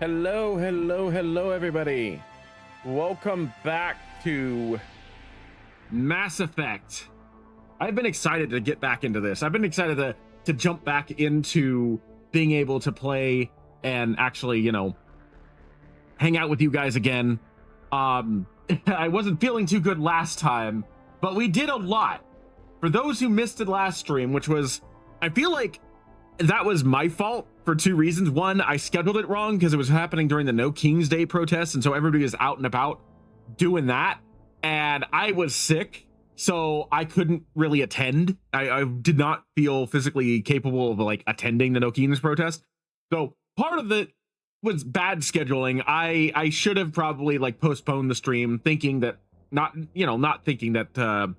Hello, hello, hello, everybody. Welcome back to Mass Effect. I've been excited to get back into this. I've been excited to jump back into being able to play and actually, hang out with you guys again. I wasn't feeling too good last time, but we did a lot. For those who missed it last stream, which was, I feel like that was my fault for two reasons. One, I scheduled it wrong because it was happening during the No King's Day protests, and so everybody was out and about doing that, and I was sick, so I couldn't really attend. I did not feel physically capable of like attending the No King's protest. So part of it was bad scheduling. I should have probably like postponed the stream, thinking that not thinking that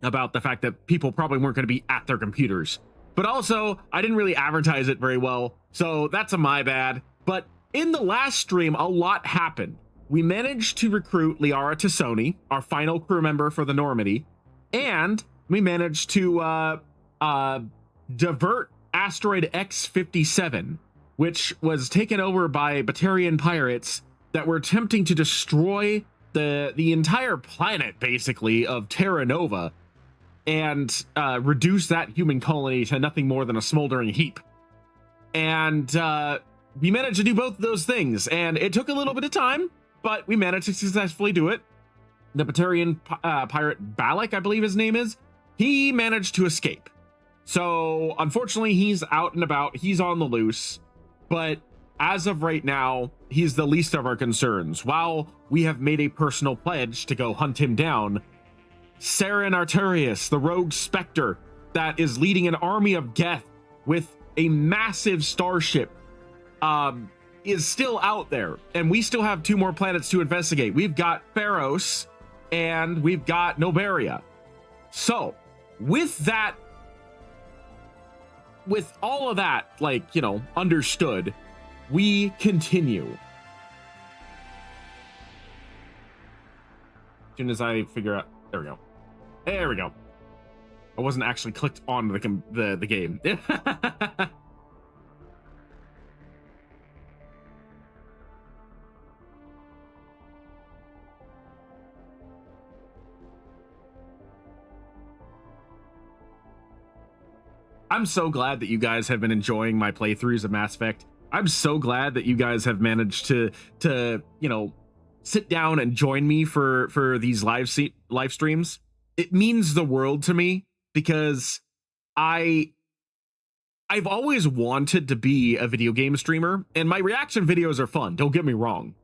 about the fact that people probably weren't going to be at their computers. But also, I didn't really advertise it very well, so that's my bad. But in the last stream, a lot happened. We managed to recruit Liara T'Soni, our final crew member for the Normandy, and we managed to divert Asteroid X57, which was taken over by Batarian pirates that were attempting to destroy the entire planet, basically, of Terra Nova, and reduce that human colony to nothing more than a smoldering heap. And we managed to do both of those things, and it took a little bit of time, but we managed to successfully do it. The Batarian pirate Balak, I believe his name is, he managed to escape. So unfortunately, he's out and about, he's on the loose, but as of right now, he's the least of our concerns. While we have made a personal pledge to go hunt him down, Saren Arturius, the rogue specter that is leading an army of Geth with a massive starship, is still out there, and we still have two more planets to investigate. We've got Feros and we've got Noveria. So with that, with all of that, like, understood, we continue. As soon as I figure out, there we go. There we go. I wasn't actually clicked on the game. I'm so glad that you guys have been enjoying my playthroughs of Mass Effect. I'm so glad that you guys have managed to sit down and join me for these live streams. It means the world to me because I've always wanted to be a video game streamer, and my reaction videos are fun, don't get me wrong,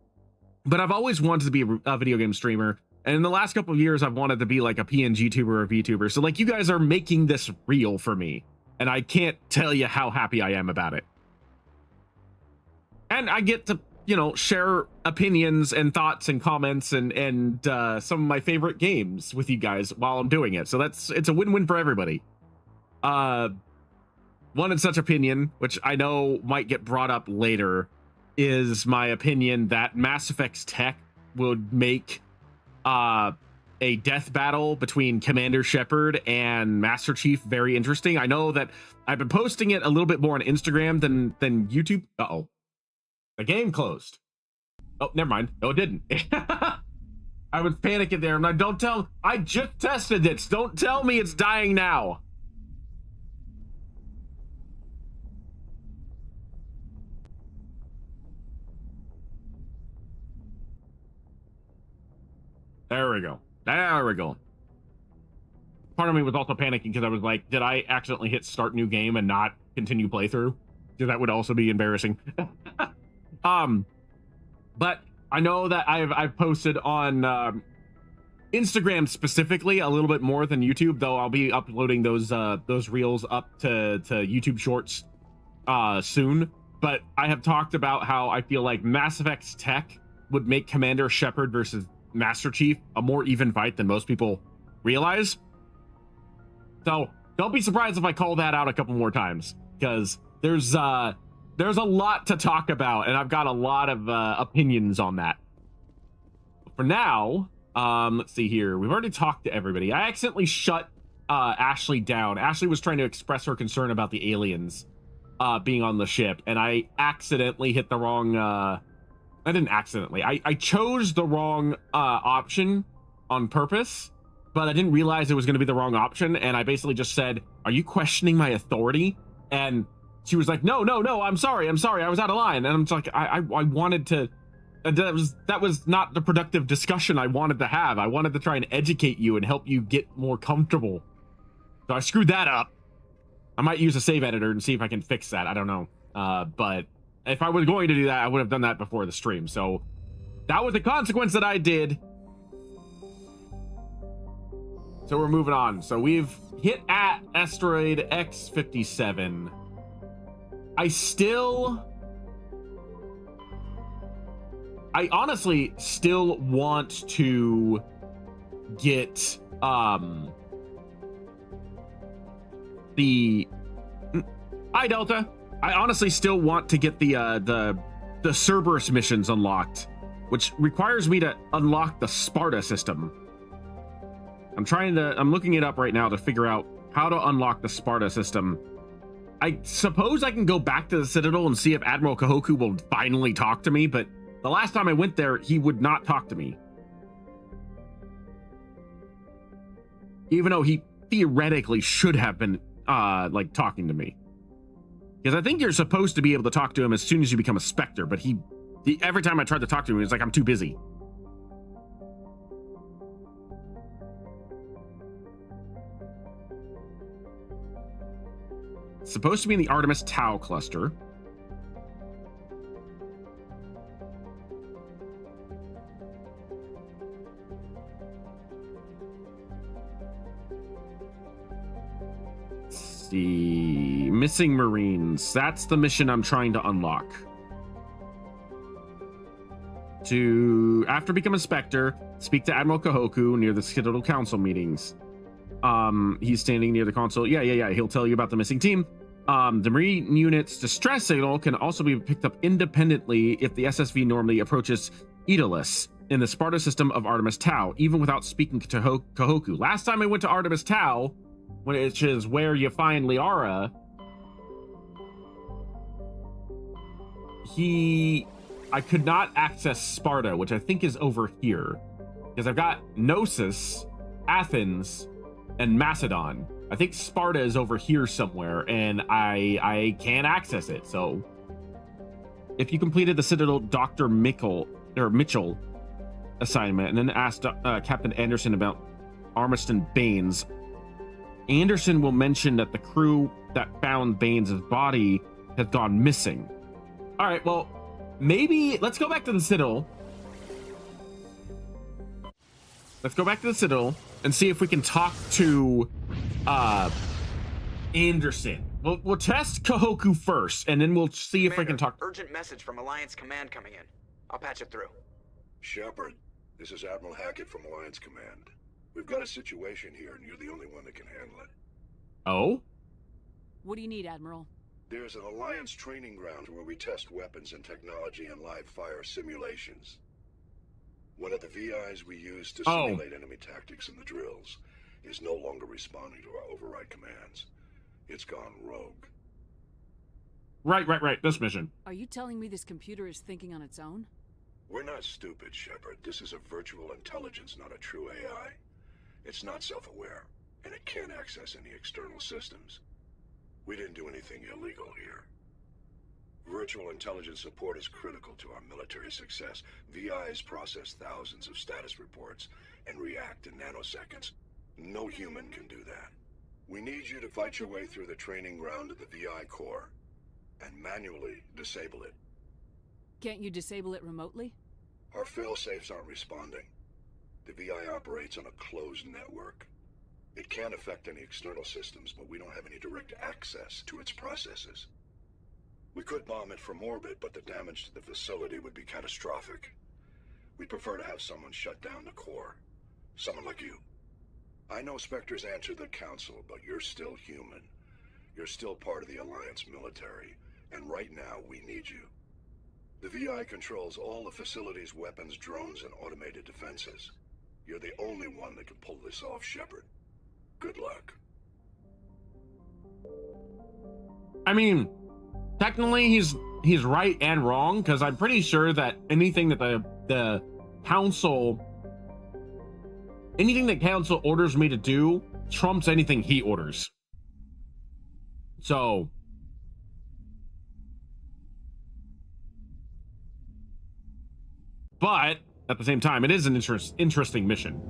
but I've always wanted to be a video game streamer, and in the last couple of years I've wanted to be like a PNG tuber or VTuber. So like, you guys are making this real for me, and I can't tell you how happy I am about it. And I get to share opinions and thoughts and comments and some of my favorite games with you guys while I'm doing it. So it's a win-win for everybody. One and such opinion, which I know might get brought up later, is my opinion that Mass Effect's tech would make a death battle between Commander Shepard and Master Chief very interesting. I know that I've been posting it a little bit more on Instagram than YouTube. Uh-oh. The game closed. Oh, never mind. No, it didn't. I was panicking there. I'm like, I just tested this. Don't tell me it's dying now. There we go. There we go. Part of me was also panicking because I was like, did I accidentally hit start new game and not continue playthrough? Because that would also be embarrassing. But I know that I've posted on Instagram specifically a little bit more than YouTube, though I'll be uploading those reels up to YouTube Shorts soon. But I have talked about how I feel like Mass Effect's tech would make Commander Shepard versus Master Chief a more even fight than most people realize. So don't be surprised if I call that out a couple more times, because there's a lot to talk about, and I've got a lot of opinions on that. For now, let's see here. We've already talked to everybody. I accidentally shut Ashley down. Ashley was trying to express her concern about the aliens, being on the ship, and I accidentally hit the wrong I didn't accidentally. I chose the wrong option on purpose, but I didn't realize it was going to be the wrong option, and I basically just said, "Are you questioning my authority?" And she was like, "No, I'm sorry, I was out of line." And I'm just like, I wanted to. That was not the productive discussion I wanted to have. I wanted to try and educate you and help you get more comfortable. So I screwed that up. I might use a save editor and see if I can fix that. I don't know. But if I was going to do that, I would have done that before the stream. So that was the consequence that I did. So we're moving on. So we've hit at Asteroid X57. I honestly still want to get the Hi Delta. I honestly still want to get the Cerberus missions unlocked, which requires me to unlock the Sparta system. I'm looking it up right now to figure out how to unlock the Sparta system. I suppose I can go back to the Citadel and see if Admiral Kahoku will finally talk to me, but the last time I went there, he would not talk to me. Even though he theoretically should have been, like, talking to me. Because I think you're supposed to be able to talk to him as soon as you become a Spectre, but every time I tried to talk to him, he was like, "I'm too busy." It's supposed to be in the Artemis Tau cluster. The missing Marines. That's the mission I'm trying to unlock. After become a Spectre, speak to Admiral Kahoku near the Citadel Council meetings. He's standing near the console. Yeah. He'll tell you about the missing team. The Marine unit's distress signal can also be picked up independently if the SSV normally approaches Aeolus in the Sparta system of Artemis Tau, even without speaking to Kahoku. Last time I went to Artemis Tau, which is where you find Liara, I could not access Sparta, which I think is over here, because I've got Gnosis, Athens, and Macedon. I think Sparta is over here somewhere, and I can't access it. So if you completed the Citadel Dr. Mitchell assignment and then asked Captain Anderson about Armiston Baines, Anderson will mention that the crew that found Baines' body has gone missing. All right, well, maybe let's go back to the Citadel. Let's go back to the Citadel and see if we can talk to Anderson. We'll test Kahoku first, and then we'll see if we can talk. Urgent message from Alliance Command coming in. I'll patch it through. Shepard, this is Admiral Hackett from Alliance Command. We've got a situation here, and you're the only one that can handle it. Oh? What do you need, Admiral? There's an Alliance training ground where we test weapons and technology in live fire simulations. One of the VIs we use to simulate enemy tactics in the drills is no longer responding to our override commands. It's gone rogue. Right. This mission. Are you telling me this computer is thinking on its own? We're not stupid, Shepard. This is a virtual intelligence, not a true AI. It's not self-aware, and it can't access any external systems. We didn't do anything illegal here. Virtual intelligence support is critical to our military success. VIs process thousands of status reports and react in nanoseconds. No human can do that. We need you to fight your way through the training ground of the VI core and manually disable it. Can't you disable it remotely? Our fail-safes aren't responding. The VI operates on a closed network. It can't affect any external systems, but we don't have any direct access to its processes. We could bomb it from orbit, but the damage to the facility would be catastrophic. We'd prefer to have someone shut down the core. Someone like you. I know Spectres answer the Council, but you're still human. You're still part of the Alliance military, and right now we need you. The VI controls all the facility's weapons, drones, and automated defenses. You're the only one that can pull this off, Shepard. Good luck. I mean, technically he's right and wrong, because I'm pretty sure that anything that the council orders me to do trumps anything he orders. So but at the same time, it is an interesting mission.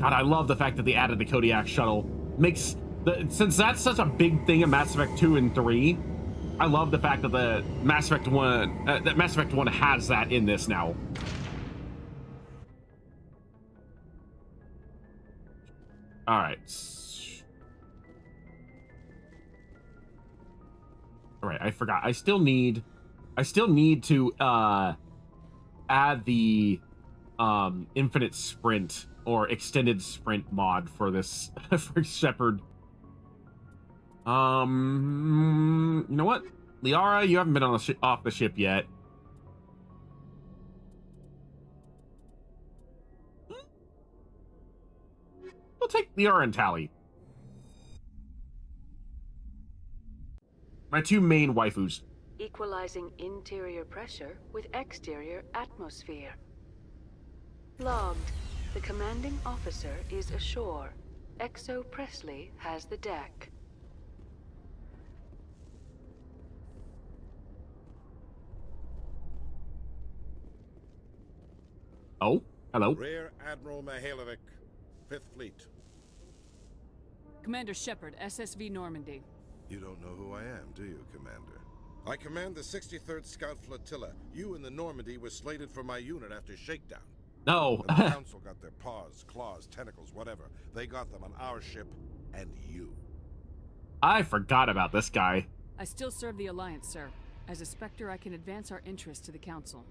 God, I love the fact that they added the Kodiak shuttle. Since that's such a big thing in Mass Effect 2 and 3, I love the fact that the Mass Effect 1 has that in this now. All right. All right, I forgot. I still need to add the infinite sprint or extended sprint mod for this for Shepard. You know what, Liara, you haven't been on off the ship yet. We'll take Liara and Tally, my two main waifus. Equalizing interior pressure with exterior atmosphere. Logged. The commanding officer is ashore. Exo Presley has the deck. Oh, hello. Rear Admiral Mihailovic, 5th Fleet. Commander Shepard, SSV Normandy. You don't know who I am, do you, Commander? I command the 63rd Scout Flotilla. You and the Normandy were slated for my unit after shakedown. No. And the Council got their paws, claws, tentacles, whatever. They got them on our ship and you. I forgot about this guy. I still serve the Alliance, sir. As a Spectre, I can advance our interests to the Council.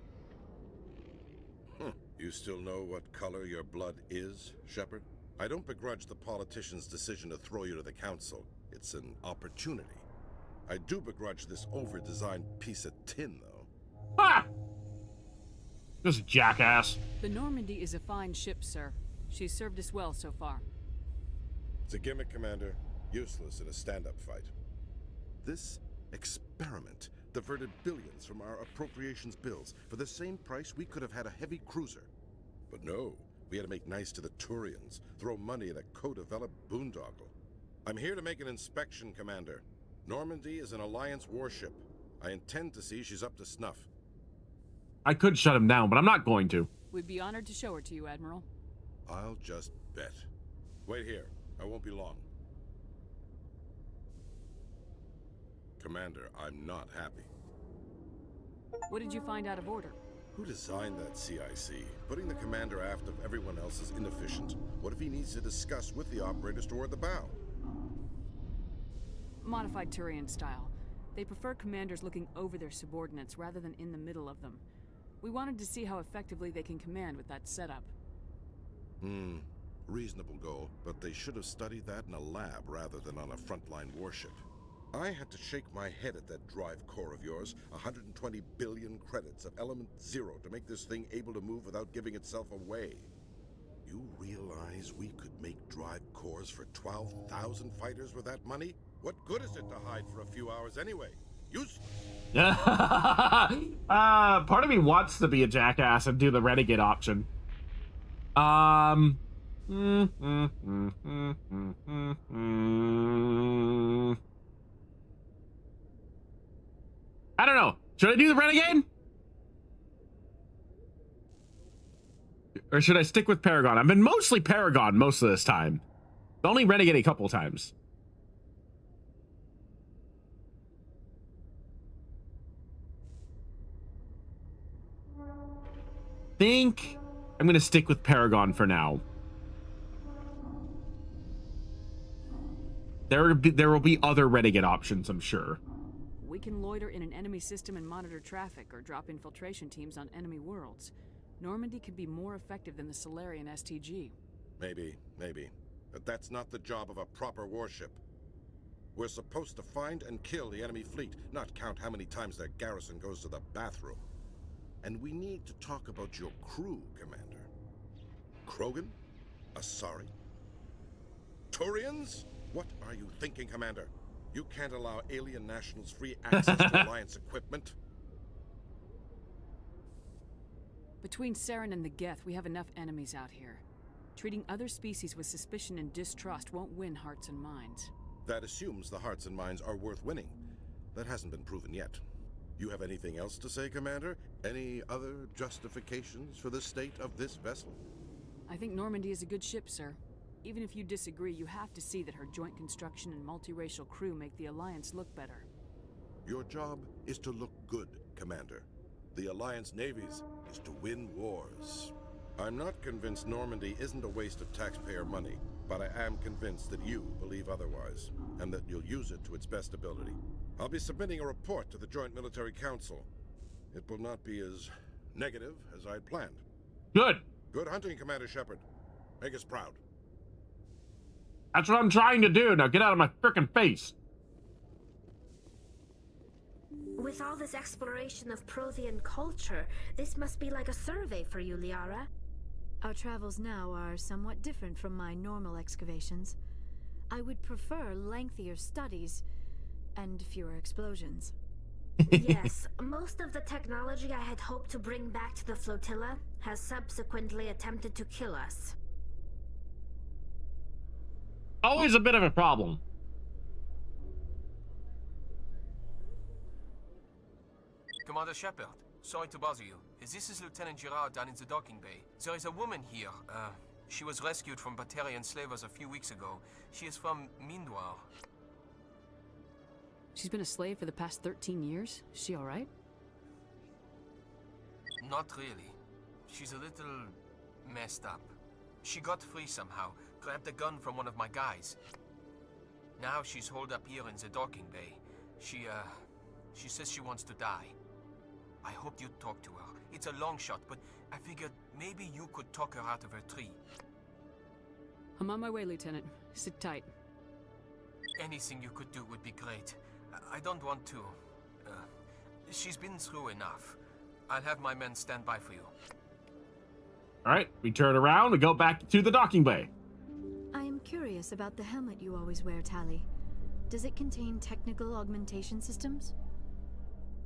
You still know what color your blood is, Shepard? I don't begrudge the politician's decision to throw you to the Council. It's an opportunity. I do begrudge this over-designed piece of tin, though. Ah! This jackass. The Normandy is a fine ship, sir. She's served us well so far. It's a gimmick, Commander. Useless in a stand-up fight. This experiment diverted billions from our appropriations bills. For the same price, we could have had a heavy cruiser. But no, we had to make nice to the Turians, throw money at a co-developed boondoggle. I'm here to make an inspection, Commander. Normandy is an Alliance warship. I intend to see she's up to snuff. I could shut him down, but I'm not going to. We'd be honored to show her to you, Admiral. I'll just bet. Wait here. I won't be long. Commander, I'm not happy. What did you find out of order? Who designed that CIC? Putting the commander aft of everyone else is inefficient. What if he needs to discuss with the operators toward the bow? Modified Turian style. They prefer commanders looking over their subordinates rather than in the middle of them. We wanted to see how effectively they can command with that setup. Reasonable goal, but they should have studied that in a lab rather than on a frontline warship. I had to shake my head at that drive core of yours. 120 billion credits of element 0 to make this thing able to move without giving itself away. You realize we could make drive cores for 12,000 fighters with that money? What good is it to hide for a few hours anyway? Useless. Part of me wants to be a jackass and do the renegade option. I don't know. Should I do the renegade? Or should I stick with Paragon? I've been mostly Paragon most of this time. Only renegade a couple times. Think I'm gonna stick with Paragon for now. There will be other renegade options, I'm sure. We can loiter in an enemy system and monitor traffic or drop infiltration teams on enemy worlds. Normandy could be more effective than the Solarian STG. Maybe. But that's not the job of a proper warship. We're supposed to find and kill the enemy fleet, not count how many times their garrison goes to the bathroom. And we need to talk about your crew, Commander. Krogan? Asari? Turians? What are you thinking, Commander? You can't allow alien nationals free access to Alliance equipment. Between Saren and the Geth, we have enough enemies out here. Treating other species with suspicion and distrust won't win hearts and minds. That assumes the hearts and minds are worth winning. That hasn't been proven yet. You have anything else to say, Commander? Any other justifications for the state of this vessel? I think Normandy is a good ship, sir. Even if you disagree, you have to see that her joint construction and multiracial crew make the Alliance look better. Your job is to look good, Commander. The Alliance navies is to win wars. I'm not convinced Normandy isn't a waste of taxpayer money, but I am convinced that you believe otherwise, and that you'll use it to its best ability. I'll be submitting a report to the Joint Military Council. It will not be as negative as I'd planned. Good. Good hunting, Commander Shepard. Make us proud. That's what I'm trying to do. Now get out of my frickin' face. With all this exploration of Prothean culture, this must be like a survey for you, Liara. Our travels now are somewhat different from my normal excavations. I would prefer lengthier studies and fewer explosions. Yes, most of the technology I had hoped to bring back to the flotilla has subsequently attempted to kill us. Always a bit of a problem. Commander Shepard, sorry to bother you. This is Lieutenant Gerard down in the docking bay. There is a woman here. She was rescued from Batarian slavers a few weeks ago. She is from Mindoir. She's been a slave for the past 13 years? Is she alright? Not really. She's a little messed up. She got free somehow, grabbed a gun from one of my guys. Now she's holed up here in the docking bay. She says she wants to die. I hoped you'd talk to her. It's a long shot, but I figured maybe you could talk her out of her tree. I'm on my way, Lieutenant. Sit tight. Anything you could do would be great. I don't want to. She's been through enough. I'll have my men stand by for you. Alright, we turn around and go back to the docking bay. I am curious about the helmet you always wear, Tali. Does it contain technical augmentation systems?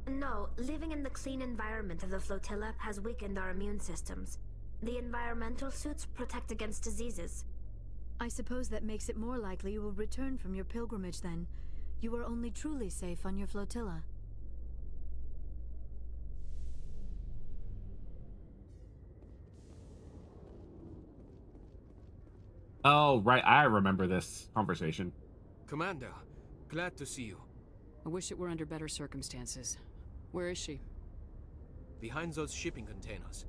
No, living in the clean environment of the flotilla has weakened our immune systems. The environmental suits protect against diseases. I suppose that makes it more likely you will return from your pilgrimage then. You are only truly safe on your flotilla. Oh, right. I remember this conversation. Commander, glad to see you. I wish it were under better circumstances. Where is she? Behind those shipping containers.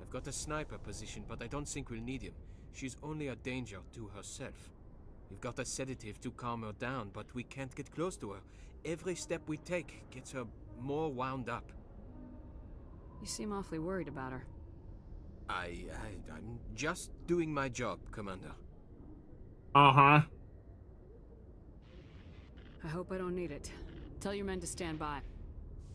I've got a sniper position, but I don't think we'll need him. She's only a danger to herself. We've got a sedative to calm her down, but we can't get close to her. Every step we take gets her more wound up. You seem awfully worried about her. I'm just doing my job, Commander. Uh-huh. I hope I don't need it. Tell your men to stand by.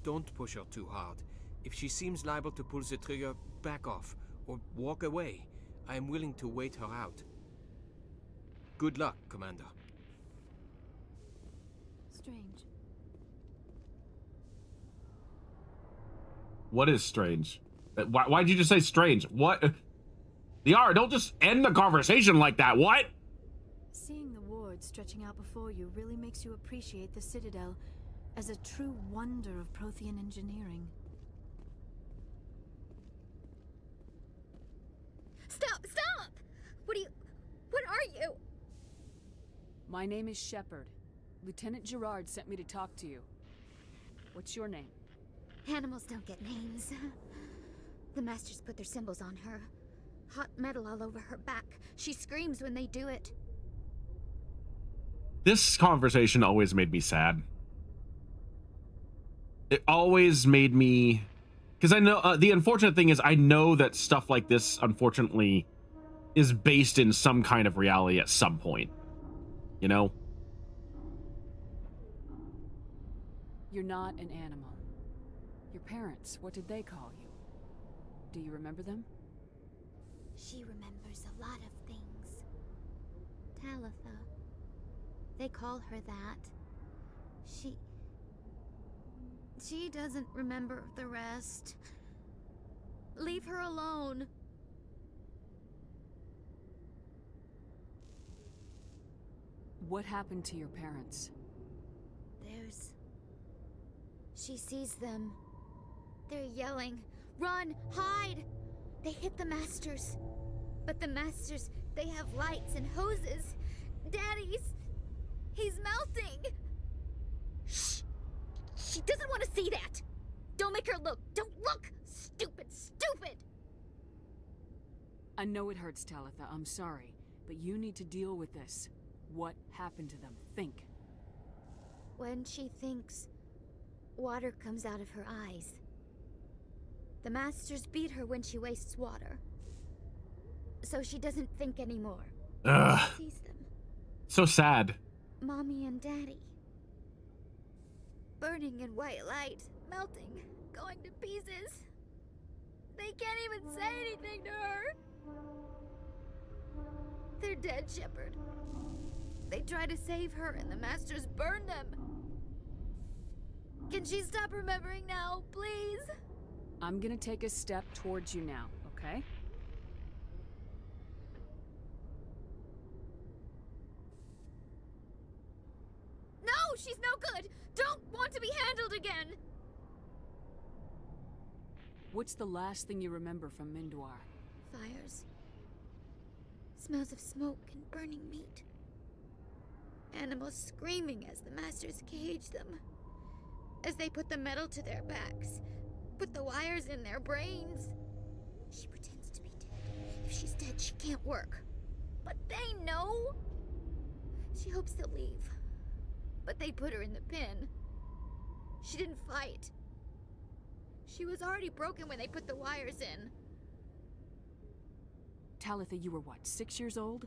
Don't push her too hard. If she seems liable to pull the trigger, back off, or walk away. I am willing to wait her out. Good luck, Commander. Strange. What is strange? Why'd you just say strange? What? Liara, don't just end the conversation like that. What? Seeing the ward stretching out before you really makes you appreciate the Citadel as a true wonder of Prothean engineering. Stop! Stop! What are you? My name is Shepard. Lieutenant Gerard sent me to talk to you. What's your name? Animals don't get names. The Masters put their symbols on her. Hot metal all over her back. She screams when they do it. This conversation always made me sad. It always made me... Because I know... the unfortunate thing is I know that stuff like this, unfortunately, is based in some kind of reality at some point. You know? You're not an animal. Your parents, what did they call you? Do you remember them? She remembers a lot of things. Talitha. They call her that. She doesn't remember the rest. Leave her alone. What happened to your parents? She sees them. They're yelling, "Run! Hide!" They hit the Masters. But the Masters, they have lights and hoses. He's melting! Shh! She doesn't want to see that! Don't make her look! Don't look! Stupid! I know it hurts, Talitha. I'm sorry. But you need to deal with this. What happened to them? Think. When she thinks, water comes out of her eyes. The Masters beat her when she wastes water. So she doesn't think anymore. Ugh. She sees them. So sad. Mommy and Daddy. Burning in white light, melting, going to pieces. They can't even say anything to her. They're dead, Shepard. They try to save her and the Masters burn them. Can she stop remembering now, please? I'm gonna take a step towards you now, okay? No, she's no good! Don't want to be handled again! What's the last thing you remember from Mindwar? Fires. Smells of smoke and burning meat. Animals screaming as the Masters cage them. As they put the metal to their backs. Put the wires in their brains. She pretends to be dead. If she's dead, she can't work. But they know! She hopes to leave. But they put her in the pen. She didn't fight. She was already broken when they put the wires in. Talitha, you were what, 6 years old?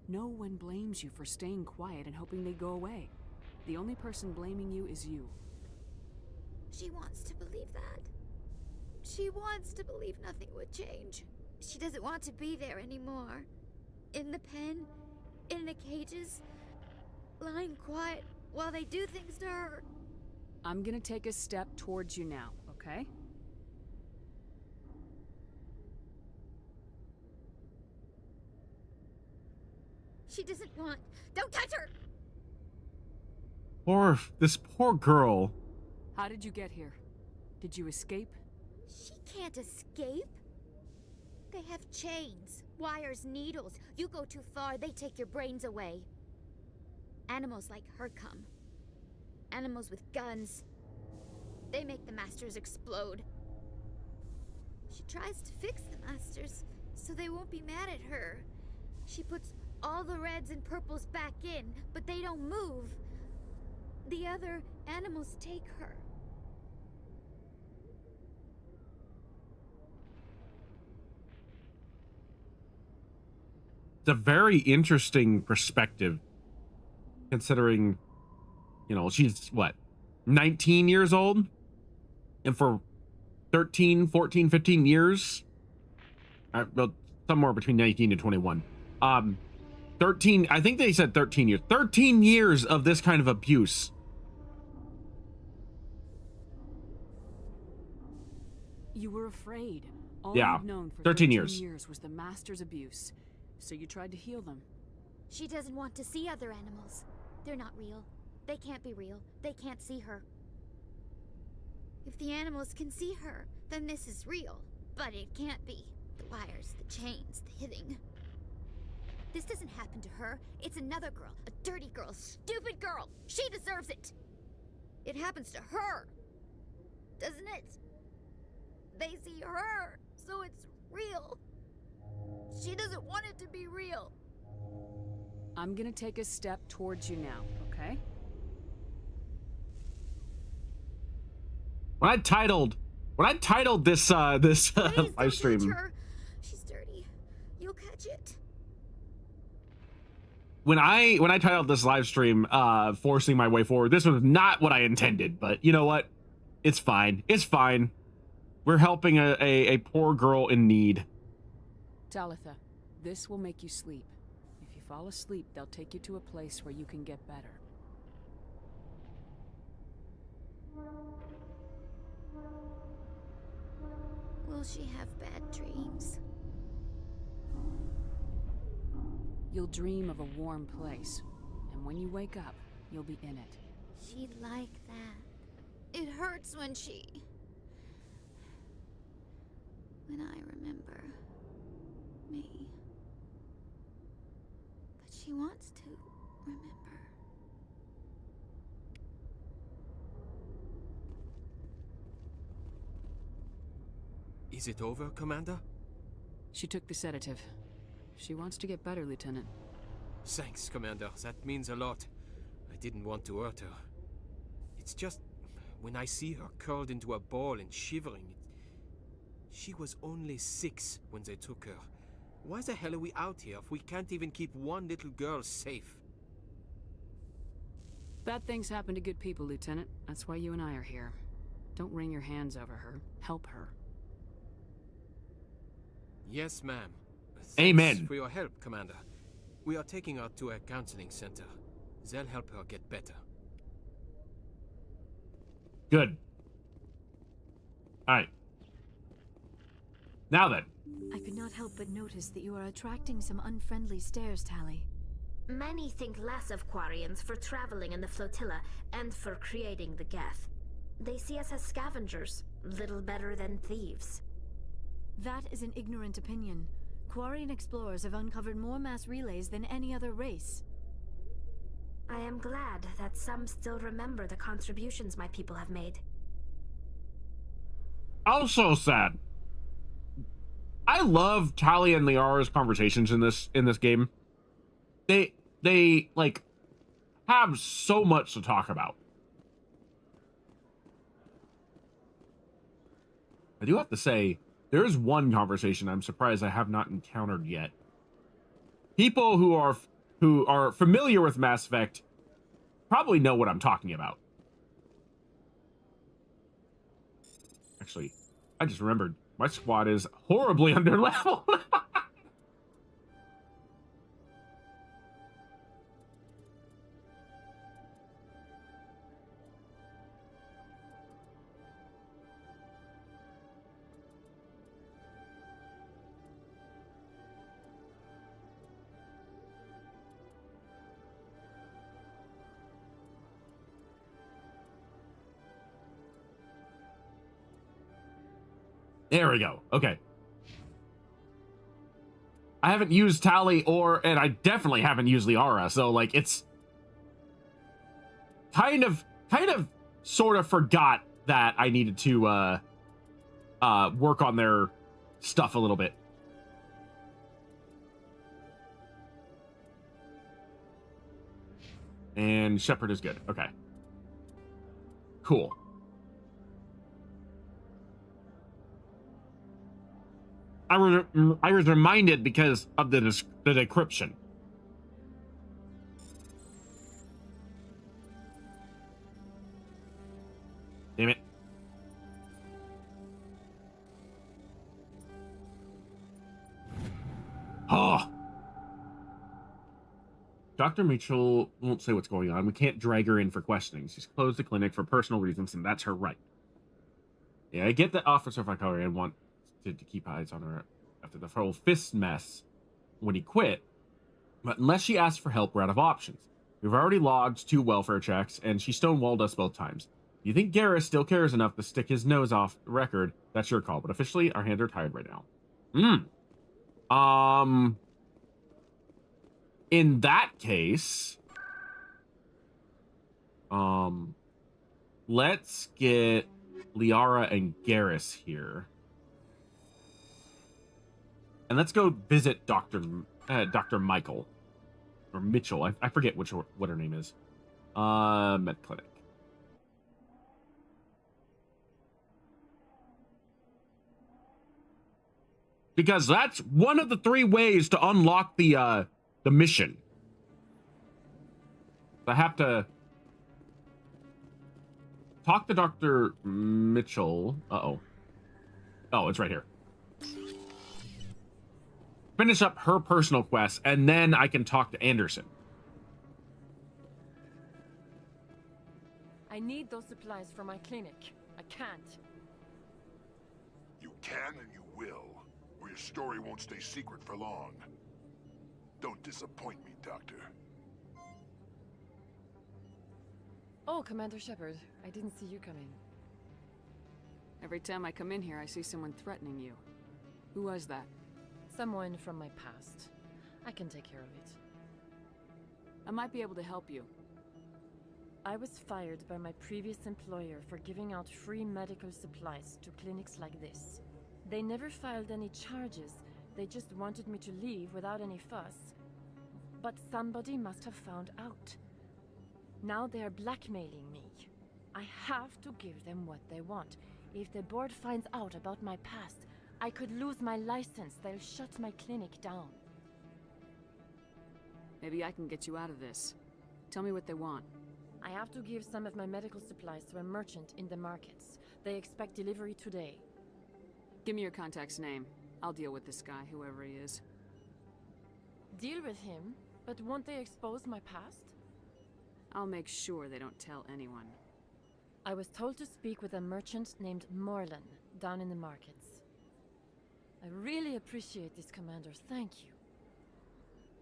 No one blames you for staying quiet and hoping they go away. The only person blaming you is you. She wants to believe that. She wants to believe nothing would change. She doesn't want to be there anymore. In the pen, in the cages, lying quiet while they do things to her. I'm gonna take a step towards you now, okay? She doesn't want... Don't touch her! This poor girl. How did you get here? Did you escape? She can't escape. They have chains, wires, needles. You go too far, they take your brains away. Animals like her come. Animals with guns. They make the Masters explode. She tries to fix the Masters so they won't be mad at her. She puts all the reds and purples back in, but they don't move. The other animals take her. It's a very interesting perspective, considering, she's, what, 19 years old? And for 13, 14, 15 years? Well, somewhere between 19 and 21. 13, I think they said 13 years. 13 years of this kind of abuse. You were afraid. All Yeah, you've known for 13 years. was the Master's abuse. So you tried to heal them. She doesn't want to see other animals. They're not real. They can't be real. They can't see her. If the animals can see her, then this is real. But it can't be. The wires, the chains, the hitting. This doesn't happen to her. It's another girl. A dirty girl. Stupid girl. She deserves it. It happens to her. Doesn't it? They see her, so it's real. She doesn't want it to be real. I'm gonna take a step towards you now, okay? When I titled this Please live don't stream, touch her. She's dirty. You'll catch it. when I titled this live stream, forcing my way forward, this was not what I intended. But you know what? It's fine. It's fine. We're helping a poor girl in need. Talitha, this will make you sleep. If you fall asleep, they'll take you to a place where you can get better. she have bad dreams? You'll dream of a warm place, and when you wake up, you'll be in it. She'd like that. It hurts when I remember me. But she wants to remember. Is it over, Commander? She took the sedative. She wants to get better, Lieutenant. Thanks, Commander. That means a lot. I didn't want to hurt her. It's just, when I see her curled into a ball and shivering, she was only 6 when they took her. Why the hell are we out here if we can't even keep one little girl safe? Bad things happen to good people, Lieutenant. That's why you and I are here. Don't wring your hands over her. Help her. Yes, ma'am. Amen. Thanks for your help, Commander. We are taking her to a counseling center. They'll help her get better. Good. All right. Now then. I could not help but notice that you are attracting some unfriendly stares, Tali. Many think less of Quarians for traveling in the flotilla and for creating the Geth. They see us as scavengers, little better than thieves. That is an ignorant opinion. Quarian explorers have uncovered more mass relays than any other race. I am glad that some still remember the contributions my people have made. Also sad. I love Tali and Liara's conversations in this game. They like have so much to talk about. I do have to say, there is one conversation I'm surprised I have not encountered yet. People who are familiar with Mass Effect probably know what I'm talking about. Actually, I just remembered my squad is horribly underleveled. There we go. Okay. I haven't used Tali and I definitely haven't used Liara, so like it's kind of sort of forgot that I needed to work on their stuff a little bit. And Shepard is good. Okay. Cool. I was reminded because of the decryption. Damn it. Oh. Dr. Mitchell won't say what's going on. We can't drag her in for questioning. She's closed the clinic for personal reasons, and that's her right. Yeah, I get that Officer Vicarian wanted to keep eyes on her after the whole fist mess when he quit, but unless she asks for help, we're out of options. We've already logged 2 welfare checks, and she stonewalled us both times. You think Garrus still cares enough to stick his nose off the record? That's your call, but officially, our hands are tied right now. In that case, let's get Liara and Garrus here. And let's go visit Dr. Michael. Or Mitchell. I forget what her name is. Med Clinic. Because that's one of the 3 ways to unlock the mission. I have to talk to Dr. Mitchell. Uh-oh. Oh, it's right here. Finish up her personal quest, and then I can talk to Anderson. I need those supplies for my clinic. I can't. You can and you will, or your story won't stay secret for long. Don't disappoint me, Doctor. Oh, Commander Shepard. I didn't see you come in. Every time I come in here, I see someone threatening you. Who was that? Someone from my past. I can take care of it. I might be able to help you. I was fired by my previous employer for giving out free medical supplies to clinics like this. They never filed any charges. They just wanted me to leave without any fuss. But somebody must have found out. Now they are blackmailing me. I have to give them what they want. If the board finds out about my past, I could lose my license. They'll shut my clinic down. Maybe I can get you out of this. Tell me what they want. I have to give some of my medical supplies to a merchant in the markets. They expect delivery today. Give me your contact's name. I'll deal with this guy, whoever he is. Deal with him? But won't they expose my past? I'll make sure they don't tell anyone. I was told to speak with a merchant named Morlan, down in the markets. I really appreciate this, Commander. Thank you.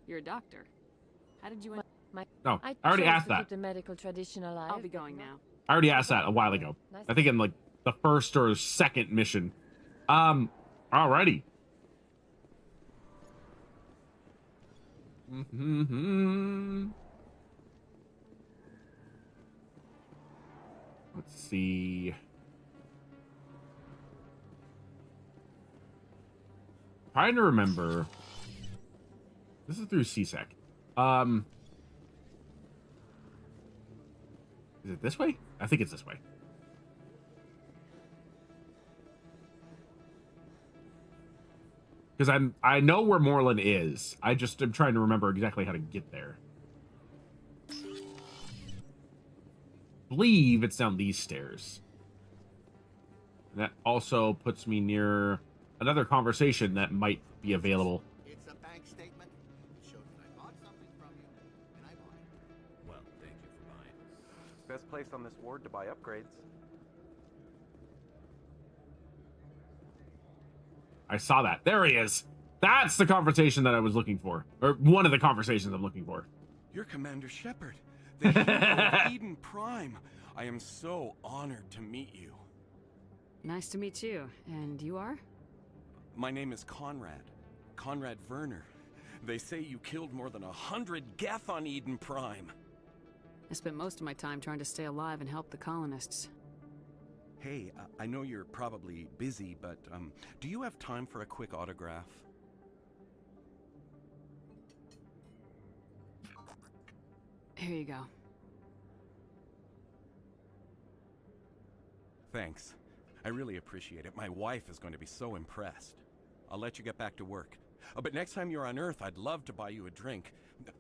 You're a doctor. How did you... No, I already asked that. Keep the medical tradition alive. I'll be going now. I already asked that a while ago. Nice. I think in like the first or second mission. Alrighty. Let's see. Trying to remember. This is through CSEC. Is it this way? I think it's this way. Because I know where Morlan is. I just am trying to remember exactly how to get there. I believe it's down these stairs. And that also puts me near another conversation that might be available. It's a bank statement. It shows that I bought something from you, and I bought it. Well, thank you for buying. Best place on this ward to buy upgrades. I saw that. There he is. That's the conversation that I was looking for. Or one of the conversations I'm looking for. You're Commander Shepard, the hero of Eden Prime. I am so honored to meet you. Nice to meet you. And you are? My name is Conrad. Conrad Werner. They say you killed more than 100 Geth on Eden Prime. I spent most of my time trying to stay alive and help the colonists. Hey, I know you're probably busy, but do you have time for a quick autograph? Here you go. Thanks. I really appreciate it. My wife is going to be so impressed. I'll let you get back to work. But next time you're on Earth, I'd love to buy you a drink.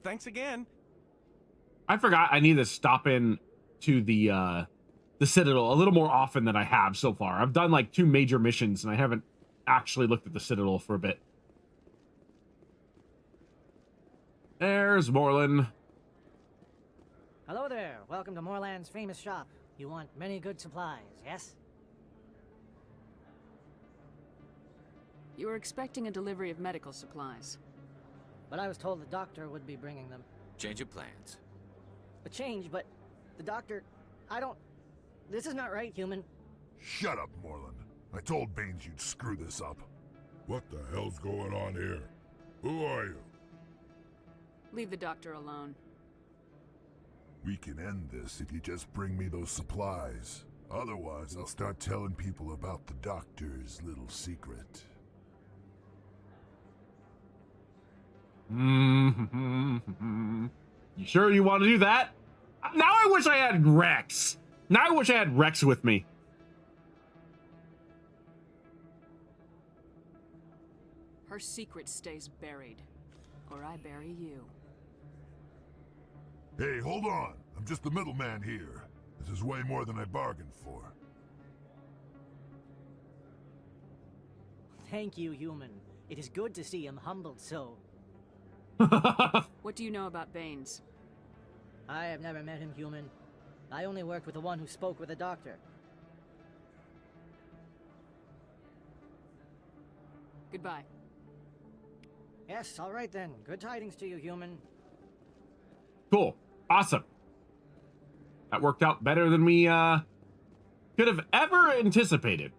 Thanks again. I forgot I need to stop in to the Citadel a little more often than I have so far. I've done like 2 major missions and I haven't actually looked at the Citadel for a bit. There's Morlan. Hello there. Welcome to Morlan's famous shop. You want many good supplies, yes? You were expecting a delivery of medical supplies. But I was told the doctor would be bringing them. Change of plans. A change, but the doctor... I don't... This is not right, human. Shut up, Morlan. I told Baines you'd screw this up. What the hell's going on here? Who are you? Leave the doctor alone. We can end this if you just bring me those supplies. Otherwise, I'll start telling people about the doctor's little secret. You sure you want to do that? Now I wish I had Rex. Now I wish I had Rex with me. Her secret stays buried, or I bury you. Hey, hold on. I'm just the middleman here. This is way more than I bargained for. Thank you, human. It is good to see him humbled so. What do you know about Baines? I have never met him, human. I only worked with the one who spoke with the doctor. Goodbye. Yes, all right then. Good tidings to you, human. Cool. Awesome. That worked out better than we could have ever anticipated.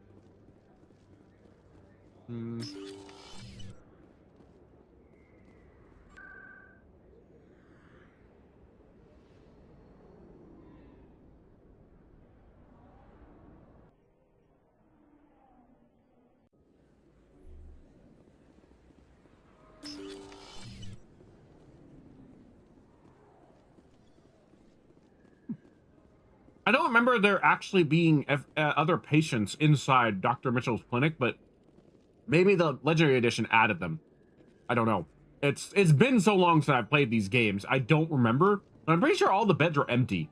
I don't remember there actually being other patients inside Dr. Mitchell's clinic, but maybe the Legendary Edition added them. I don't know. It's been so long since I've played these games. I don't remember. But I'm pretty sure all the beds are empty.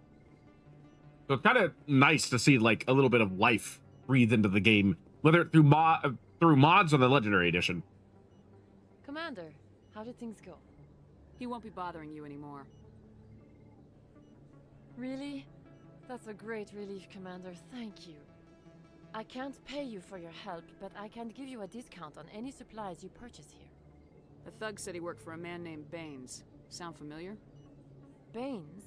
So it's kind of nice to see like a little bit of life breathe into the game, whether through mods or the Legendary Edition. Commander, how did things go? He won't be bothering you anymore. Really? That's a great relief, Commander. Thank you. I can't pay you for your help, but I can give you a discount on any supplies you purchase here. The thug said he worked for a man named Baines. Sound familiar? Baines?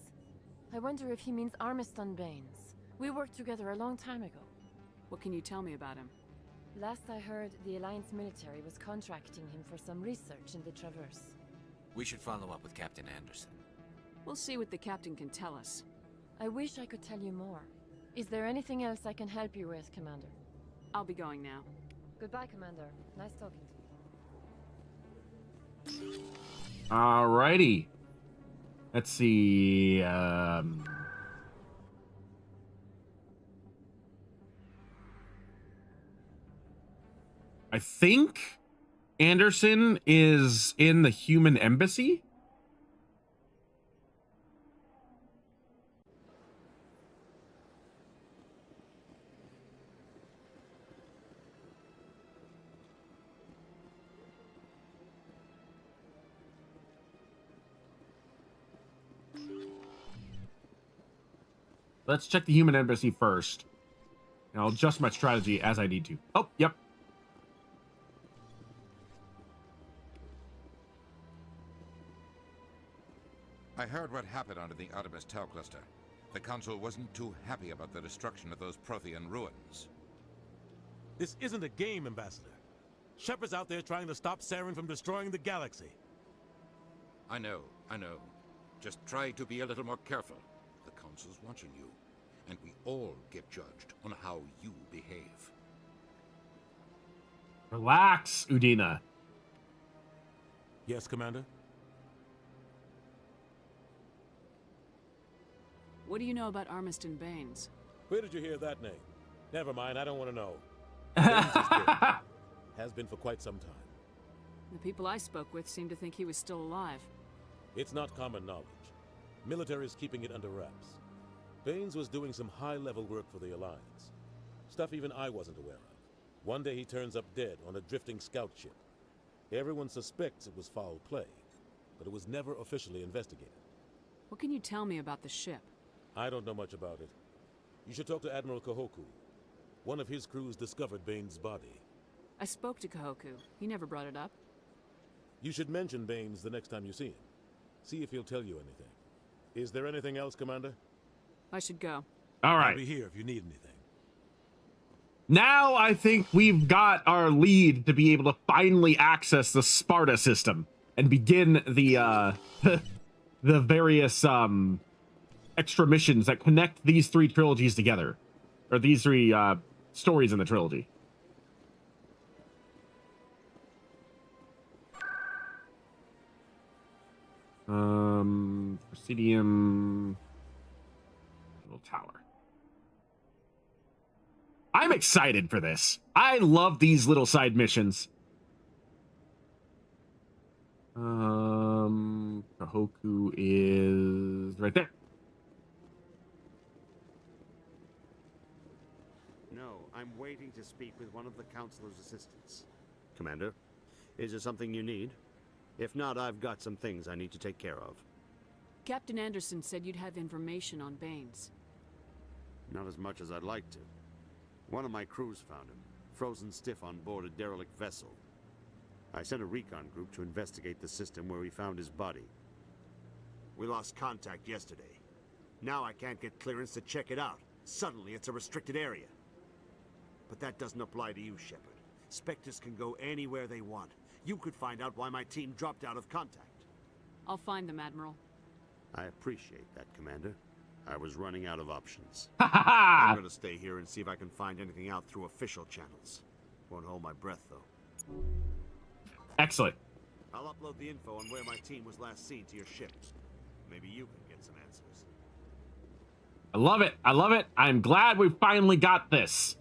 I wonder if he means Armiston Baines. We worked together a long time ago. What can you tell me about him? Last I heard, the Alliance military was contracting him for some research in the Traverse. We should follow up with Captain Anderson. We'll see what the captain can tell us. I wish I could tell you more. Is there anything else I can help you with, Commander? I'll be going now. Goodbye, Commander. Nice talking to you. Alrighty. Let's see. I think Anderson is in the human embassy. Let's check the human embassy first. And I'll adjust my strategy as I need to. Oh, yep. I heard what happened under the Artemis Tau cluster. The Council wasn't too happy about the destruction of those Prothean ruins. This isn't a game, Ambassador. Shepard's out there trying to stop Saren from destroying the galaxy. I know. Just try to be a little more careful. The Council's watching you, and we all get judged on how you behave. Relax, Udina. Yes, Commander? What do you know about Armiston Baines? Where did you hear that name? Never mind, I don't want to know. Baines is dead. Has been for quite some time. The people I spoke with seemed to think he was still alive. It's not common knowledge. Military is keeping it under wraps. Baines was doing some high-level work for the Alliance. Stuff even I wasn't aware of. One day he turns up dead on a drifting scout ship. Everyone suspects it was foul play, but it was never officially investigated. What can you tell me about the ship? I don't know much about it. You should talk to Admiral Kahoku. One of his crews discovered Baines' body. I spoke to Kahoku. He never brought it up. You should mention Baines the next time you see him. See if he'll tell you anything. Is there anything else, Commander? I should go. All right. I'll be here if you need anything. Now I think we've got our lead to be able to finally access the Sparta system and begin the the various extra missions that connect these three trilogies together, or these three stories in the trilogy. Presidium little tower. I'm excited for this. I love these little side missions. Kahoku is right there. No, I'm waiting to speak with one of the Councilor's assistants. Commander, is there something you need? If not, I've got some things I need to take care of. Captain Anderson said you'd have information on Baines. Not as much as I'd like to. One of my crews found him, frozen stiff on board a derelict vessel. I sent a recon group to investigate the system where we found his body. We lost contact yesterday. Now I can't get clearance to check it out. Suddenly it's a restricted area. But that doesn't apply to you, Shepard. Spectres can go anywhere they want. You could find out why my team dropped out of contact. I'll find them, Admiral. I appreciate that, Commander. I was running out of options. Ha I'm gonna stay here and see if I can find anything out through official channels. Won't hold my breath, though. Excellent. I'll upload the info on where my team was last seen to your ship. Maybe you can get some answers. I love it. I love it. I'm glad we finally got this.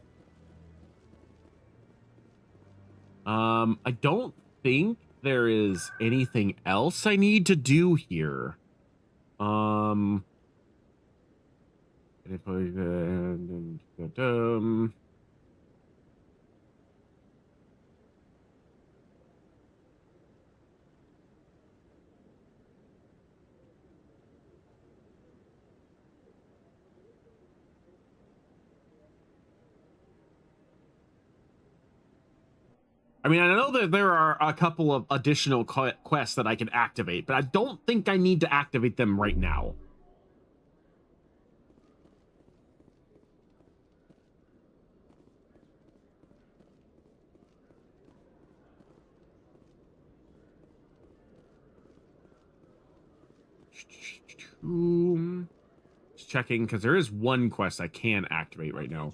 I don't think there is anything else I need to do here. I mean, I know that there are a couple of additional quests that I can activate, but I don't think I need to activate them right now. Just checking, because there is one quest I can activate right now.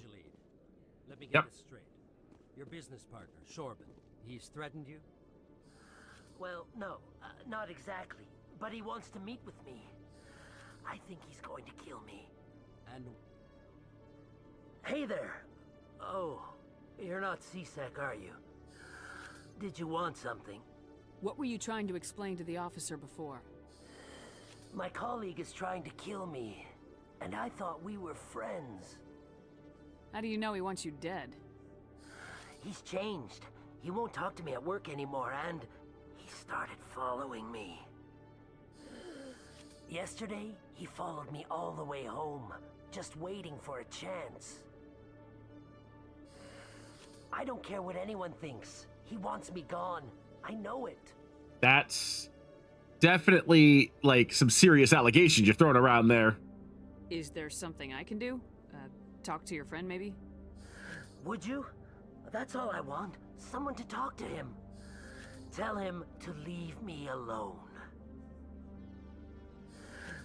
Let me get this straight. Your business partner, Shorban, he's threatened you? Well, no, not exactly. But he wants to meet with me. I think he's going to kill me. And... Hey there! Oh, you're not CSEC, are you? Did you want something? What were you trying to explain to the officer before? My colleague is trying to kill me, and I thought we were friends. How do you know he wants you dead? He's changed. He won't talk to me at work anymore, and he started following me. Yesterday, he followed me all the way home, just waiting for a chance. I don't care what anyone thinks. He wants me gone. I know it. That's definitely, like, some serious allegations you're throwing around there. Is there something I can do? Talk to your friend, maybe? Would you? That's all I want. Someone to talk to him. Tell him to leave me alone.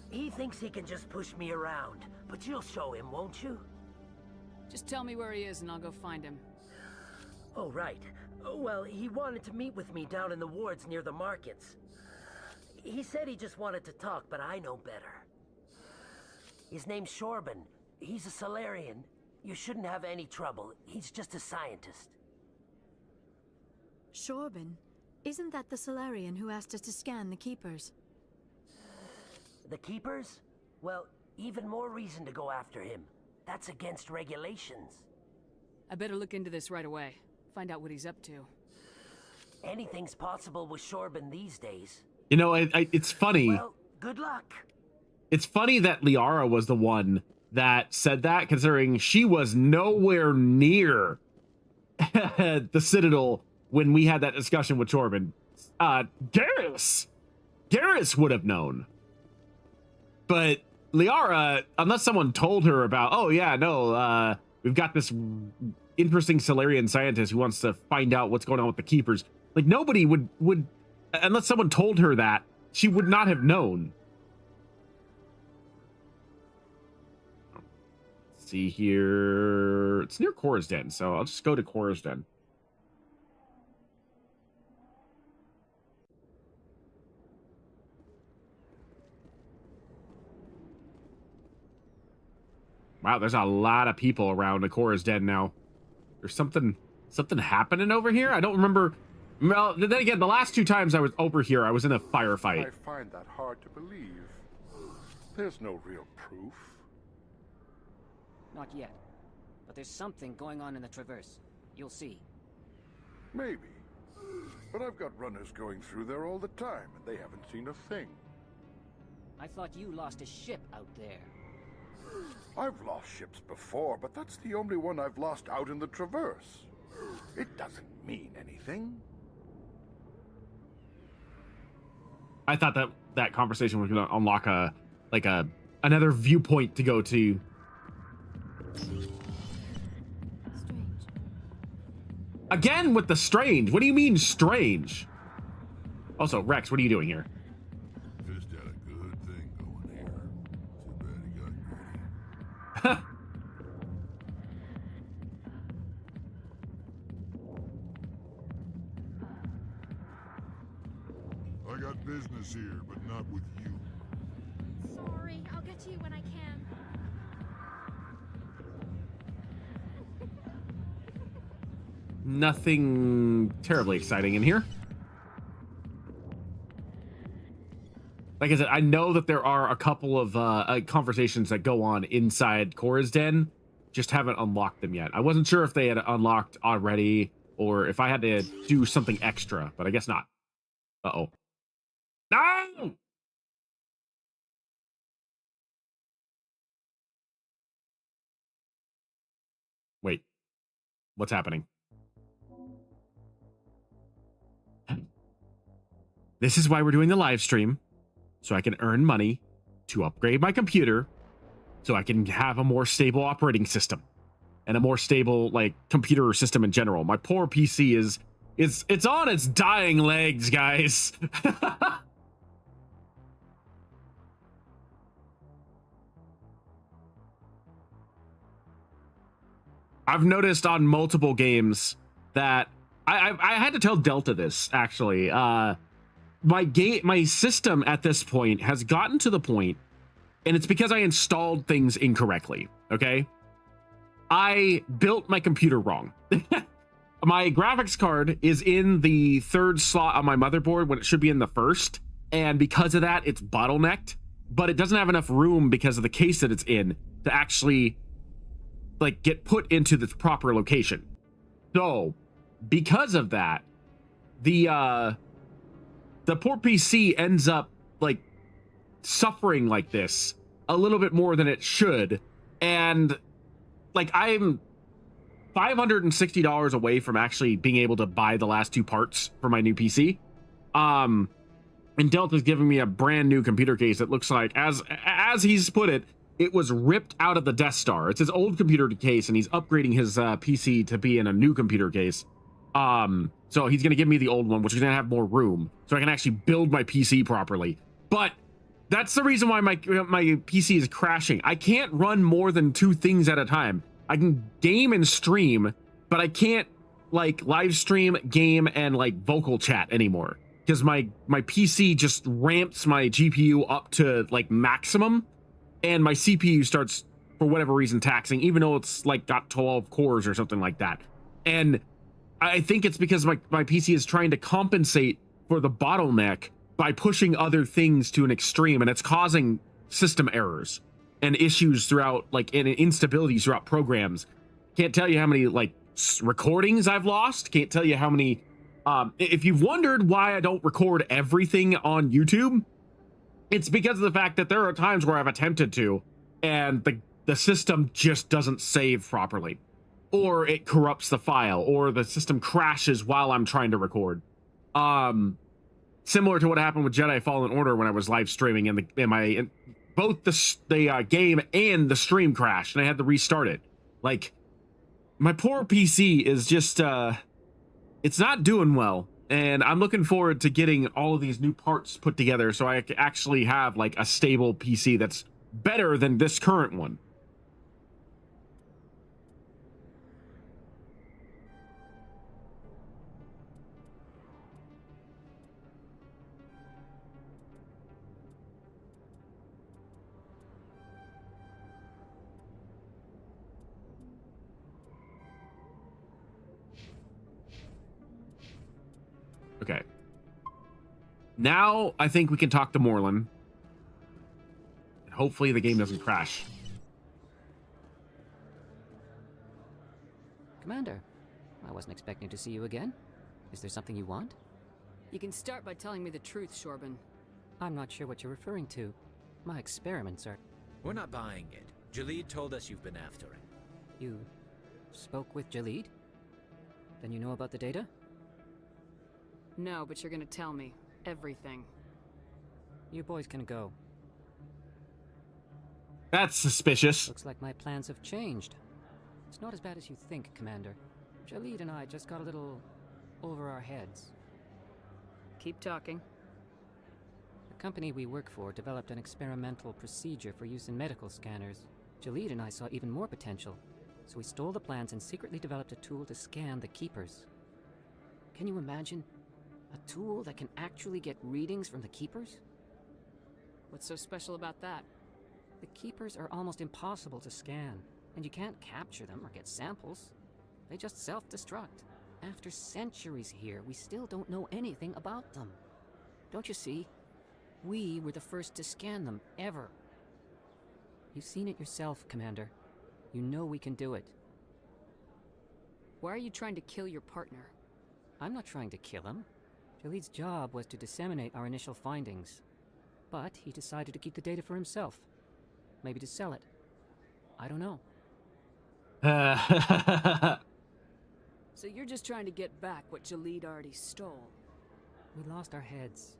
He thinks he can just push me around, but you'll show him, won't you? Just tell me where he is and I'll go find him. Oh, right. Well, he wanted to meet with me down in the wards near the markets. He said he just wanted to talk, but I know better. His name's Shorban. He's a Salarian. You shouldn't have any trouble. He's just a scientist. Shorban? Isn't that the Salarian who asked us to scan the Keepers? The Keepers? Well, even more reason to go after him. That's against regulations. I better look into this right away. Find out what he's up to. Anything's possible with Shorban these days. You know, it's funny. Well, good luck. It's funny that Liara was the one that said that, considering she was nowhere near the Citadel when we had that discussion with Shorban. Garrus would have known. But Liara, unless someone told her about, oh yeah, no, we've got this interesting Salarian scientist who wants to find out what's going on with the Keepers. Like, nobody would, unless someone told her that, she would not have known. Let's see here. It's near Korra's Den, so I'll just go to Korra's Den. Wow, there's a lot of people around Korra's Den now. There's something happening over here? I don't remember. Well, then again, the last two times I was over here, I was in a firefight. I find that hard to believe. There's no real proof. Not yet. But there's something going on in the Traverse. You'll see. Maybe. But I've got runners going through there all the time, and they haven't seen a thing. I thought you lost a ship out there. I've lost ships before, but that's the only one I've lost out in the Traverse. It doesn't mean anything. I thought that that conversation was going to unlock another viewpoint to go to. Again with the strange. What do you mean strange? Also, Rex, what are you doing here? Just had a good thing going here. Too bad he got greedy. I got business here, but not with you. Sorry, I'll get to you when I can. Nothing terribly exciting in here. Like I said, I know that there are a couple of conversations that go on inside Cora's den. Just haven't unlocked them yet. I wasn't sure if they had unlocked already or if I had to do something extra, but I guess not. Uh-oh. No! Wait. What's happening? This is why we're doing the live stream. So I can earn money to upgrade my computer so I can have a more stable operating system and a more stable like computer system in general. My poor PC it's on its dying legs, guys. I've noticed on multiple games that I had to tell Delta this actually. My system at this point has gotten to the point, and it's because I installed things incorrectly. Okay, I built my computer wrong. My graphics card is in the third slot on my motherboard when it should be in the first, and because of that, it's bottlenecked. But it doesn't have enough room because of the case that it's in to actually like get put into the proper location. So because of that, the poor PC ends up like suffering like this a little bit more than it should. And like I'm $560 away from actually being able to buy the last two parts for my new PC. And Delta's giving me a brand new computer case that looks like, as he's put it, it was ripped out of the Death Star. It's his old computer case, and he's upgrading his PC to be in a new computer case. So he's going to give me the old one, which is going to have more room, so I can actually build my PC properly. But that's the reason why my PC is crashing. I can't run more than two things at a time. I can game and stream, but I can't like live stream, game, and like vocal chat anymore because my PC just ramps my GPU up to like maximum. And my CPU starts, for whatever reason, taxing, even though it's like got 12 cores or something like that. And I think it's because my PC is trying to compensate for the bottleneck by pushing other things to an extreme, and it's causing system errors and issues throughout, like, and instabilities throughout programs. Can't tell you how many like recordings I've lost. Can't tell you how many. If you've wondered why I don't record everything on YouTube, it's because of the fact that there are times where I've attempted to, and the system just doesn't save properly, or it corrupts the file, or the system crashes while I'm trying to record. Similar to what happened with Jedi Fallen Order when I was live streaming, and both the game and the stream crashed, and I had to restart it. Like, my poor PC is just it's not doing well. And I'm looking forward to getting all of these new parts put together so I can actually have like a stable PC that's better than this current one. Okay. Now I think we can talk to Moreland. And hopefully the game doesn't crash. Commander, I wasn't expecting to see you again. Is there something you want? You can start by telling me the truth, Shorban. I'm not sure what you're referring to. My experiments are... We're not buying it. Jalid told us you've been after him. You spoke with Jalid? Then you know about the data? No, but you're gonna tell me everything. You boys can go. That's suspicious. Looks like my plans have changed. It's not as bad as you think, Commander. Jalid and I just got a little over our heads. Keep talking. The company we work for developed an experimental procedure for use in medical scanners. Jalid and I saw even more potential, so we stole the plans and secretly developed a tool to scan the Keepers. Can you imagine? A tool that can actually get readings from the Keepers? What's so special about that? The Keepers are almost impossible to scan, and you can't capture them or get samples. They just self-destruct. After centuries here, we still don't know anything about them. Don't you see? We were the first to scan them, ever. You've seen it yourself, Commander. You know we can do it. Why are you trying to kill your partner? I'm not trying to kill him. Jalid's job was to disseminate our initial findings. But he decided to keep the data for himself. Maybe to sell it. I don't know. So you're just trying to get back what Jalid already stole? We lost our heads.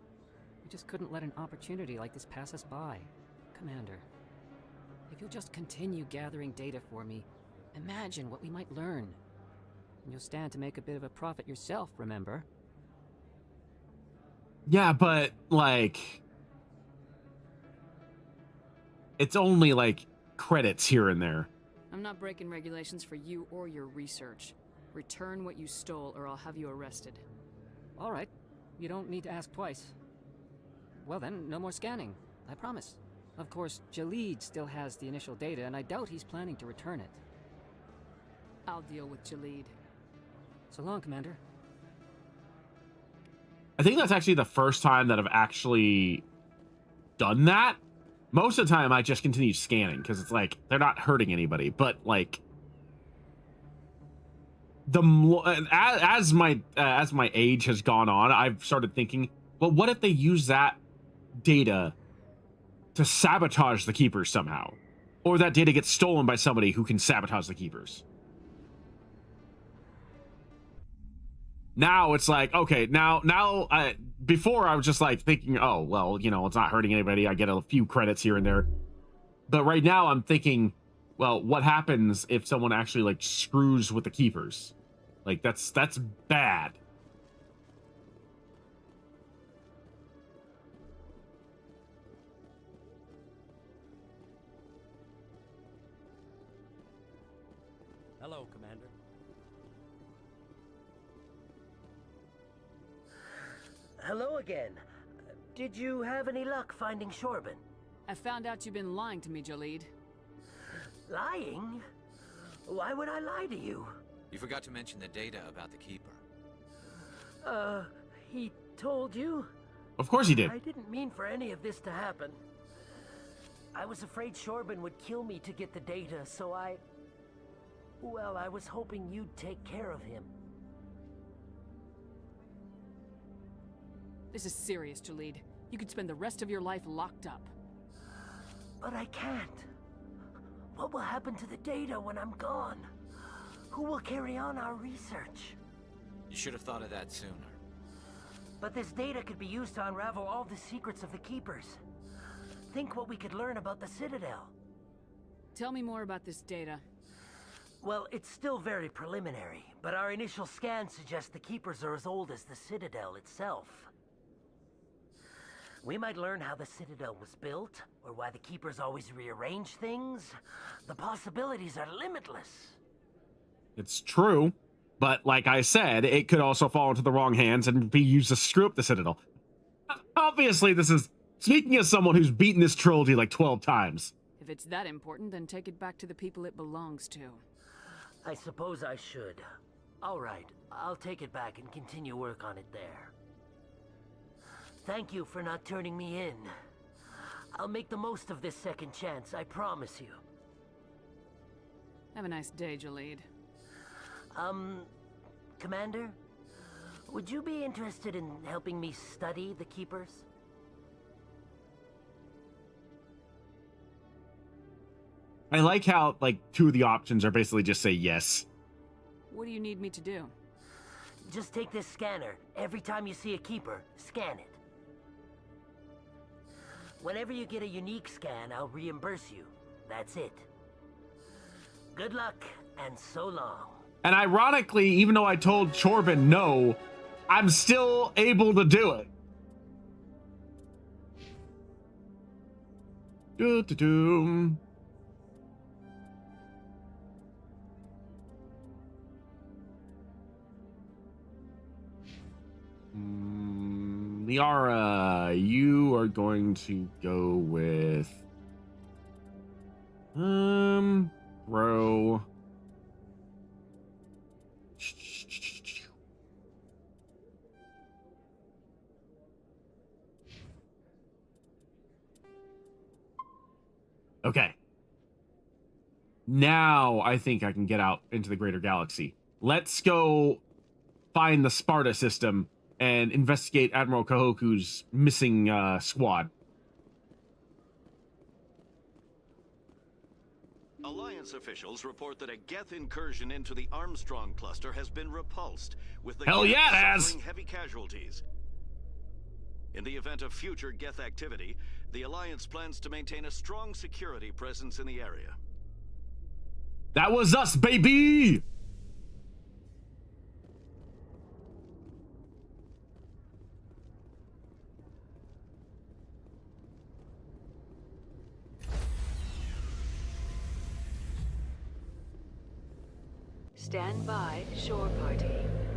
We just couldn't let an opportunity like this pass us by. Commander, if you'll just continue gathering data for me, imagine what we might learn. And you'll stand to make a bit of a profit yourself, remember? Yeah, but, like... it's only, like, credits here and there. I'm not breaking regulations for you or your research. Return what you stole or I'll have you arrested. All right. You don't need to ask twice. Well then, no more scanning. I promise. Of course, Jalid still has the initial data, and I doubt he's planning to return it. I'll deal with Jalid. So long, Commander. I think that's actually the first time that I've actually done that. Most of the time, I just continue scanning, because it's like, they're not hurting anybody, but, like... as my age has gone on, I've started thinking, well, what if they use that data to sabotage the Keepers somehow, or that data gets stolen by somebody who can sabotage the Keepers? Now it's like, okay, now before I was just like thinking, oh well, you know, it's not hurting anybody, I get a few credits here and there, but right now I'm thinking, well, what happens if someone actually like screws with the Keepers? Like, that's bad. Hello, Commander. Hello again. Did you have any luck finding Shorban? I found out you've been lying to me, Jalid. Lying? Why would I lie to you? You forgot to mention the data about the Keeper. He told you? Of course he did. I didn't mean for any of this to happen. I was afraid Shorban would kill me to get the data, so well, I was hoping you'd take care of him. This is serious, Jalid. You could spend the rest of your life locked up. But I can't. What will happen to the data when I'm gone? Who will carry on our research? You should have thought of that sooner. But this data could be used to unravel all the secrets of the Keepers. Think what we could learn about the Citadel. Tell me more about this data. Well, it's still very preliminary, but our initial scans suggest the Keepers are as old as the Citadel itself. We might learn how the Citadel was built, or why the Keepers always rearrange things. The possibilities are limitless. It's true, but like I said, it could also fall into the wrong hands and be used to screw up the Citadel. Obviously, this is speaking as someone who's beaten this trilogy like 12 times. If it's that important, then take it back to the people it belongs to. I suppose I should. All right, I'll take it back and continue work on it there. Thank you for not turning me in. I'll make the most of this second chance, I promise you. Have a nice day, Jalid. Commander? Would you be interested in helping me study the Keepers? I like how, like, two of the options are basically just say yes. What do you need me to do? Just take this scanner. Every time you see a Keeper, scan it. Whenever you get a unique scan, I'll reimburse you. That's it. Good luck, and so long. And ironically, even though I told Corbin no, I'm still able to do it. Do-do-do. Liara, you are going to go with bro. Okay. Now I think I can get out into the greater galaxy. Let's go find the Sparta system and investigate Admiral Kahoku's missing squad. Alliance officials report that a Geth incursion into the Armstrong cluster has been repulsed, with the Hell Geth yeah, it has. suffering heavy casualties. In the event of future Geth activity, the Alliance plans to maintain a strong security presence in the area. That was us, baby! Stand by, shore party.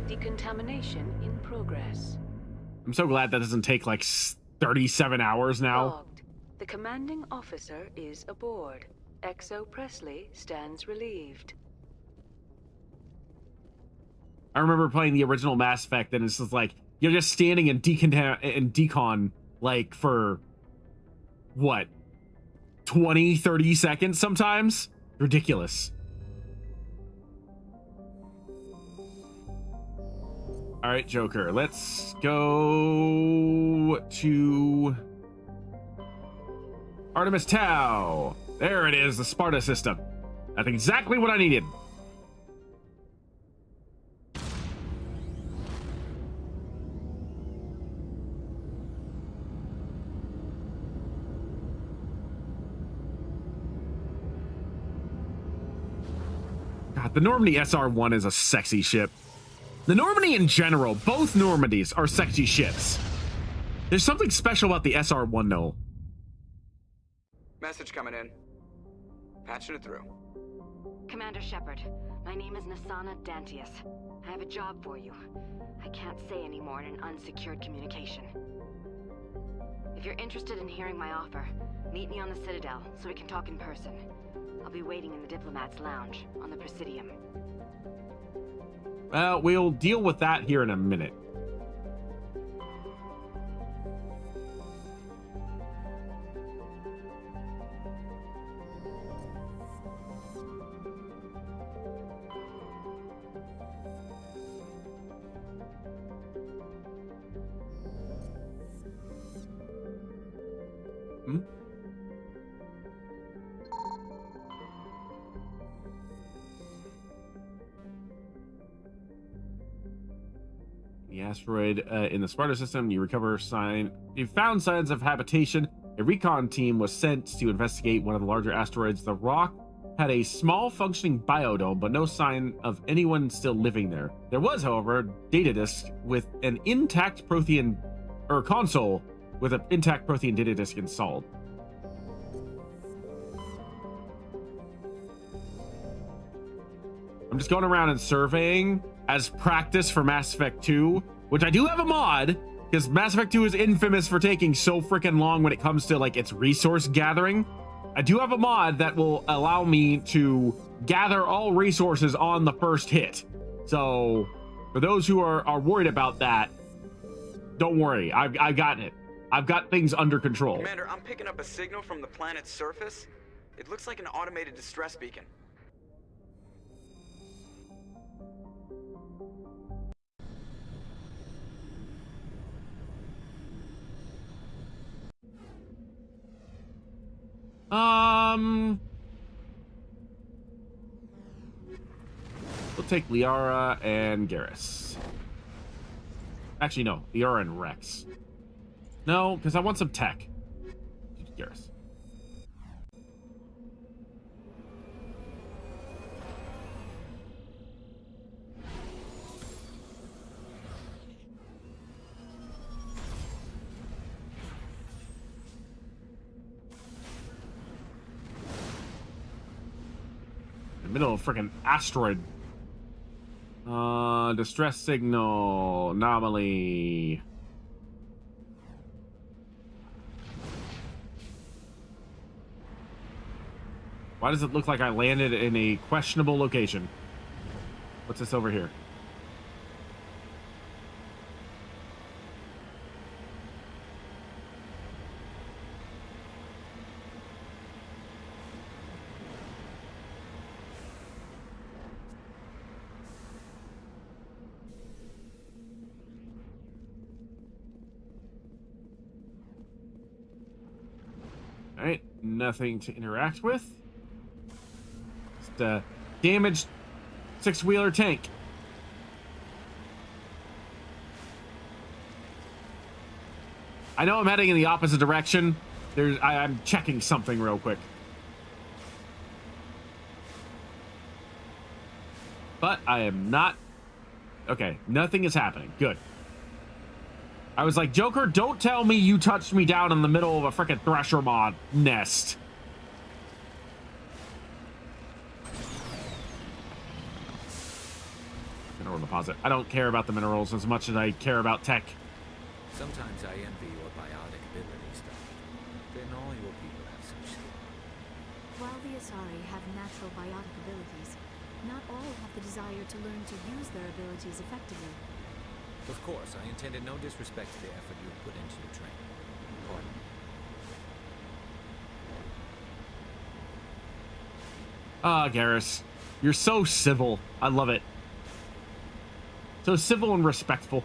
Decontamination in progress. I'm so glad that doesn't take like 37 hours now. Logged. The commanding officer is aboard. XO Presley stands relieved. I remember playing the original Mass Effect, and it's just like, you're just standing in decon, like, for, what, 20, 30 seconds sometimes? Ridiculous. All right, Joker, let's go to Artemis Tau. There it is, the Sparta system. That's exactly what I needed. God, the Normandy SR-1 is a sexy ship. The Normandy in general, both Normandies are sexy ships. There's something special about the SR-1 though. Message coming in. Patching it through. Commander Shepard, my name is Nasana Dantius. I have a job for you. I can't say any more in an unsecured communication. If you're interested in hearing my offer, meet me on the Citadel so we can talk in person. I'll be waiting in the Diplomat's Lounge on the Presidium. Well, we'll deal with that here in a minute. The asteroid in the Sparta system, you found signs of habitation. A recon team was sent to investigate one of the larger asteroids. The rock had a small functioning biodome, but no sign of anyone still living there. There was, however, a data disk with an intact Prothean, or console with an intact Prothean data disk installed. I'm just going around and surveying as practice for Mass Effect 2, which I do have a mod, because Mass Effect 2 is infamous for taking so freaking long when it comes to like its resource gathering. I do have a mod that will allow me to gather all resources on the first hit. So for those who are worried about that, don't worry, I've gotten it. I've got things under control. Commander, I'm picking up a signal from the planet's surface. It looks like an automated distress beacon. We'll take Liara and Garrus. Actually, no, Liara and Rex. No, because I want some tech. Garrus. Middle of freaking asteroid. Distress signal anomaly. Why does it look like I landed in a questionable location? What's this over here? Alright, nothing to interact with. Just a damaged six-wheeler tank. I know I'm heading in the opposite direction. I'm checking something real quick. But I am not... Okay, nothing is happening. Good. I was like, Joker, don't tell me you touched me down in the middle of a frickin' Thresher mod nest. Mineral deposit. I don't care about the minerals as much as I care about tech. Sometimes I envy your biotic abilities, though. Then all your people have such skill. While the Asari have natural biotic abilities, not all have the desire to learn to use their abilities effectively. Of course, I intended no disrespect to the effort you put into your training. Pardon me. Ah, Garrus. You're so civil. I love it. So civil and respectful.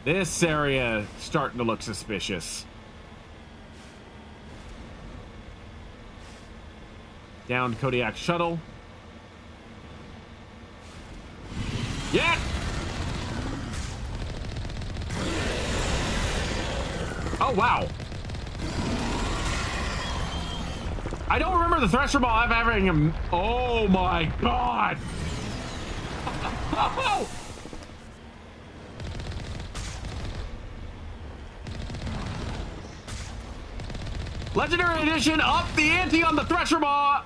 This area is starting to look suspicious. Downed Kodiak shuttle. Yeah! Oh, wow. I don't remember the Thresher Ball ever having a... Oh, my God. Oh! Legendary Edition, up the ante on the Thresher Maw!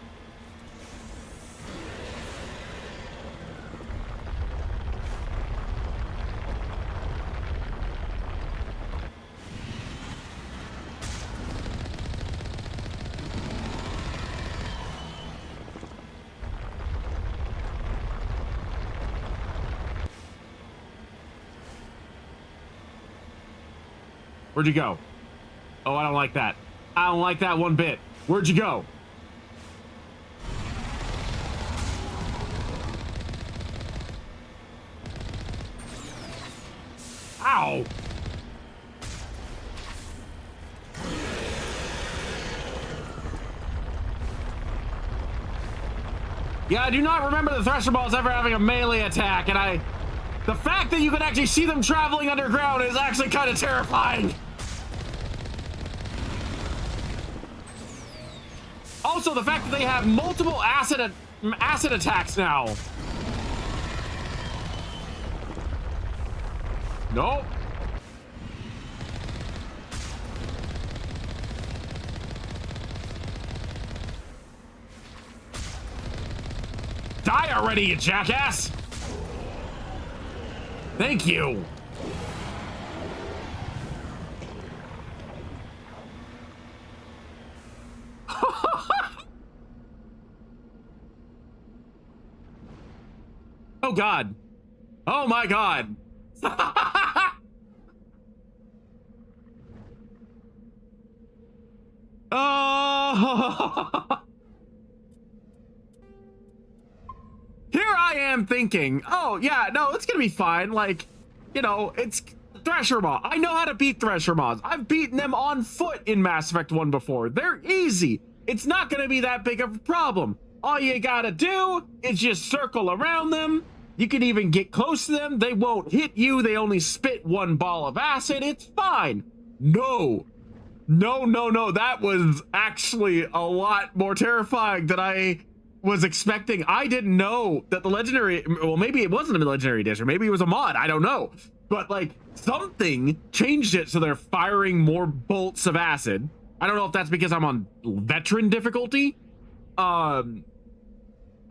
Where'd you go? Oh, I don't like that. I don't like that one bit. Where'd you go? Ow! Yeah, I do not remember the Thresher Balls ever having a melee attack, and the fact that you can actually see them traveling underground is actually kind of terrifying. Also, the fact that they have multiple acid attacks now. Nope. Die already, you jackass! Thank you. Oh God. Oh my God. Oh. Here I am thinking, oh yeah, no, it's gonna be fine. Like, you know, it's Thresher Maw. I know how to beat Thresher Maws. I've beaten them on foot in Mass Effect 1 before. They're easy. It's not going to be that big of a problem. All you gotta do is just circle around them. You can even get close to them. They won't hit you. They only spit one ball of acid. It's fine. No. That was actually a lot more terrifying than I was expecting. I didn't know that the legendary, well, maybe it wasn't a legendary edition, maybe it was a mod, I don't know, but like something changed it so they're firing more bolts of acid. I don't know if that's because I'm on veteran difficulty, and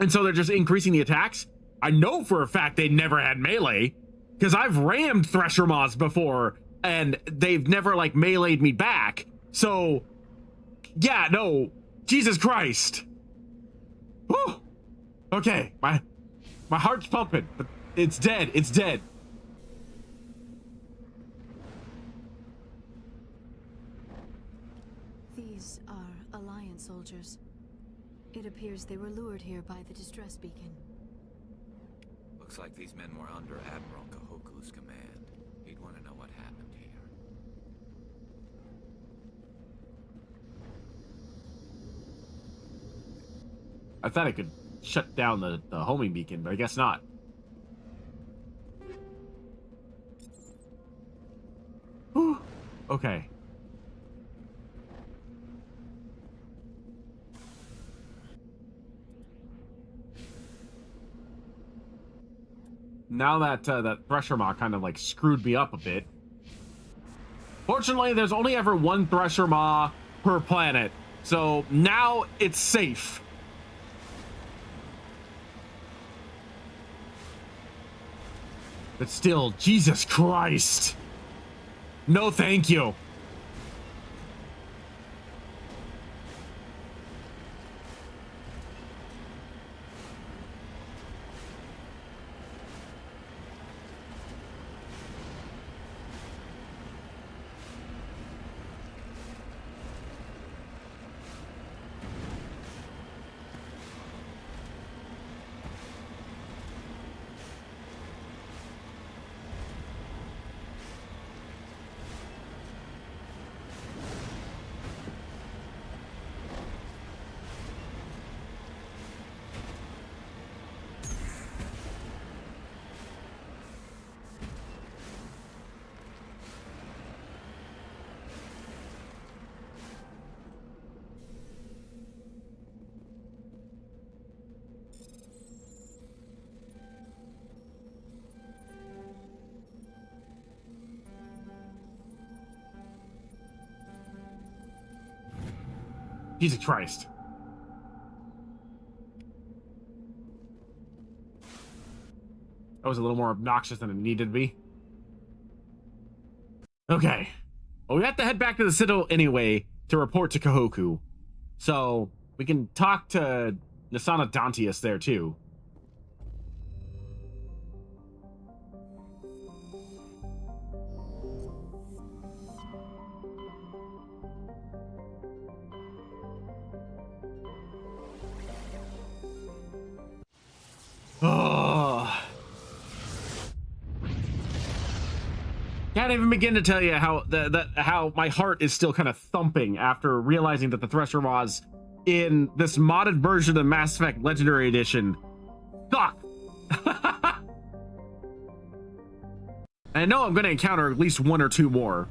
so they're just increasing the attacks. I know for a fact they never had melee, because I've rammed Thresher Maws before and they've never like meleeed me back. So yeah, no, Jesus Christ. Whew. Okay, my heart's pumping, but it's dead. It's dead. These are Alliance soldiers. It appears they were lured here by the distress beacon. Looks like these men were under Admiral Kahoku's command. He'd want to know what happened here. I thought I could shut down the homing beacon, but I guess not. Whew. Okay. Now that that Thresher Maw kind of like screwed me up a bit. Fortunately, there's only ever one Thresher Maw per planet, so now it's safe. But still, Jesus Christ. No, thank you. Jesus Christ. That was a little more obnoxious than it needed to be. Okay. Well, we have to head back to the Citadel anyway to report to Kahoku. So we can talk to Nasana Dantius there too. Oh. Can't even begin to tell you how how my heart is still kind of thumping after realizing that the Thresher Maws in this modded version of Mass Effect Legendary Edition suck. I know I'm going to encounter at least one or two more.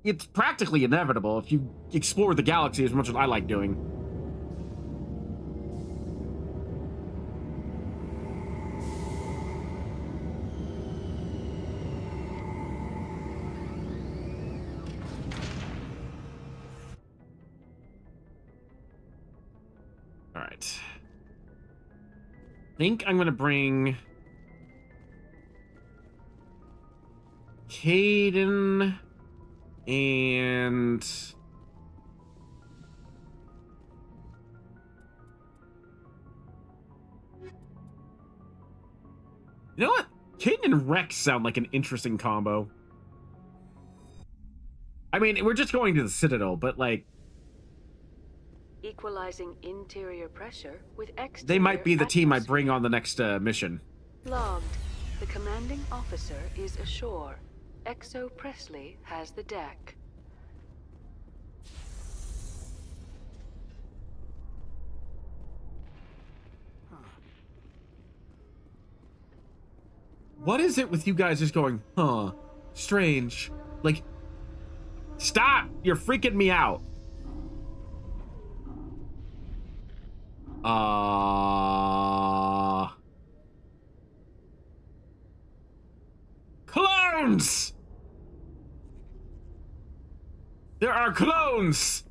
It's practically inevitable if you explore the galaxy as much as I like doing. Alright. I think I'm gonna bring Caden and you know what? Caden and Rex sound like an interesting combo. I mean, we're just going to the Citadel, but like equalizing interior pressure with exterior they might be the team I atmosphere. bring on the next mission. Logged. The commanding officer is ashore. Exo Presley has the deck. What is it with you guys just going, huh? Strange. Like, stop! You're freaking me out. Clones! There are clones!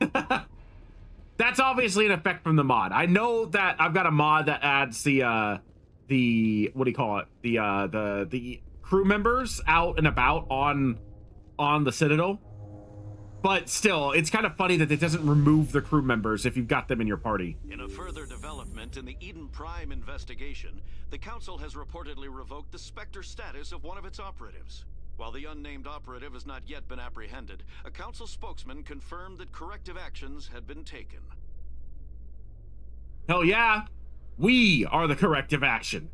That's obviously an effect from the mod. I know that I've got a mod that adds the what do you call it? The crew members out and about on the Citadel. But still, it's kind of funny that it doesn't remove the crew members if you've got them in your party. In a further development in the Eden Prime investigation, the Council has reportedly revoked the Spectre status of one of its operatives. While the unnamed operative has not yet been apprehended, a Council spokesman confirmed that corrective actions had been taken. Hell yeah! We are the corrective action.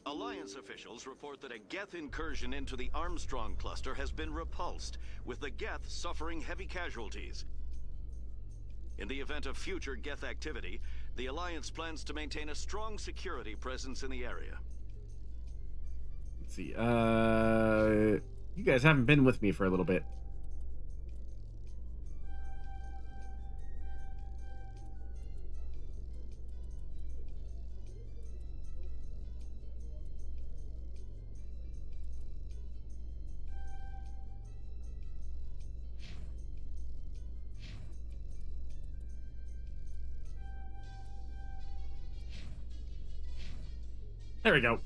Alliance officials report that a Geth incursion into the Armstrong cluster has been repulsed, with the Geth suffering heavy casualties. In the event of future Geth activity, the Alliance plans to maintain a strong security presence in the area. Let's see, you guys haven't been with me for a little bit. There we go.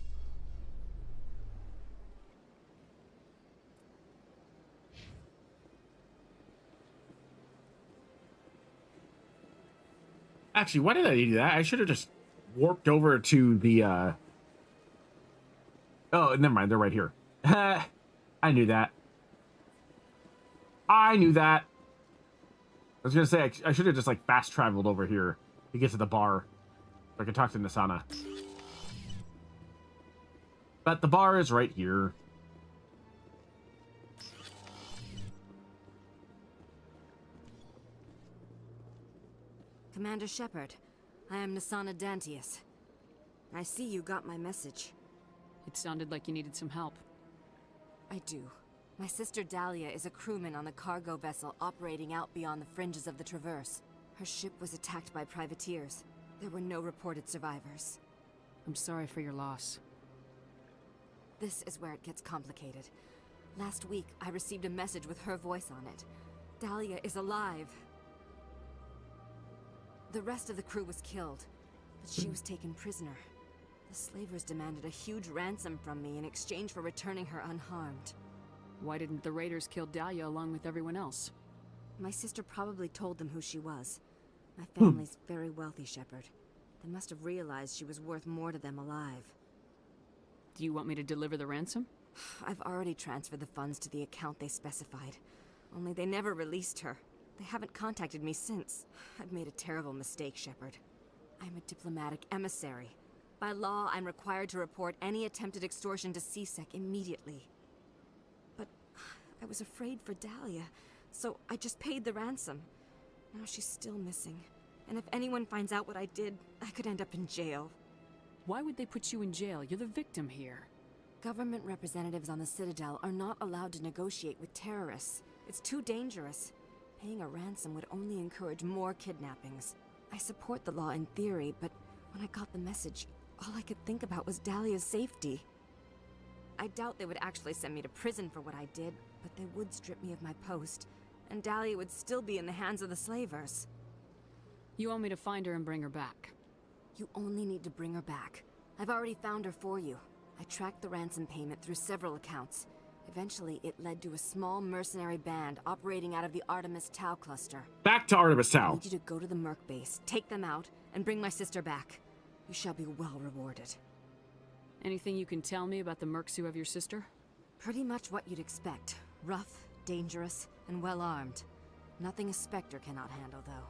Actually, why did I do that? I should have just warped over to the, Oh, never mind. They're right here. I knew that. I knew that. I was gonna say, I should have just, like, fast traveled over here to get to the bar so I could talk to Nasana. But the bar is right here. Commander Shepard, I am Nasana Dantius. I see you got my message. It sounded like you needed some help. I do. My sister Dahlia is a crewman on the cargo vessel operating out beyond the fringes of the Traverse. Her ship was attacked by privateers. There were no reported survivors. I'm sorry for your loss. This is where it gets complicated. Last week, I received a message with her voice on it. Dahlia is alive. The rest of the crew was killed, but she was taken prisoner. The slavers demanded a huge ransom from me in exchange for returning her unharmed. Why didn't the raiders kill Dahlia along with everyone else? My sister probably told them who she was. My family's very wealthy, Shepard. They must have realized she was worth more to them alive. Do you want me to deliver the ransom? I've already transferred the funds to the account they specified. Only they never released her. They haven't contacted me since. I've made a terrible mistake, Shepard. I'm a diplomatic emissary. By law, I'm required to report any attempted extortion to CSEC immediately. But I was afraid for Dahlia, so I just paid the ransom. Now she's still missing. And if anyone finds out what I did, I could end up in jail. Why would they put you in jail? You're the victim here. Government representatives on the Citadel are not allowed to negotiate with terrorists. It's too dangerous. Paying a ransom would only encourage more kidnappings. I support the law in theory, but when I got the message, all I could think about was Dahlia's safety. I doubt they would actually send me to prison for what I did, but they would strip me of my post, and Dahlia would still be in the hands of the slavers. You want me to find her and bring her back? You only need to bring her back. I've already found her for you. I tracked the ransom payment through several accounts. Eventually, it led to a small mercenary band operating out of the Artemis Tau cluster. Back to Artemis Tau. I need you to go to the Merc base, take them out, and bring my sister back. You shall be well rewarded. Anything you can tell me about the mercs who have your sister? Pretty much what you'd expect. Rough, dangerous, and well-armed. Nothing a Spectre cannot handle, though.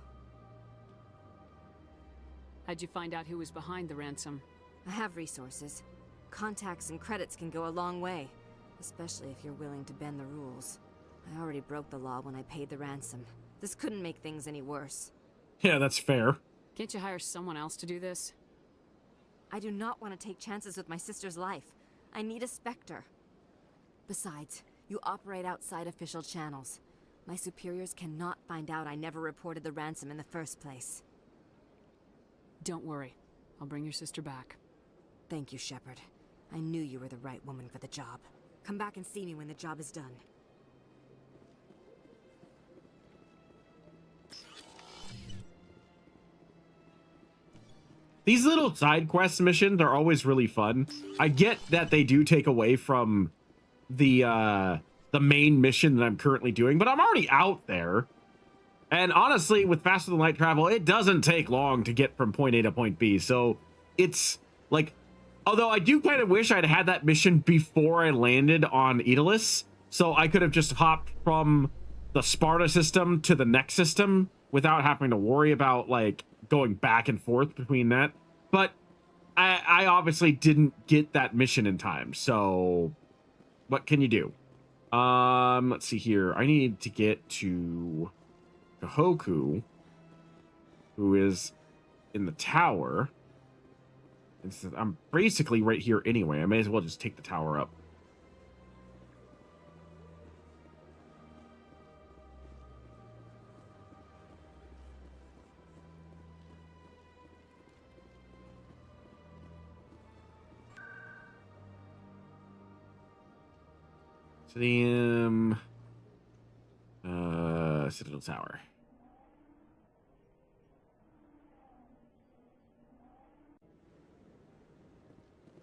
How'd you find out who was behind the ransom? I have resources. Contacts and credits can go a long way, especially if you're willing to bend the rules. I already broke the law when I paid the ransom. This couldn't make things any worse. Yeah, that's fair. Can't you hire someone else to do this? I do not want to take chances with my sister's life. I need a Spectre. Besides, you operate outside official channels. My superiors cannot find out I never reported the ransom in the first place. Don't worry. I'll bring your sister back. Thank you, Shepard. I knew you were the right woman for the job. Come back and see me when the job is done. These little side quest missions are always really fun. I get that they do take away from the main mission that I'm currently doing, but I'm already out there. And honestly, with faster than light travel, it doesn't take long to get from point A to point B. So it's like, although I do kind of wish I'd had that mission before I landed on Aeolus, so I could have just hopped from the Sparta system to the next system without having to worry about like going back and forth between that. But I obviously didn't get that mission in time, so what can you do? Let's see here. I need to get to Kahoku, who is in the tower. I'm basically right here anyway. I may as well just take the tower up. Citadel Tower.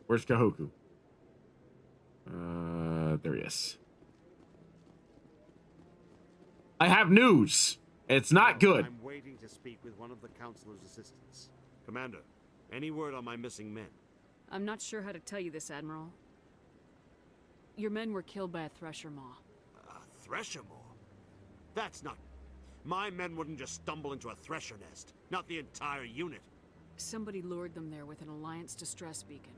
Where's Kahoku? There he is. I have news. It's not good. I'm waiting to speak with one of the Councilor's assistants. Commander, any word on my missing men? I'm not sure how to tell you this, Admiral. Your men were killed by a Thresher Maw. A Thresher Maw? That's not... My men wouldn't just stumble into a Thresher nest. Not the entire unit. Somebody lured them there with an Alliance distress beacon.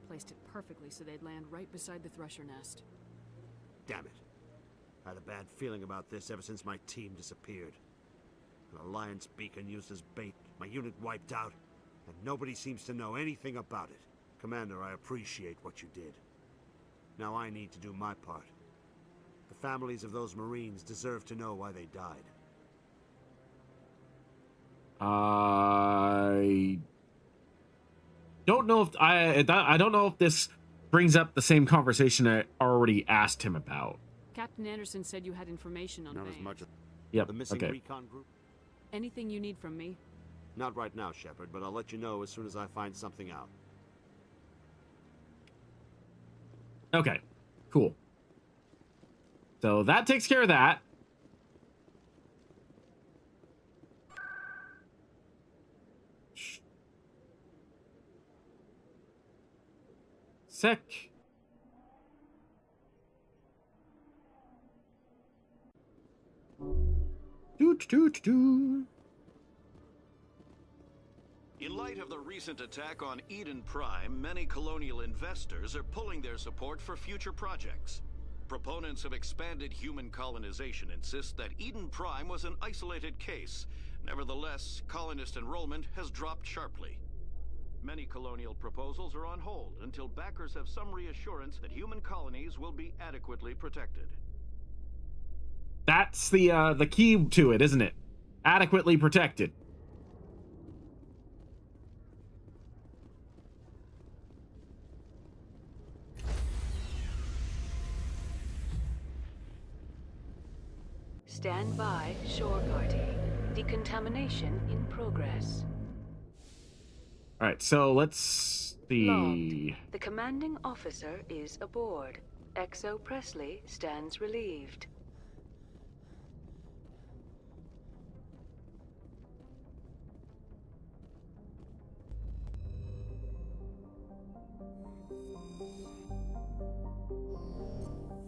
Placed it perfectly so they'd land right beside the Thresher nest. Damn it. I had a bad feeling about this ever since my team disappeared. An Alliance beacon used as bait, my unit wiped out, and nobody seems to know anything about it. Commander, I appreciate what you did. Now I need to do my part. The families of those Marines deserve to know why they died. I don't know if I don't know if this brings up the same conversation I already asked him about. Captain Anderson said you had information on Not Baines. as much as Yep. the missing Okay. recon group? Anything you need from me? Not right now, Shepard, but I'll let you know as soon as I find something out. Okay. Cool. So that takes care of that. Sec. In light of the recent attack on Eden Prime, many colonial investors are pulling their support for future projects. Proponents of expanded human colonization insist that Eden Prime was an isolated case. Nevertheless, colonist enrollment has dropped sharply. Many colonial proposals are on hold until backers have some reassurance that human colonies will be adequately protected. That's the key to it, isn't it? Adequately protected. Stand by, shore party. Decontamination in progress. All right, so let's see. Logged. The commanding officer is aboard. Exo Presley stands relieved.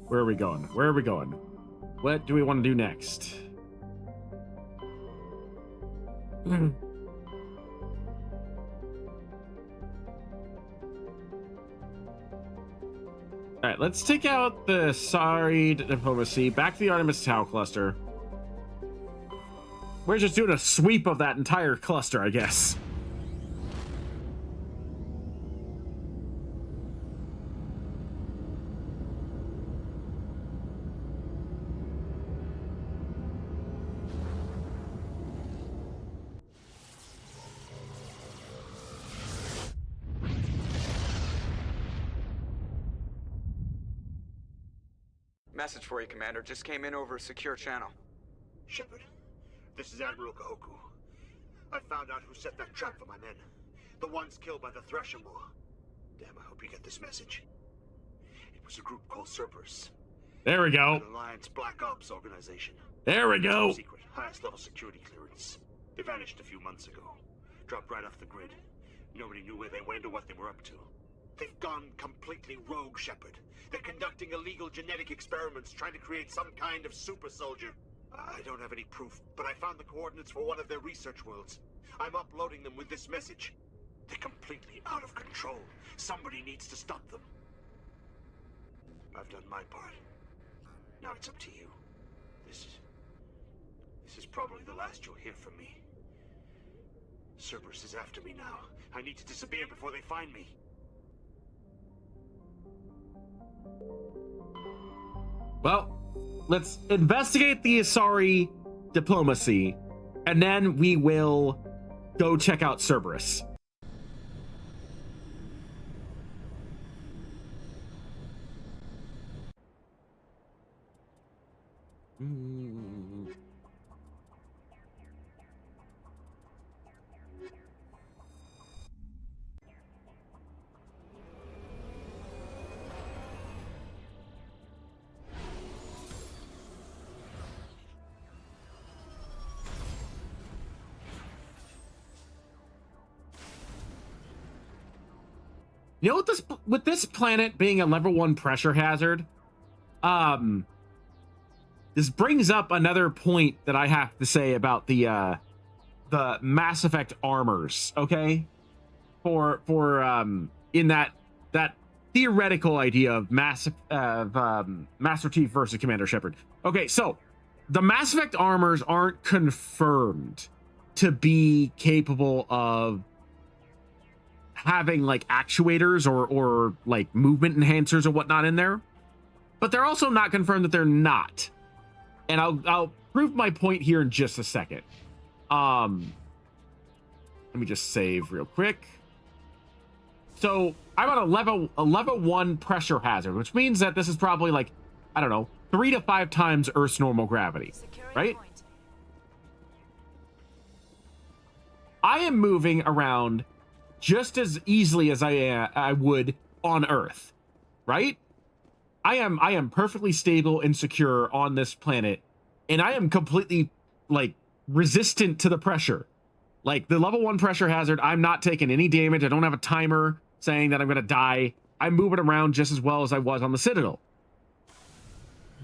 Where are we going? Where are we going? What do we want to do next? All right, let's take out the Asteroid diplomacy. Back to the Artemis Tau cluster. We're just doing a sweep of that entire cluster, I guess. Message for you, Commander. Just came in over a secure channel. Shepard, this is Admiral Kahoku. I found out who set that trap for my men. The ones killed by the Thresher War. Damn, I hope you get this message. It was a group called Cerberus. There we go. An Alliance Black Ops organization. There we go. Top secret, highest level security clearance. They vanished a few months ago. Dropped right off the grid. Nobody knew where they went or what they were up to. They've gone completely rogue, Shepard. They're conducting illegal genetic experiments, trying to create some kind of super soldier. I don't have any proof, but I found the coordinates for one of their research worlds. I'm uploading them with this message. They're completely out of control. Somebody needs to stop them. I've done my part. Now it's up to you. This is probably the last you'll hear from me. Cerberus is after me now. I need to disappear before they find me. Well, let's investigate the Asari diplomacy, and then we will go check out Cerberus. You know, with this planet being a level 1 pressure hazard, this brings up another point that I have to say about the Mass Effect armors, okay? In that theoretical idea of Master Chief versus Commander Shepard. Okay, so the Mass Effect armors aren't confirmed to be capable of having like actuators or like movement enhancers or whatnot in there, but they're also not confirmed that they're not. And I'll prove my point here in just a second. Let me just save real quick. So I'm on a level 1 pressure hazard, which means that this is probably like, I don't know, 3 to 5 times Earth's normal gravity, right? I am moving around just as easily as I would on Earth, right? I am perfectly stable and secure on this planet, and I am completely like resistant to the pressure. Like the level 1 pressure hazard, I'm not taking any damage. I don't have a timer saying that I'm gonna die. I'm moving around just as well as I was on the Citadel.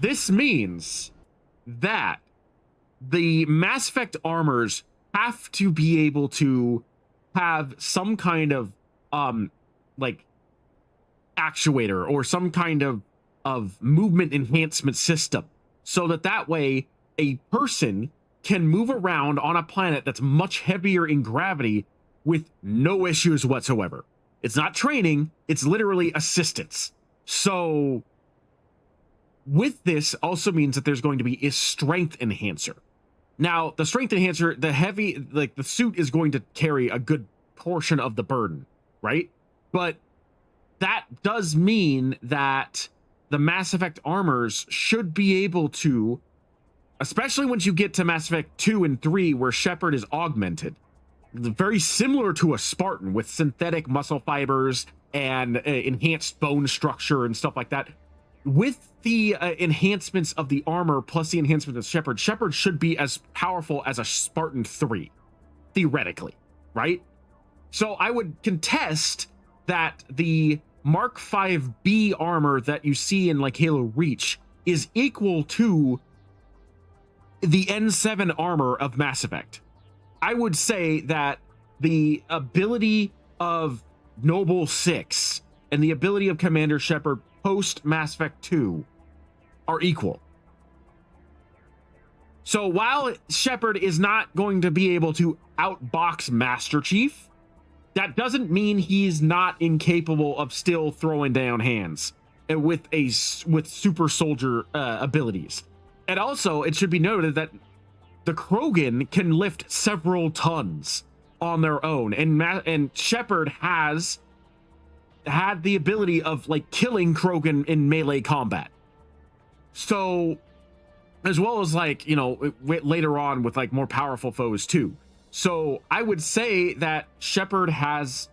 This means that the Mass Effect armors have to be able to have some kind of like actuator or some kind of movement enhancement system, so that way a person can move around on a planet that's much heavier in gravity with no issues whatsoever. It's not training, it's literally assistance. So with this also means that there's going to be a strength enhancer. Now, the strength enhancer, the suit is going to carry a good portion of the burden, right? But that does mean that the Mass Effect armors should be able to, especially once you get to Mass Effect 2 and 3, where Shepard is augmented, very similar to a Spartan with synthetic muscle fibers and enhanced bone structure and stuff like that. With the enhancements of the armor plus the enhancements of Shepard, Shepard should be as powerful as a Spartan 3, theoretically, right? So I would contest that the Mark 5B armor that you see in like Halo Reach is equal to the N7 armor of Mass Effect. I would say that the ability of Noble 6 and the ability of Commander Shepard post Mass Effect 2 are equal. So while Shepard is not going to be able to outbox Master Chief, that doesn't mean he's not incapable of still throwing down hands with super soldier abilities. And also, it should be noted that the Krogan can lift several tons on their own, and Shepard has had the ability of like killing Krogan in melee combat. So, as well as like, you know, later on with like more powerful foes too. So I would say that Shepard has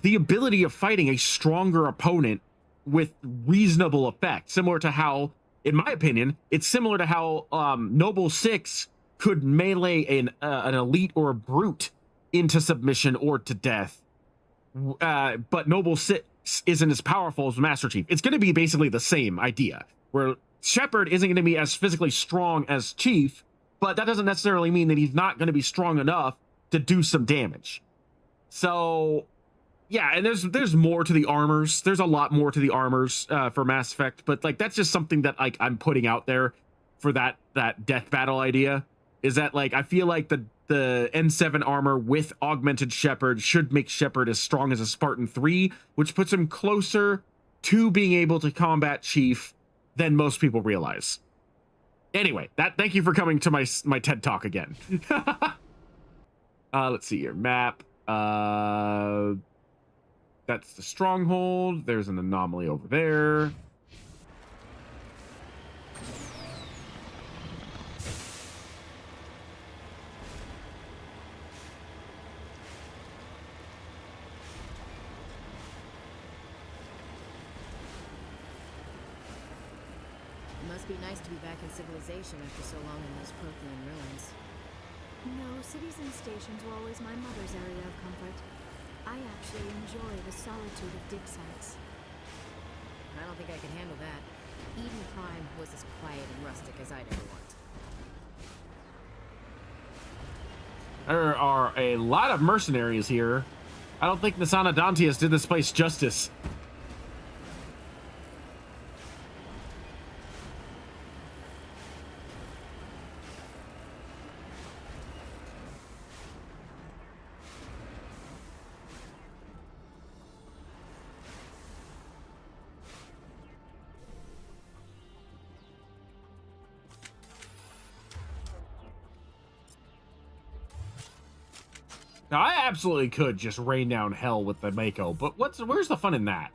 the ability of fighting a stronger opponent with reasonable effect, similar to how, in my opinion, it's similar to how Noble 6 could melee an elite or a brute into submission or to death. But Noble 6 isn't as powerful as Master Chief. It's going to be basically the same idea, where Shepard isn't going to be as physically strong as Chief, but that doesn't necessarily mean that he's not going to be strong enough to do some damage. So, yeah, and there's more to the armors. There's a lot more to the armors for Mass Effect, but like that's just something that like I'm putting out there for that death battle idea. Is that like I feel like the N7 armor with augmented Shepard should make Shepard as strong as a Spartan 3, which puts him closer to being able to combat Chief than most people realize. Anyway, thank you for coming to my TED Talk again. Let's see here. Map. That's the stronghold. There's an anomaly over there. Must be nice to be back in civilization after so long in those Prothean ruins. No, cities and stations were always my mother's area of comfort. I actually enjoy the solitude of dig sites. I don't think I could handle that. Eden Prime was as quiet and rustic as I'd ever want. There are a lot of mercenaries here. I don't think Nassana Dantius did this place justice. Now, I absolutely could just rain down hell with the Mako, but where's the fun in that?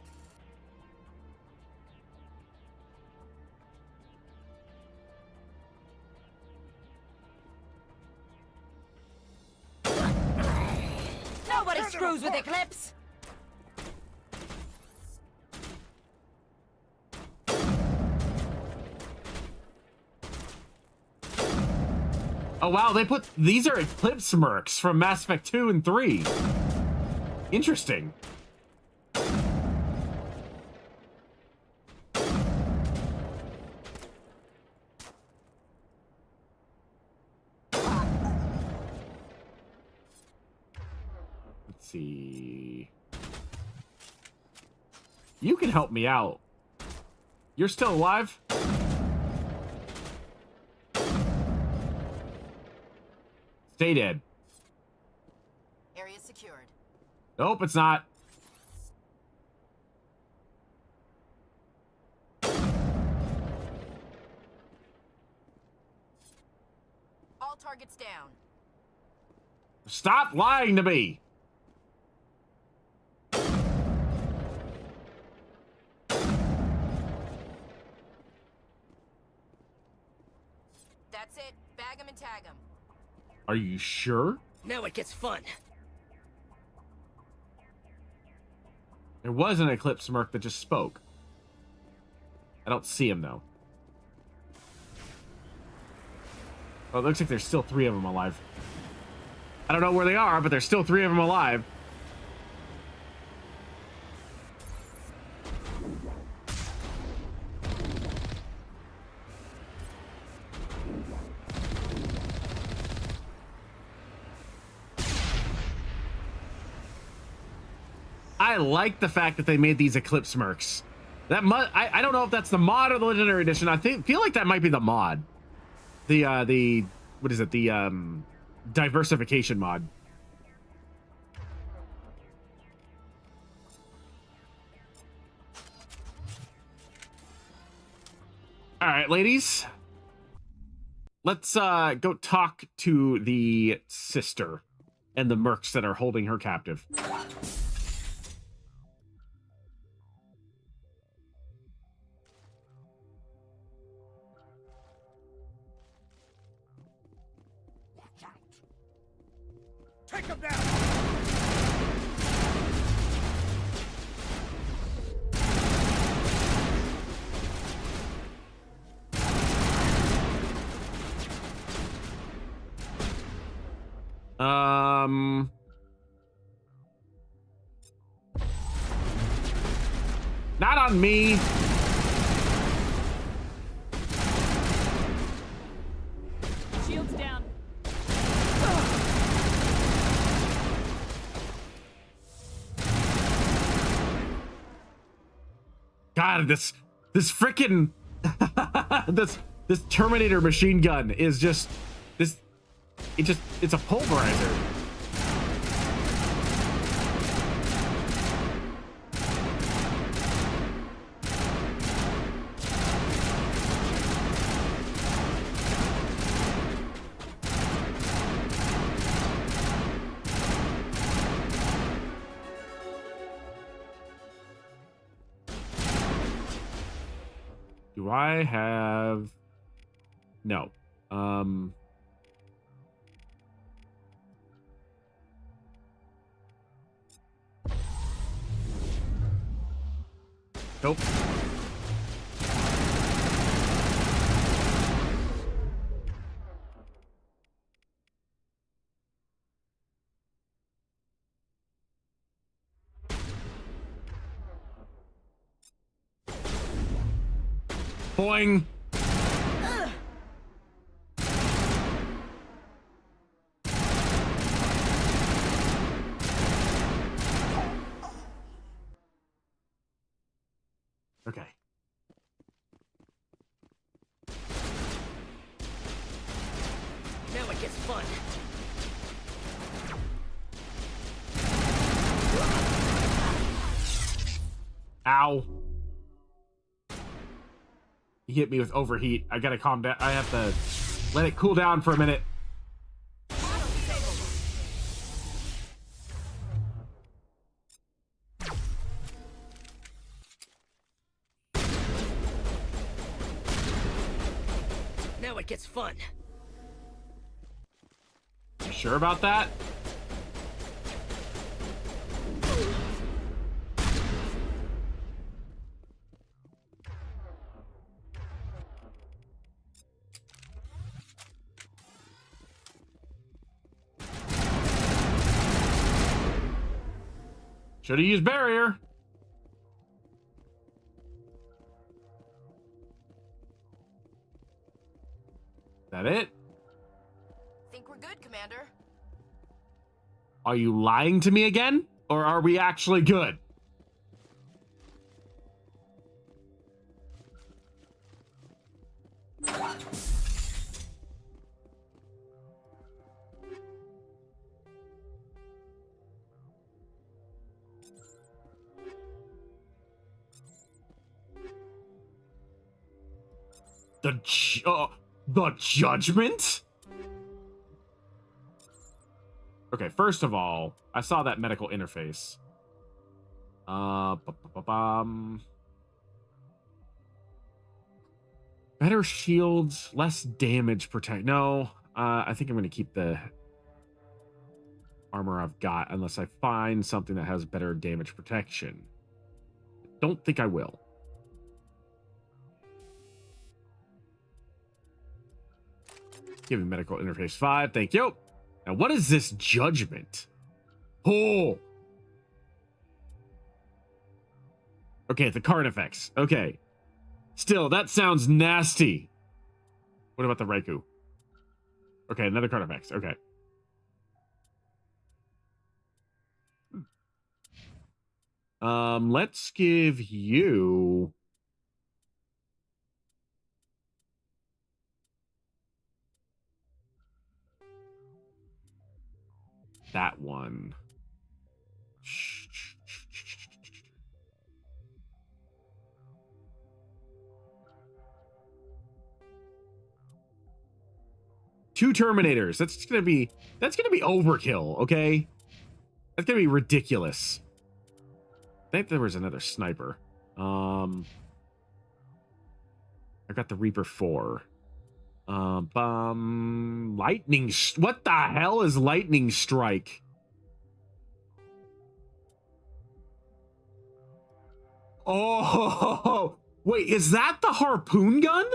Nobody screws with Eclipse! Oh wow, these are Eclipse mercs from Mass Effect 2 and 3. Interesting. Let's see. You can help me out. You're still alive? Stay dead. Area secured. Nope, it's not. All targets down. Stop lying to me. That's it. Bag him and tag him. Are you sure? Now it gets fun. There was an Eclipse merc that just spoke. I don't see him though. Oh, it looks like there's still 3 of them alive. I don't know where they are, but there's still 3 of them alive. I like the fact that they made these Eclipse mercs. That I don't know if that's the mod or the Legendary Edition. I feel like that might be the mod. The what is it? The diversification mod. All right, ladies. Let's go talk to the sister and the mercs that are holding her captive. Take him down! Not on me. Shields down. God, this frickin' this Terminator machine gun is just it's a pulverizer. Do I have... No. Nope. Boing. Okay. Now it gets fun. Ow. He hit me with overheat. I gotta calm down. I have to let it cool down for a minute. Now it gets fun. You sure about that? Should have used barrier. That it? Think we're good, Commander. Are you lying to me again? Or are we actually good? The judgment? Okay, first of all, I saw that medical interface. Better shields, less damage protect. No, I think I'm going to keep the armor I've got unless I find something that has better damage protection. Don't think I will. Give me medical interface 5. Thank you. Now, what is this judgment? Oh. Okay, the card effects. Okay. Still, that sounds nasty. What about the Raikou? Okay, another card effects. Okay. Let's give you that one. Two Terminators. That's gonna be overkill, okay? That's gonna be ridiculous. I think there was another sniper. I got the Reaper 4. Lightning. What the hell is Lightning Strike? Oh, wait, is that the harpoon gun?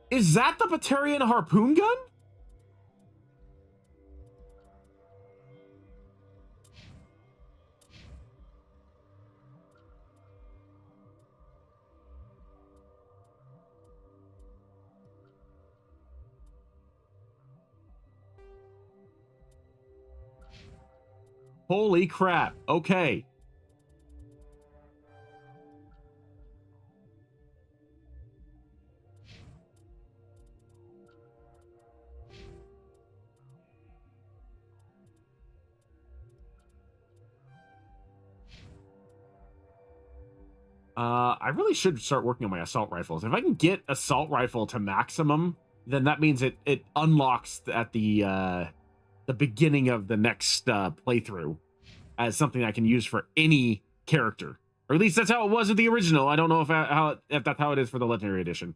Is that the Batarian harpoon gun? Holy crap. Okay. I really should start working on my assault rifles. If I can get assault rifle to maximum, then that means it unlocks at the beginning of the next playthrough as something I can use for any character. Or at least that's how it was with the original. I don't know if that's how it is for the Legendary Edition.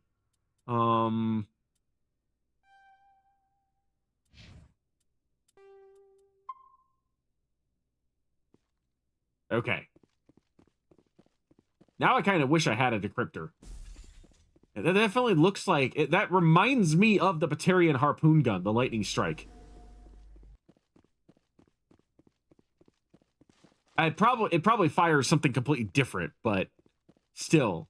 Okay. Now I kind of wish I had a decryptor. That definitely looks like it. That reminds me of the Batarian harpoon gun, the Lightning Strike. It probably fires something completely different, but still.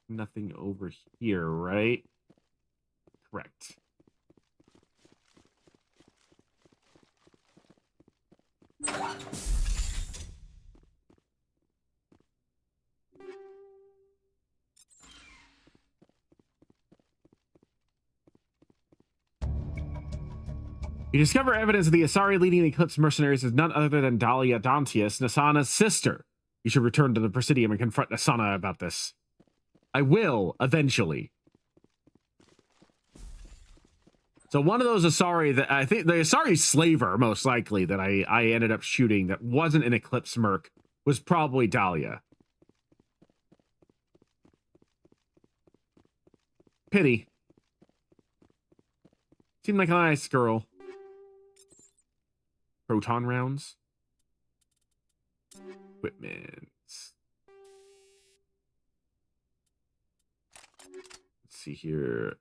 Nothing over here, right? Correct. You discover evidence of the Asari leading the Eclipse mercenaries is none other than Liara T'Soni, Nasana's sister. You should return to the Presidium and confront Nasana about this. I will, eventually. So one of those Asari that I think the Asari slaver, most likely, that I ended up shooting that wasn't an Eclipse merc was probably Dahlia. Pity. Seemed like a nice girl. Proton rounds. Equipment. Let's see here.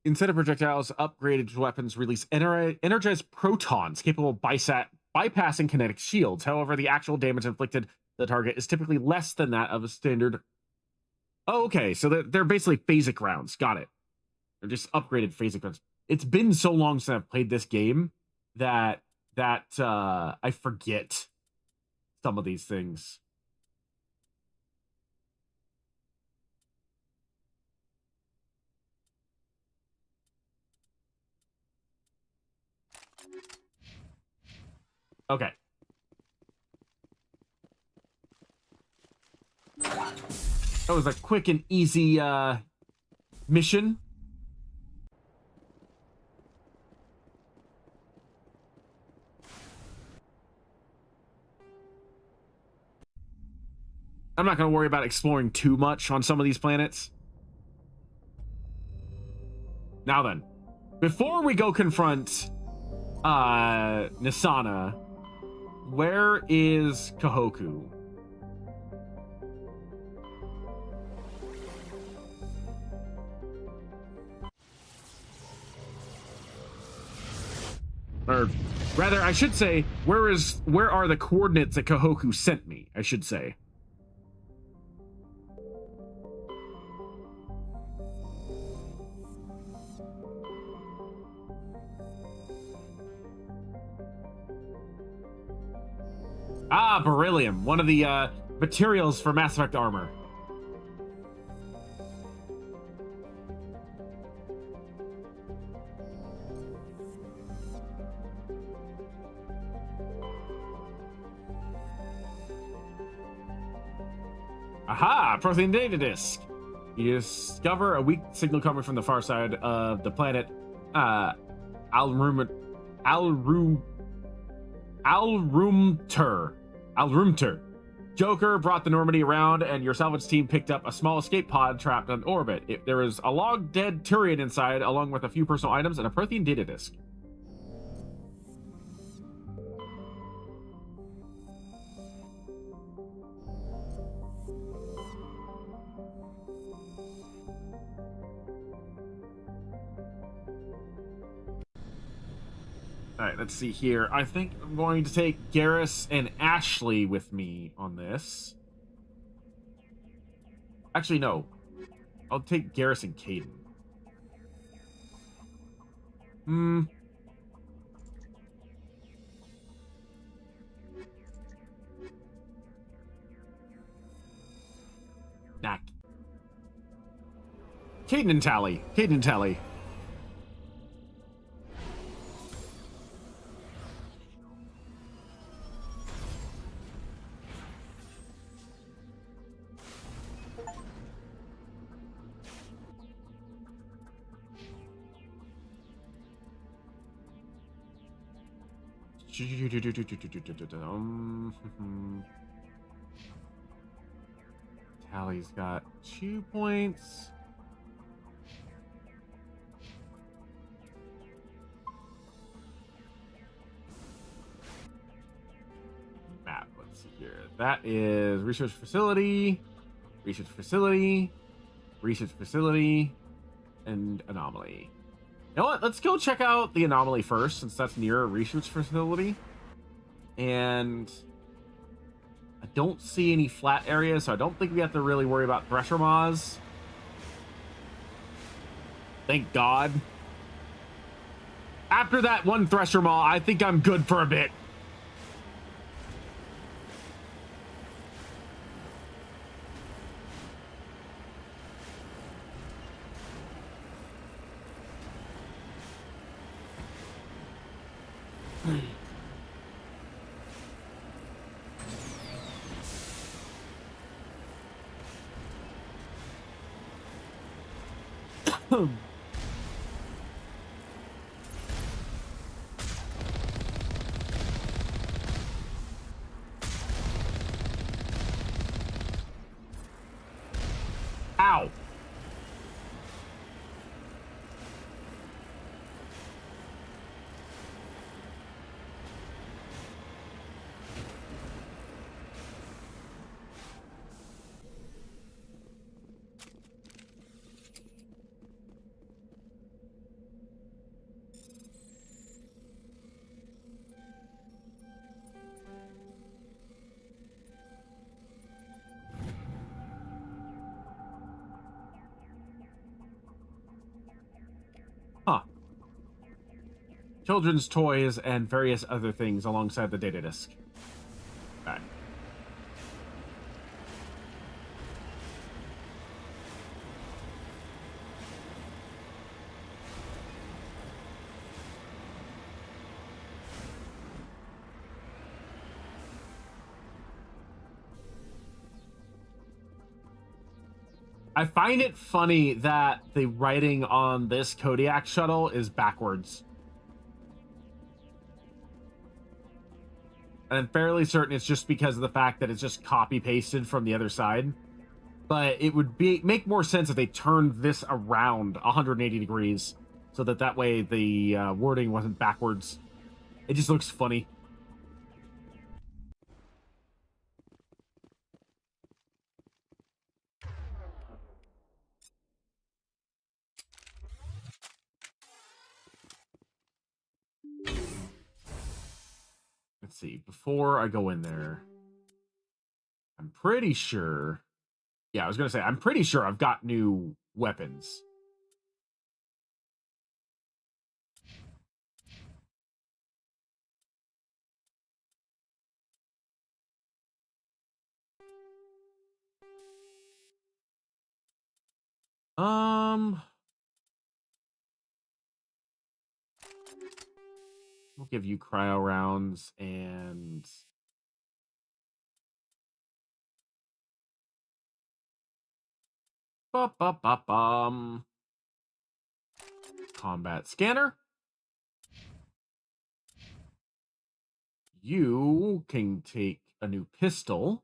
Instead of projectiles, upgraded weapons release energized protons capable of bypassing kinetic shields. However, the actual damage inflicted to the target is typically less than that of a standard. Oh, okay. So they're basically phasic rounds. Got it. They're just upgraded phasic rounds. It's been so long since I've played this game that I forget some of these things. Okay. That was a quick and easy mission. I'm not going to worry about exploring too much on some of these planets. Now then, before we go confront Nasana, where is Kahoku? Or rather, I should say, where are the coordinates that Kahoku sent me, I should say. Ah, beryllium, one of the materials for Mass Effect armor. Aha! Prothean data disk. You discover a weak signal coming from the far side of the planet Alrumter. Joker brought the Normandy around, and your salvage team picked up a small escape pod trapped on orbit. There was a log dead Turian inside, along with a few personal items and a Prothean data disk. All right, let's see here. I think I'm going to take Garrus and Ashley with me on this. Actually, no. I'll take Garrus and Caden. Nah. Caden and Tally. Caden and Tally. Tally's got 2 points. Map, let's see here. That is research facility, research facility, research facility, and anomaly. You know what? Let's go check out the anomaly first, since that's near a research facility. And I don't see any flat areas, so I don't think we have to really worry about Thresher Maws. Thank God. After that one Thresher Maw, I think I'm good for a bit. Ow. Huh. Children's toys and various other things alongside the data disk. Right. I find it funny that the writing on this Kodiak shuttle is backwards. And I'm fairly certain it's just because of the fact that it's just copy-pasted from the other side. But it would make more sense if they turned this around 180 degrees so that way the wording wasn't backwards. It just looks funny. Let's see, before I go in there, I'm pretty sure... Yeah, I was going to say, I'm pretty sure I've got new weapons. We'll give you cryo rounds and combat scanner. You can take a new pistol.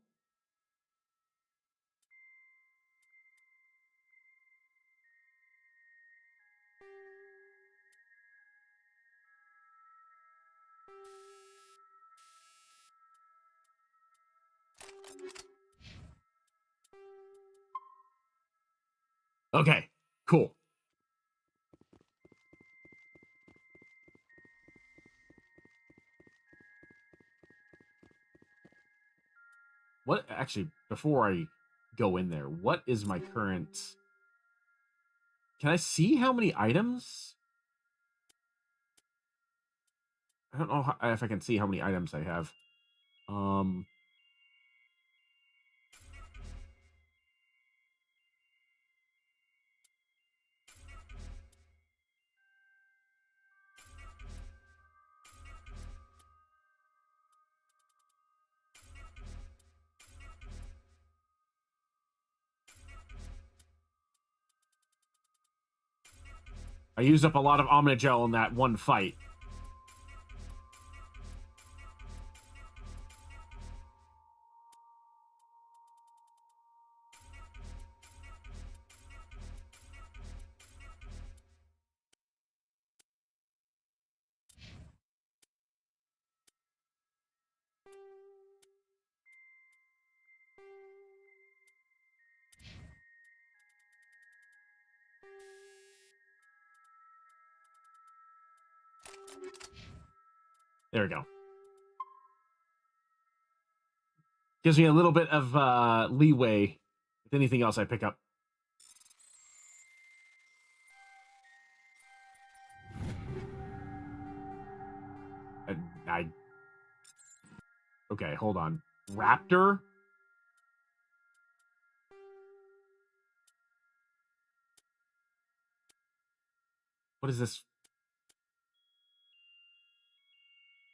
Okay, cool. What actually, before I go in there, what is my current... Can I see how many items? I don't know if I can see how many items I have. I used up a lot of Omnigel in that one fight. There we go. Gives me a little bit of leeway with anything else I pick up. Okay, hold on. Raptor? What is this?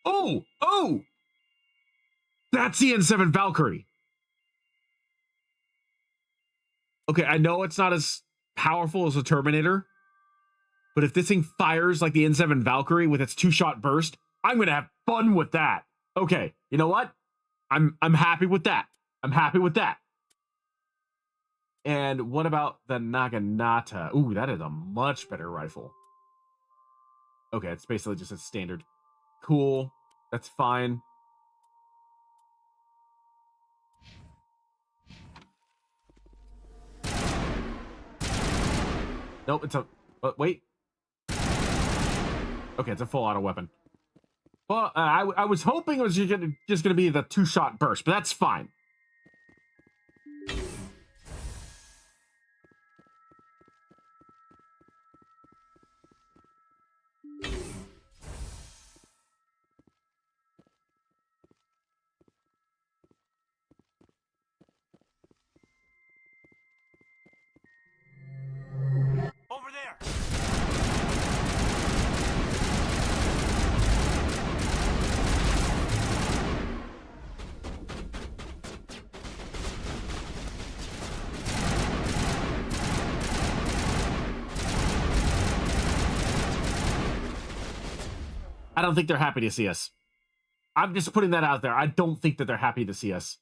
Oh! Oh! That's the N7 Valkyrie. Okay, I know it's not as powerful as a Terminator, but if this thing fires like the N7 Valkyrie with its 2-shot burst, I'm gonna have fun with that. Okay, you know what? I'm happy with that. I'm happy with that. And what about the Naginata? Ooh, that is a much better rifle. Okay, it's basically just a standard. Cool. That's fine. Nope, it's a... wait. Okay, it's a full auto weapon. Well, I was hoping it was just going to be the 2-shot burst, but that's fine. Over there! I don't think they're happy to see us. I'm just putting that out there. I don't think that they're happy to see us.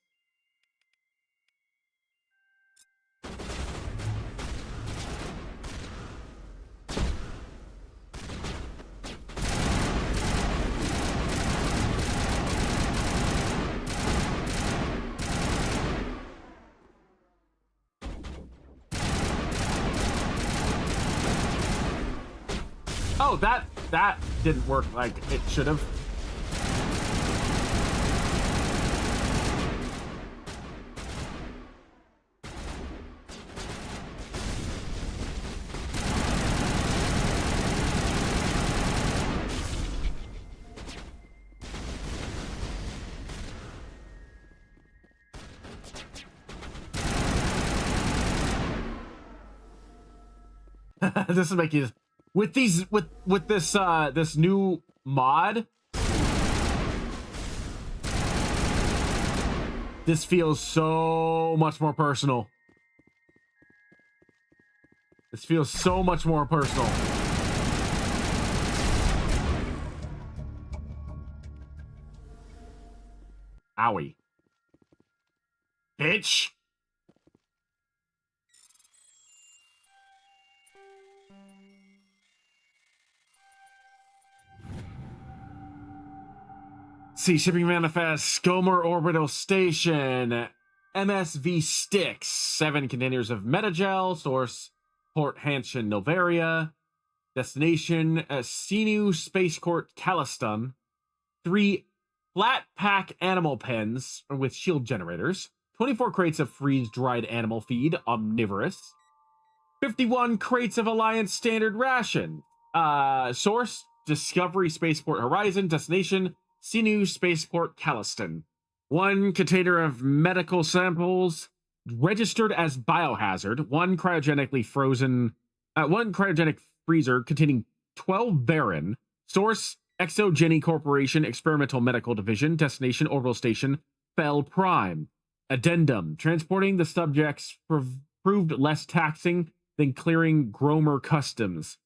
Oh, that didn't work like it should have. This will make you with these with this this new mod. This feels so much more personal. This feels so much more personal. Owie. Bitch. See, shipping manifest, Gomer Orbital Station, MSV Sticks, 7 containers of Metagel, source, Port Hanshin, Noveria, destination, Sinu Spaceport, Caliston, 3 flat pack animal pens with shield generators, 24 crates of freeze-dried animal feed, omnivorous, 51 crates of Alliance standard ration, source, Discovery Spaceport Horizon, destination, Sinu Spaceport Caliston. 1 container of medical samples registered as biohazard. 1 cryogenically frozen. 1 cryogenic freezer containing 12 Baron. Source Exogeny Corporation Experimental Medical Division. Destination Orbital Station Fell Prime. Addendum: transporting the subjects proved less taxing than clearing Gromer Customs.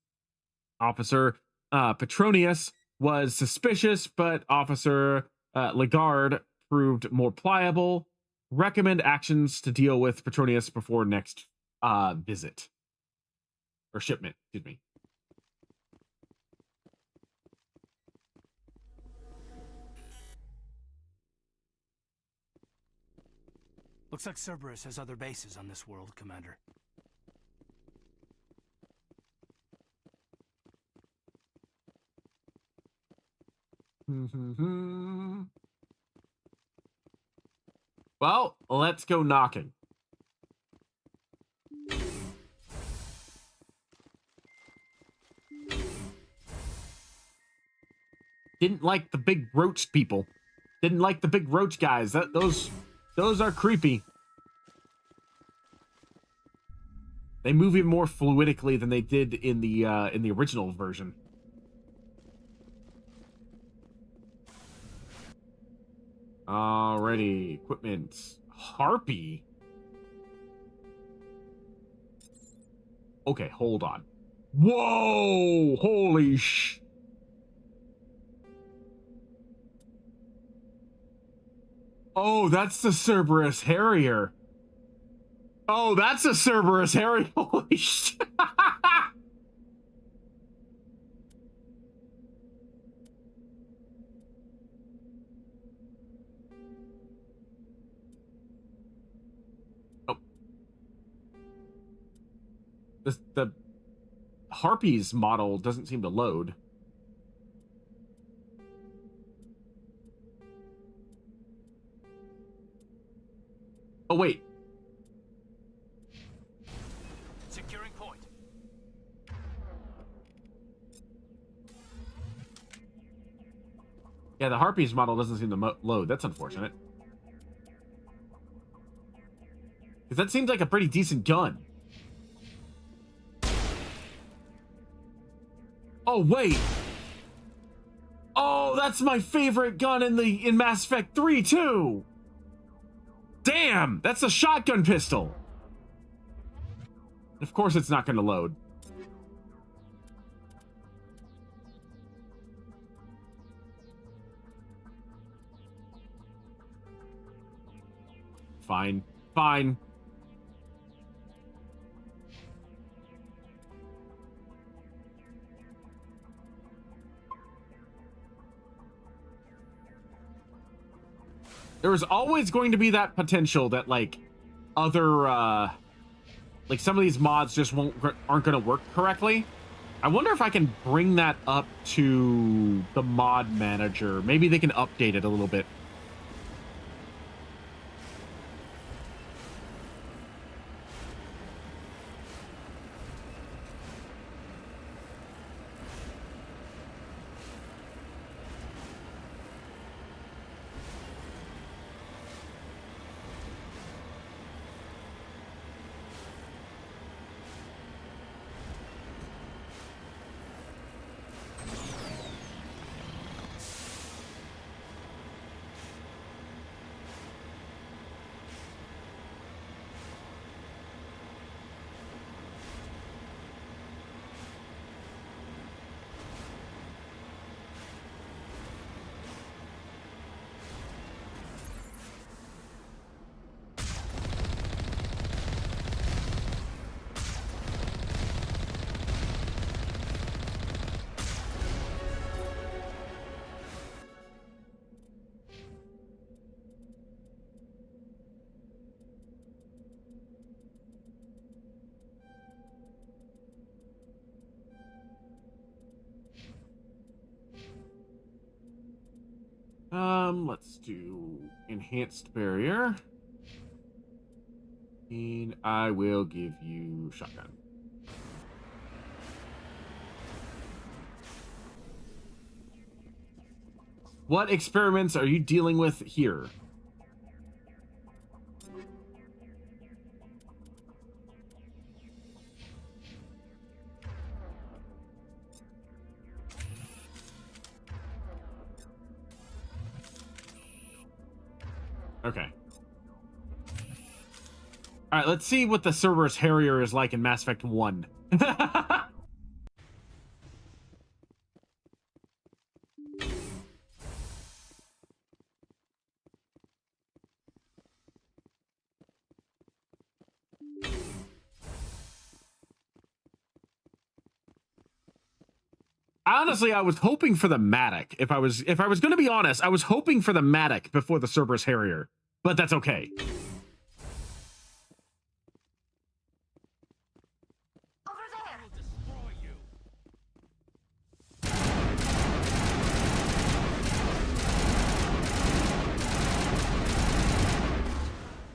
Officer Petronius was suspicious, but Officer Lagarde proved more pliable. Recommend actions to deal with Petronius before next visit. Or shipment, excuse me. Looks like Cerberus has other bases on this world, Commander. Well, let's go knocking. Didn't like the big roach people. Didn't like the big roach guys. Those are creepy. They move even more fluidically than they did in the original version. Alrighty, equipment. Harpy? Okay, hold on. Whoa! Holy sh... Oh, that's the Cerberus Harrier. Oh, that's a Cerberus Harrier. Holy shit. The Harpy's model doesn't seem to load. Oh, wait. Securing point. Yeah, the Harpy's model doesn't seem to load. That's unfortunate. Because that seems like a pretty decent gun. Oh, wait. Oh, that's my favorite gun in Mass Effect 3, too. Damn, that's a shotgun pistol. Of course it's not going to load. Fine. Fine. There's always going to be that potential that, like, other, like, some of these mods just aren't going to work correctly. I wonder if I can bring that up to the mod manager. Maybe they can update it a little bit. Let's do enhanced barrier. And I will give you shotgun. What experiments are you dealing with here? Okay. All right, let's see what the Cerberus Harrier is like in Mass Effect 1. Honestly, I was hoping for the Matic. If I was going to be honest, I was hoping for the Matic before the Cerberus Harrier, but that's okay.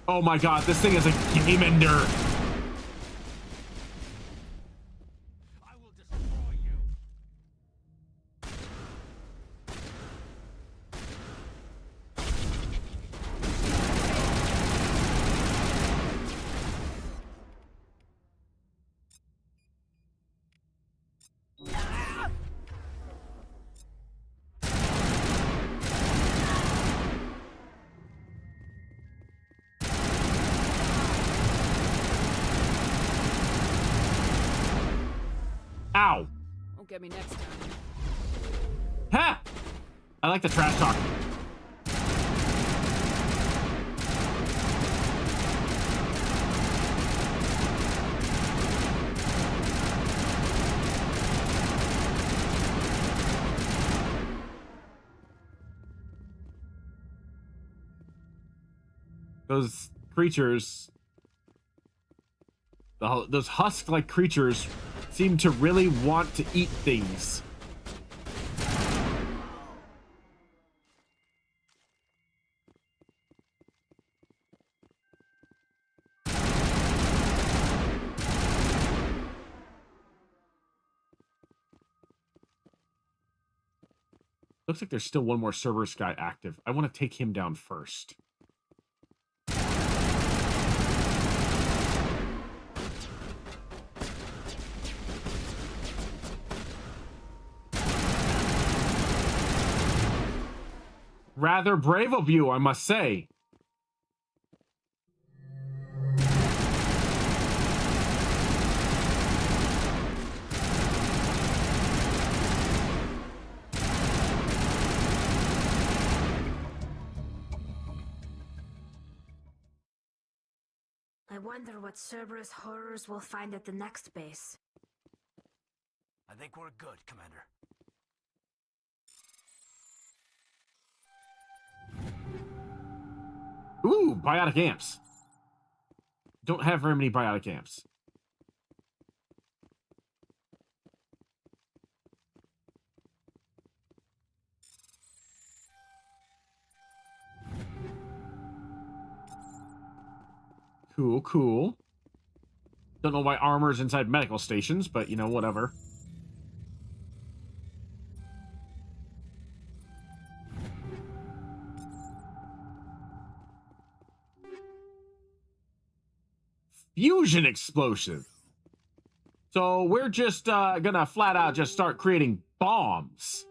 Oh my god, this thing is a game ender. Ow. Won't get me next time. Ha! I like the trash talk. Those creatures, those husk-like creatures, seem to really want to eat things. Looks like there's still one more Cerberus guy active. I want to take him down first. Rather brave of you, I must say. I wonder what Cerberus horrors will find at the next base. I think we're good, Commander. Ooh, biotic amps. Don't have very many biotic amps. Cool, cool. Don't know why armor's inside medical stations, but you know, whatever. Fusion explosive. So we're just gonna flat out just start creating bombs.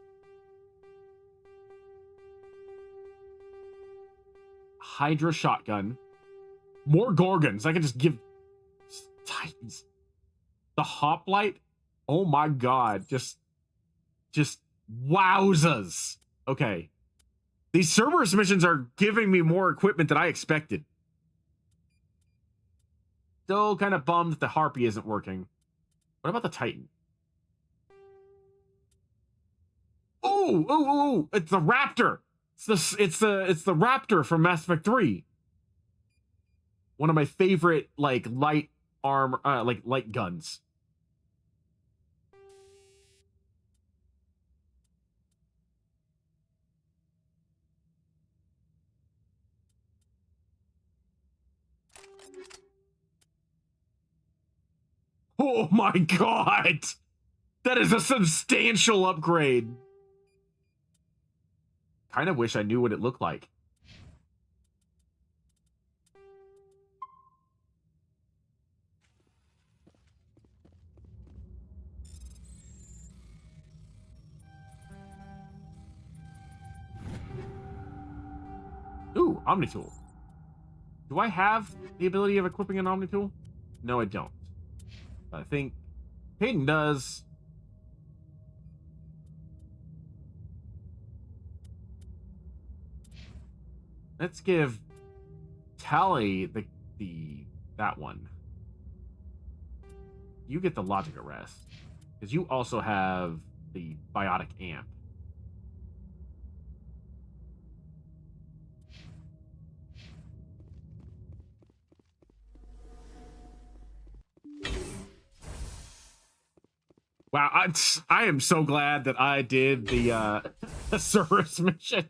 Hydra shotgun. More Gorgons. I can just give Titans. The hoplite. Oh my god. Just wowzas. Okay. These Cerberus missions are giving me more equipment than I expected. Still kind of bummed that the Harpy isn't working. What about the Titan? Oh, it's the Raptor. It's the Raptor from Mass Effect 3. One of my favorite like light armor like light guns. Oh my god! That is a substantial upgrade. Kind of wish I knew what it looked like. Ooh, Omnitool. Do I have the ability of equipping an Omnitool? No, I don't. I think Hayden does. Let's give Tally that one. You get the logic arrest because you also have the biotic amp. Wow, I am so glad that I did the Cerberus missions.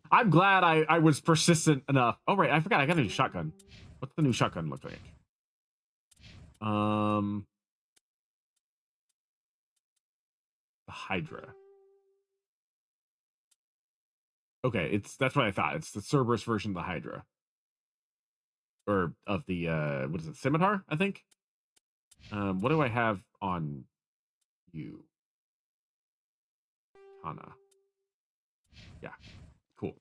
I'm glad I was persistent enough. Oh, right, I forgot I got a new shotgun. What's the new shotgun look like? The Hydra. Okay, that's what I thought. It's the Cerberus version of the Hydra. Or of the, what is it, Scimitar, I think? What do I have on you? Hana. Yeah, cool.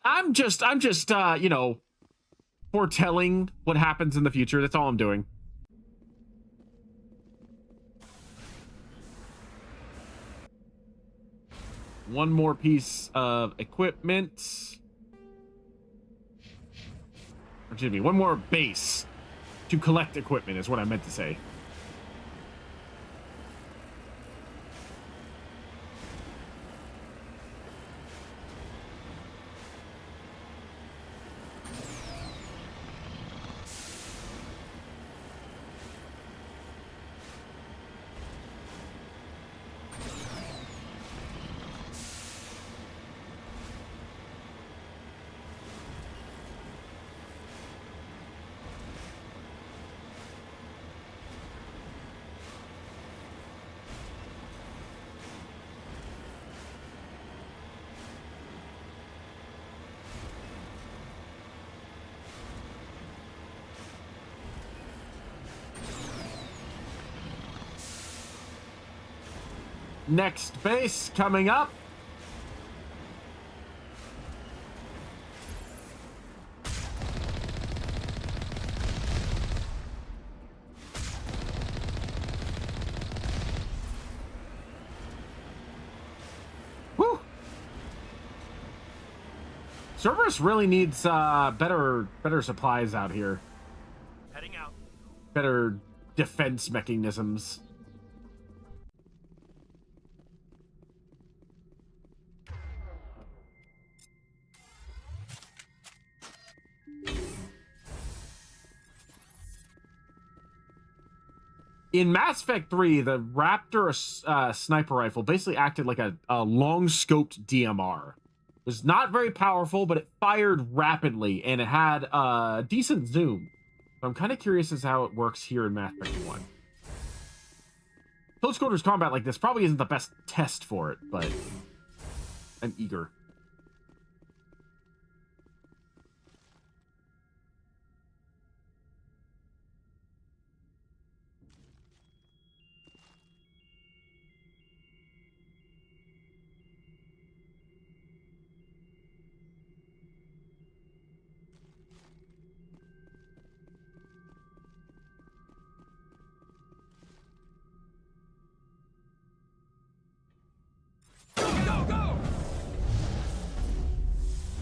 I'm just, you know, foretelling what happens in the future. That's all I'm doing. One more piece of equipment. Excuse me, one more base to collect equipment is what I meant to say. Next base coming up. Woo! Cerberus really needs better supplies out here. Heading out. Better defense mechanisms. In Mass Effect 3, the Raptor sniper rifle basically acted like a long-scoped DMR. It was not very powerful, but it fired rapidly, and it had a decent zoom. So I'm kind of curious as to how it works here in Mass Effect 1. Close quarters combat like this probably isn't the best test for it, but I'm eager.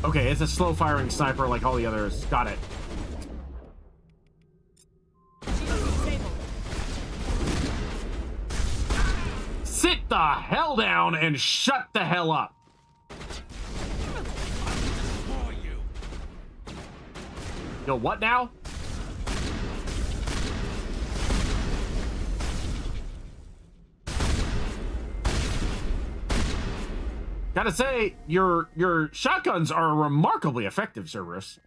Okay, it's a slow-firing sniper like all the others. Got it. Sit the hell down and shut the hell up. Yo, what now? Gotta say, your shotguns are remarkably effective, Cerberus.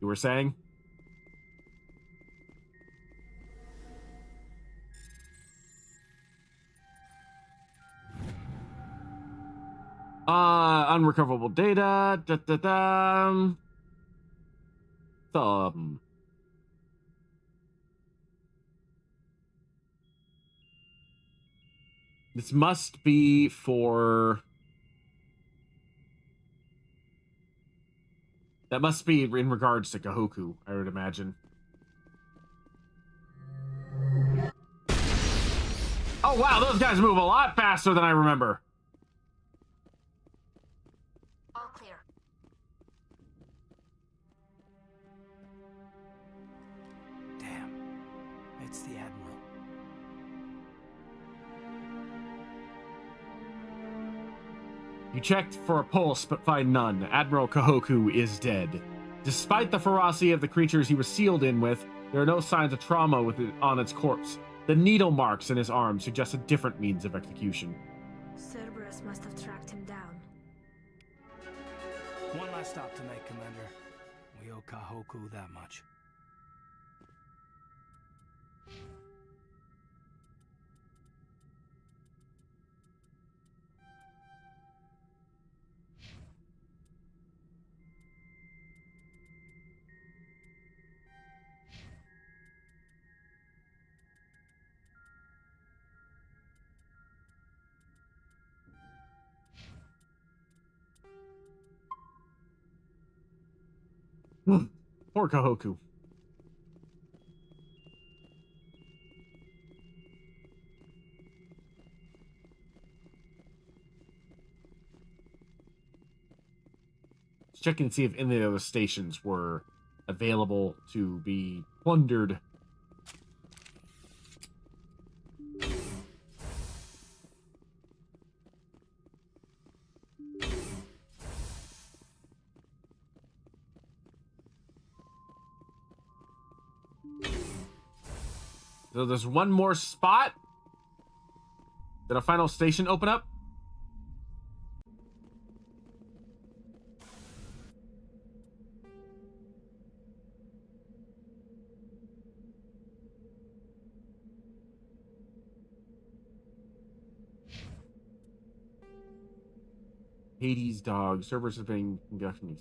You were saying? Unrecoverable data. This must be for... That must be in regards to Kahoku, I would imagine. Oh wow, those guys move a lot faster than I remember. All clear. Damn. It's the Admiral. You checked for a pulse, but find none. Admiral Kahoku is dead. Despite the ferocity of the creatures he was sealed in with, there are no signs of trauma on its corpse. The needle marks in his arm suggest a different means of execution. Cerberus must have tracked him down. One last stop to make, Commander. We owe Kahoku that much. Poor Kahoku. Let's check and see if any of the other stations were available to be plundered. So there's one more spot. Did a final station open up? Hades dog. Servers have been conducting.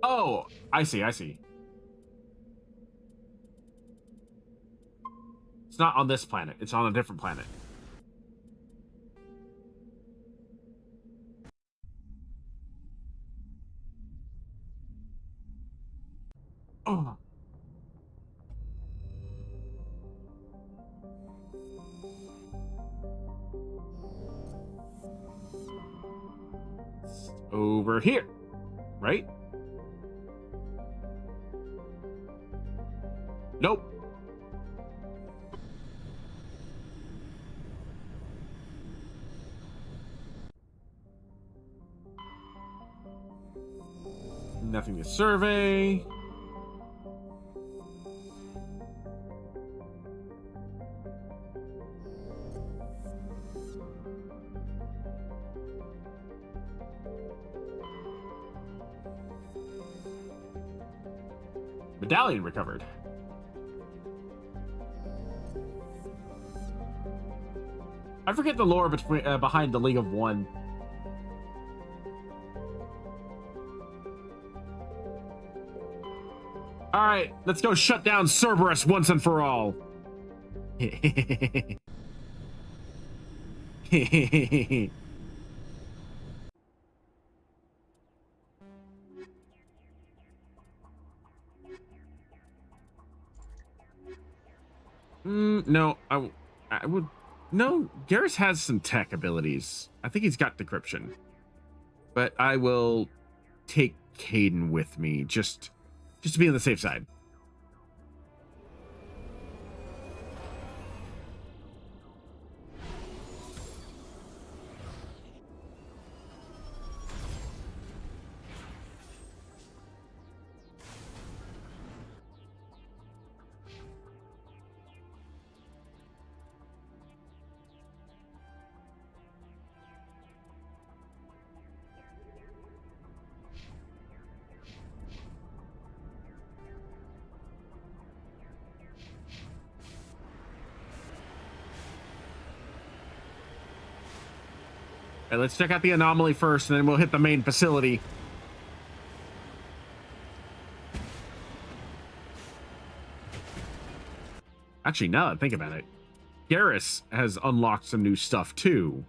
Oh, I see, I see. It's not on this planet. It's on a different planet. Oh. It's over here, right? Nope. Nothing to survey. Medallion recovered. I forget the lore between behind the League of One. All right, let's go shut down Cerberus once and for all. No, I would. No, Garrus has some tech abilities. I think he's got decryption. But I will take Caden with me, just to be on the safe side. right, let's check out the anomaly first, and then we'll hit the main facility. Actually, now that I think about it, Garrus has unlocked some new stuff too.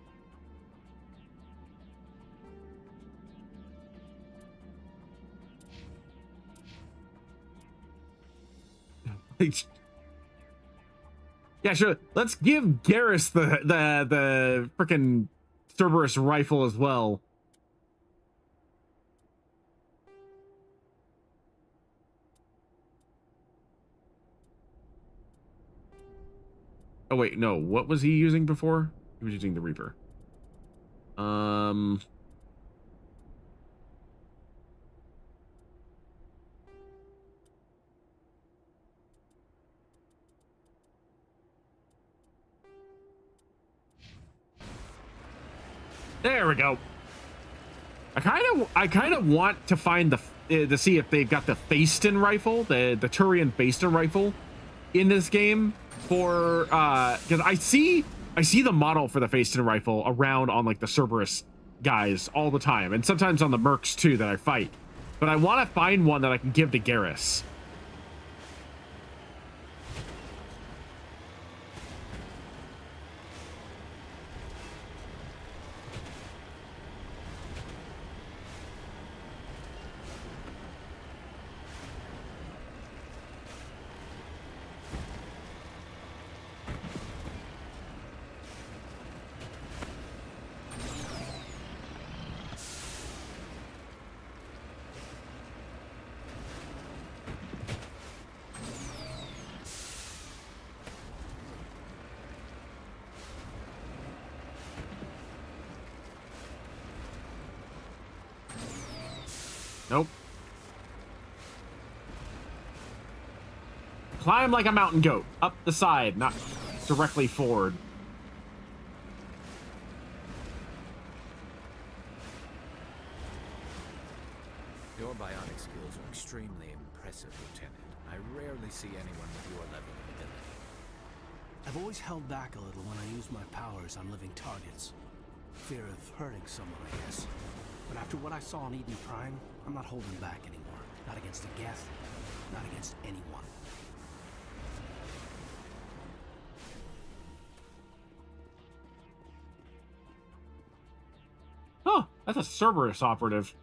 Yeah, sure. Let's give Garrus the frickin' Cerberus rifle as well. Oh wait, no. What was he using before? He was using the Reaper. There we go. I kind of want to find to see if they've got the Faiston rifle, the Turian Faiston rifle in this game for because I see the model for the Faiston rifle around on like the Cerberus guys all the time, and sometimes on the mercs too that I fight. But I want to find one that I can give to Garrus. Nope. Climb like a mountain goat. Up the side, not directly forward. Your bionic skills are extremely impressive, Lieutenant. I rarely see anyone with your level of ability. I've always held back a little when I use my powers on living targets. Fear of hurting someone, I guess. But after what I saw on Eden Prime, I'm not holding back anymore. Not against a Geth, not against anyone. Oh, that's a Cerberus operative.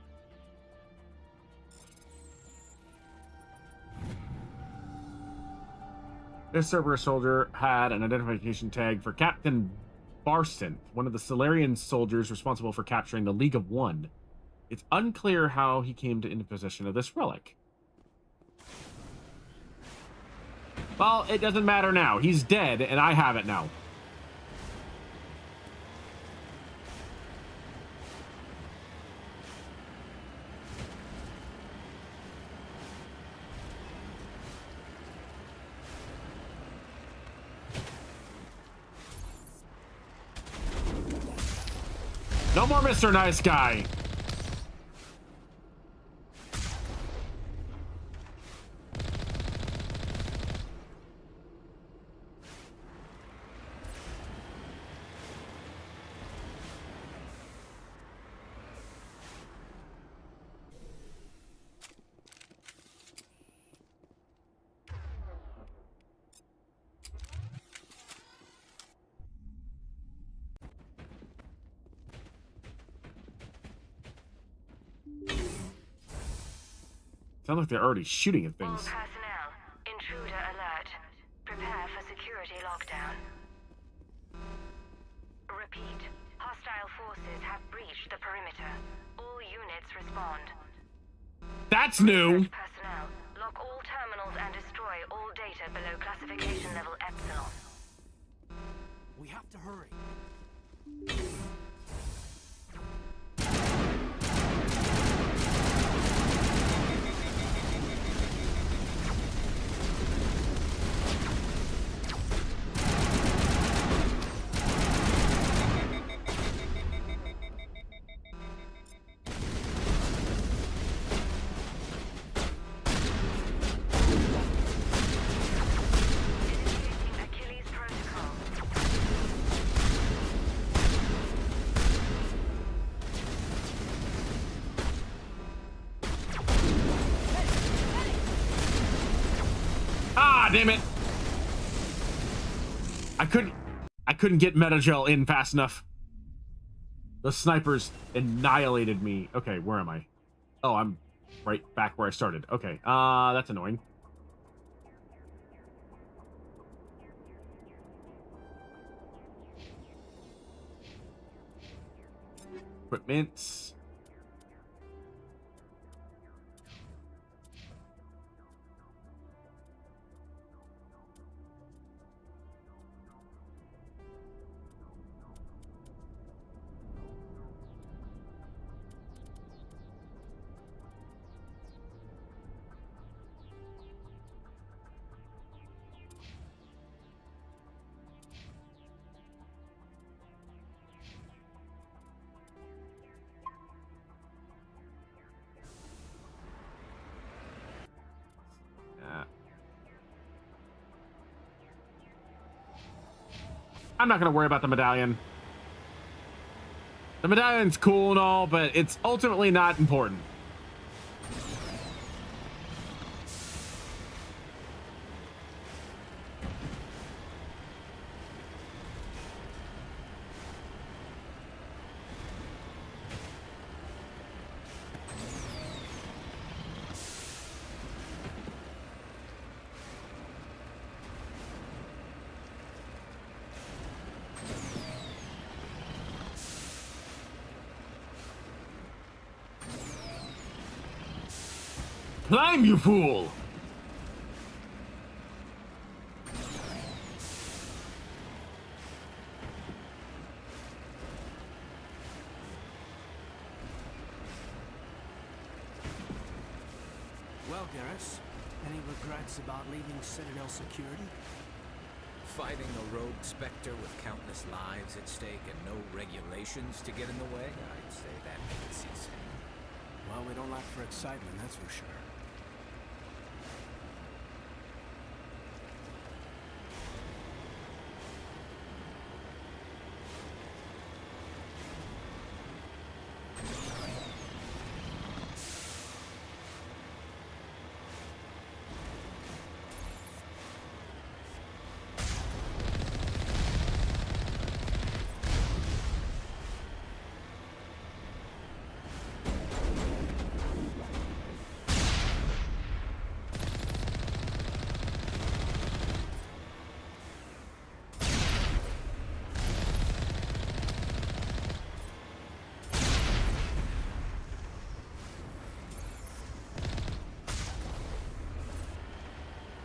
This Cerberus soldier had an identification tag for Captain Barsynth, one of the Solarian soldiers responsible for capturing the League of One. It's unclear how he came into possession of this relic. Well, it doesn't matter now. He's dead, and I have it now. No more Mr. Nice Guy. Sounds like they're already shooting at things. All personnel, intruder alert. Prepare for security lockdown. Repeat, hostile forces have breached the perimeter. All units respond. That's new. Personnel, lock all terminals and destroy all data below classification level Epsilon. We have to hurry. Ah, damn it! I couldn't get Metagel in fast enough. The snipers annihilated me. Okay, where am I? Oh, I'm right back where I started. Okay, that's annoying. Equipment. I'm not going to worry about the medallion. The medallion's cool and all, but it's ultimately not important. Climb, you fool! Well, Garrus, any regrets about leaving Citadel security? Fighting a rogue Spectre with countless lives at stake and no regulations to get in the way? I'd say that made it cease. Well, we don't lack for excitement, that's for sure.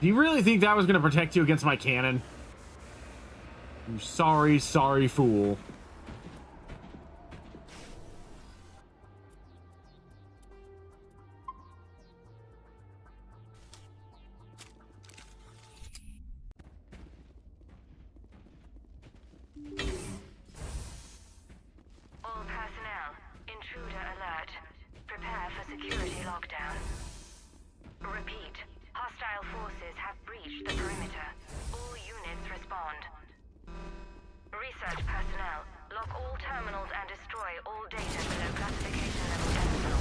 Do you really think that was going to protect you against my cannon? You sorry, sorry fool. All personnel, intruder alert. Prepare for security lockdown. Repeat. Hostile forces have breached the perimeter. All units respond. Research personnel, lock all terminals and destroy all data below classification level terminal.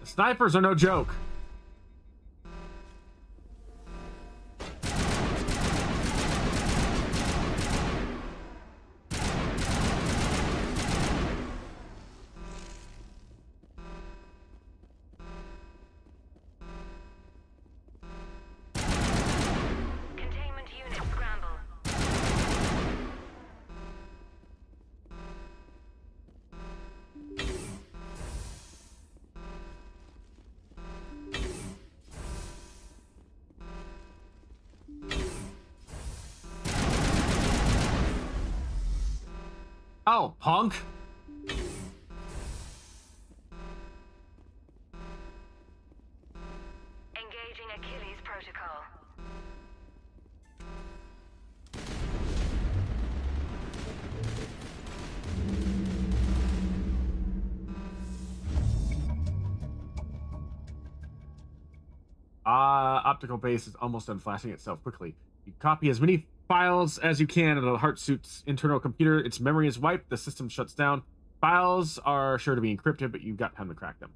Snipers are no joke. Containment unit scramble. Oh, punk. Engaging Achilles protocol. Optical base is almost done flashing itself quickly. You copy as many files as you can into the heart suit's internal computer. Its memory is wiped. The system shuts down. Files are sure to be encrypted, but you've got time to crack them.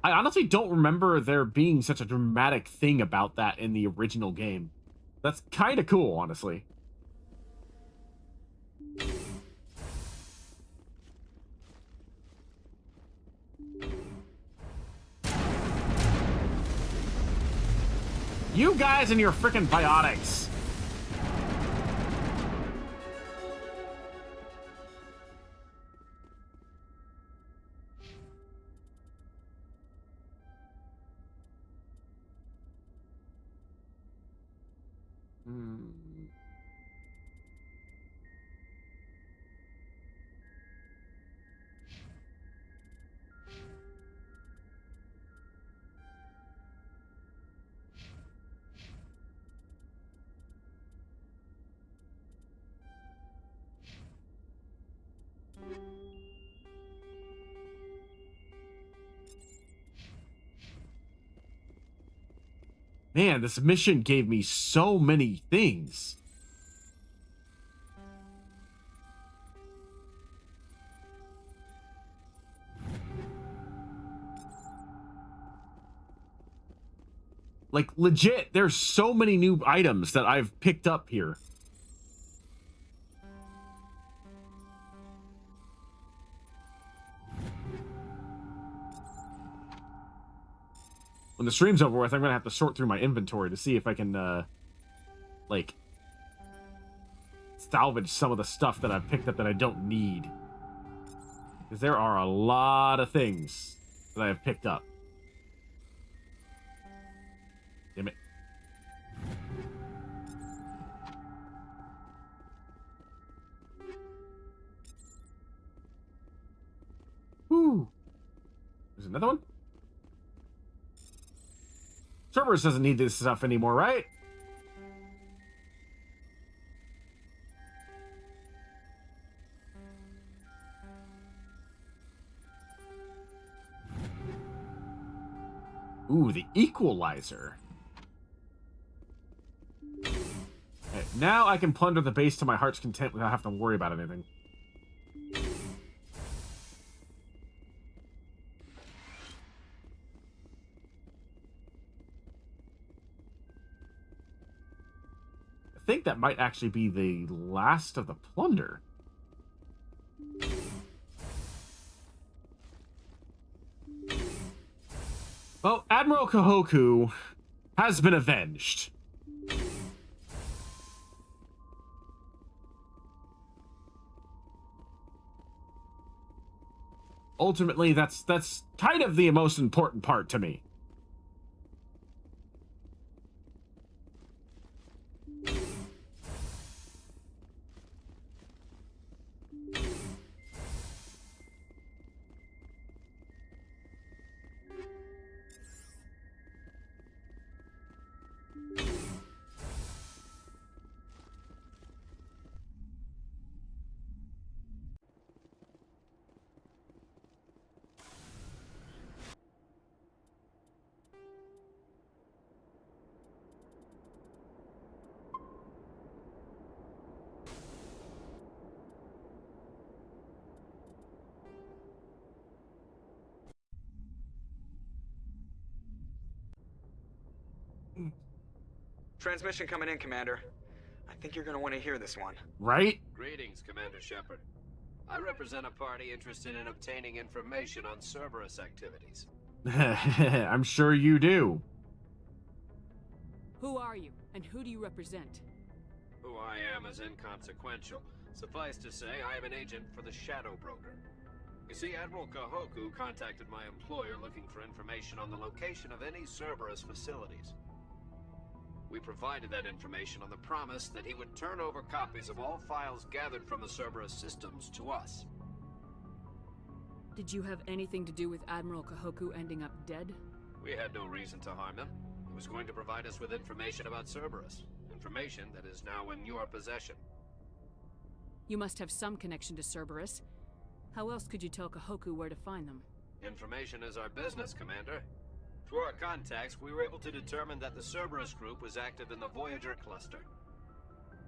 I honestly don't remember there being such a dramatic thing about that in the original game. That's kind of cool, honestly. You guys and your freaking biotics. Man, this mission gave me so many things. Like, legit, there's so many new items that I've picked up here. When the stream's over with, I'm gonna have to sort through my inventory to see if I can, like, salvage some of the stuff that I've picked up that I don't need. Because there are a lot of things that I have picked up. Damn it. Whew. There's another one? Cerberus doesn't need this stuff anymore, right? Ooh, the equalizer. Okay, now I can plunder the base to my heart's content without having to worry about anything. I think that might actually be the last of the plunder. Well, Admiral Kahoku has been avenged. Ultimately, that's kind of the most important part to me. Transmission coming in, Commander. I think you're gonna want to hear this one. Right? Greetings, Commander Shepard. I represent a party interested in obtaining information on Cerberus activities. I'm sure you do. Who are you, and who do you represent? Who I am is inconsequential. Suffice to say, I am an agent for the Shadow Broker. You see, Admiral Kahoku contacted my employer looking for information on the location of any Cerberus facilities. We provided that information on the promise that he would turn over copies of all files gathered from the Cerberus systems to us. Did you have anything to do with Admiral Kahoku ending up dead? We had no reason to harm him. He was going to provide us with information about Cerberus. Information that is now in your possession. You must have some connection to Cerberus. How else could you tell Kahoku where to find them? Information is our business, Commander. Through our contacts, we were able to determine that the Cerberus group was active in the Voyager cluster.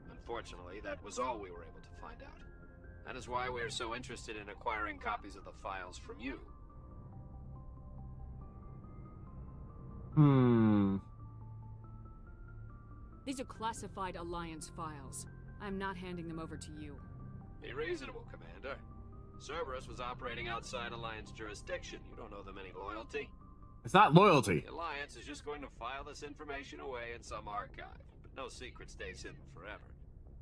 Unfortunately, that was all we were able to find out. That is why we are so interested in acquiring copies of the files from you. These are classified Alliance files. I'm not handing them over to you. Be reasonable, Commander. Cerberus was operating outside Alliance jurisdiction. You don't owe them any loyalty. It's not loyalty. The Alliance is just going to file this information away in some archive, but no secret stays hidden forever.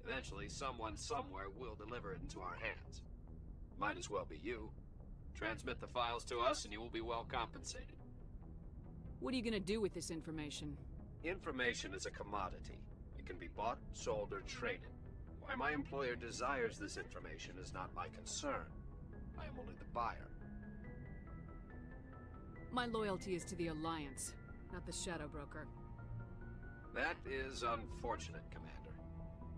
Eventually, someone somewhere will deliver it into our hands. Might as well be you. Transmit the files to us and you will be well compensated. What are you gonna do with this information? Information is a commodity. It can be bought, sold, or traded. Why my employer desires this information is not my concern. I am only the buyer. My loyalty is to the Alliance, not the Shadow Broker. That is unfortunate, Commander.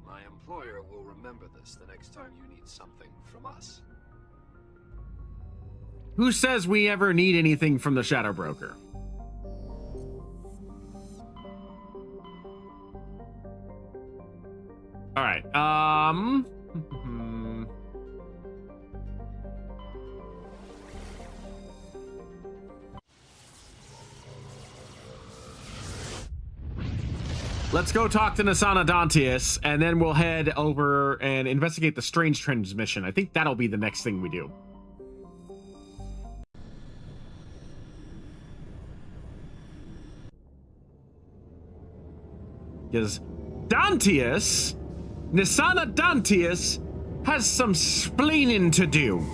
My employer will remember this the next time you need something from us. Who says we ever need anything from the Shadow Broker? All right. Let's go talk to Nasana Dantius, and then we'll head over and investigate the strange transmission. I think that'll be the next thing we do. Because Dantius, Nasana Dantius, has some splaining to do.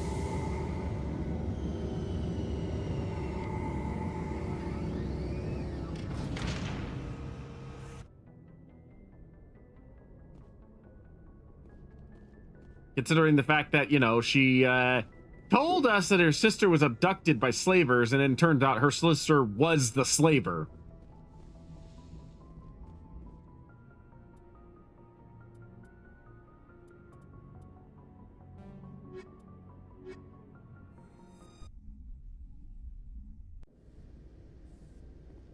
Considering the fact that, you know, she told us that her sister was abducted by slavers, and then turned out her sister was the slaver.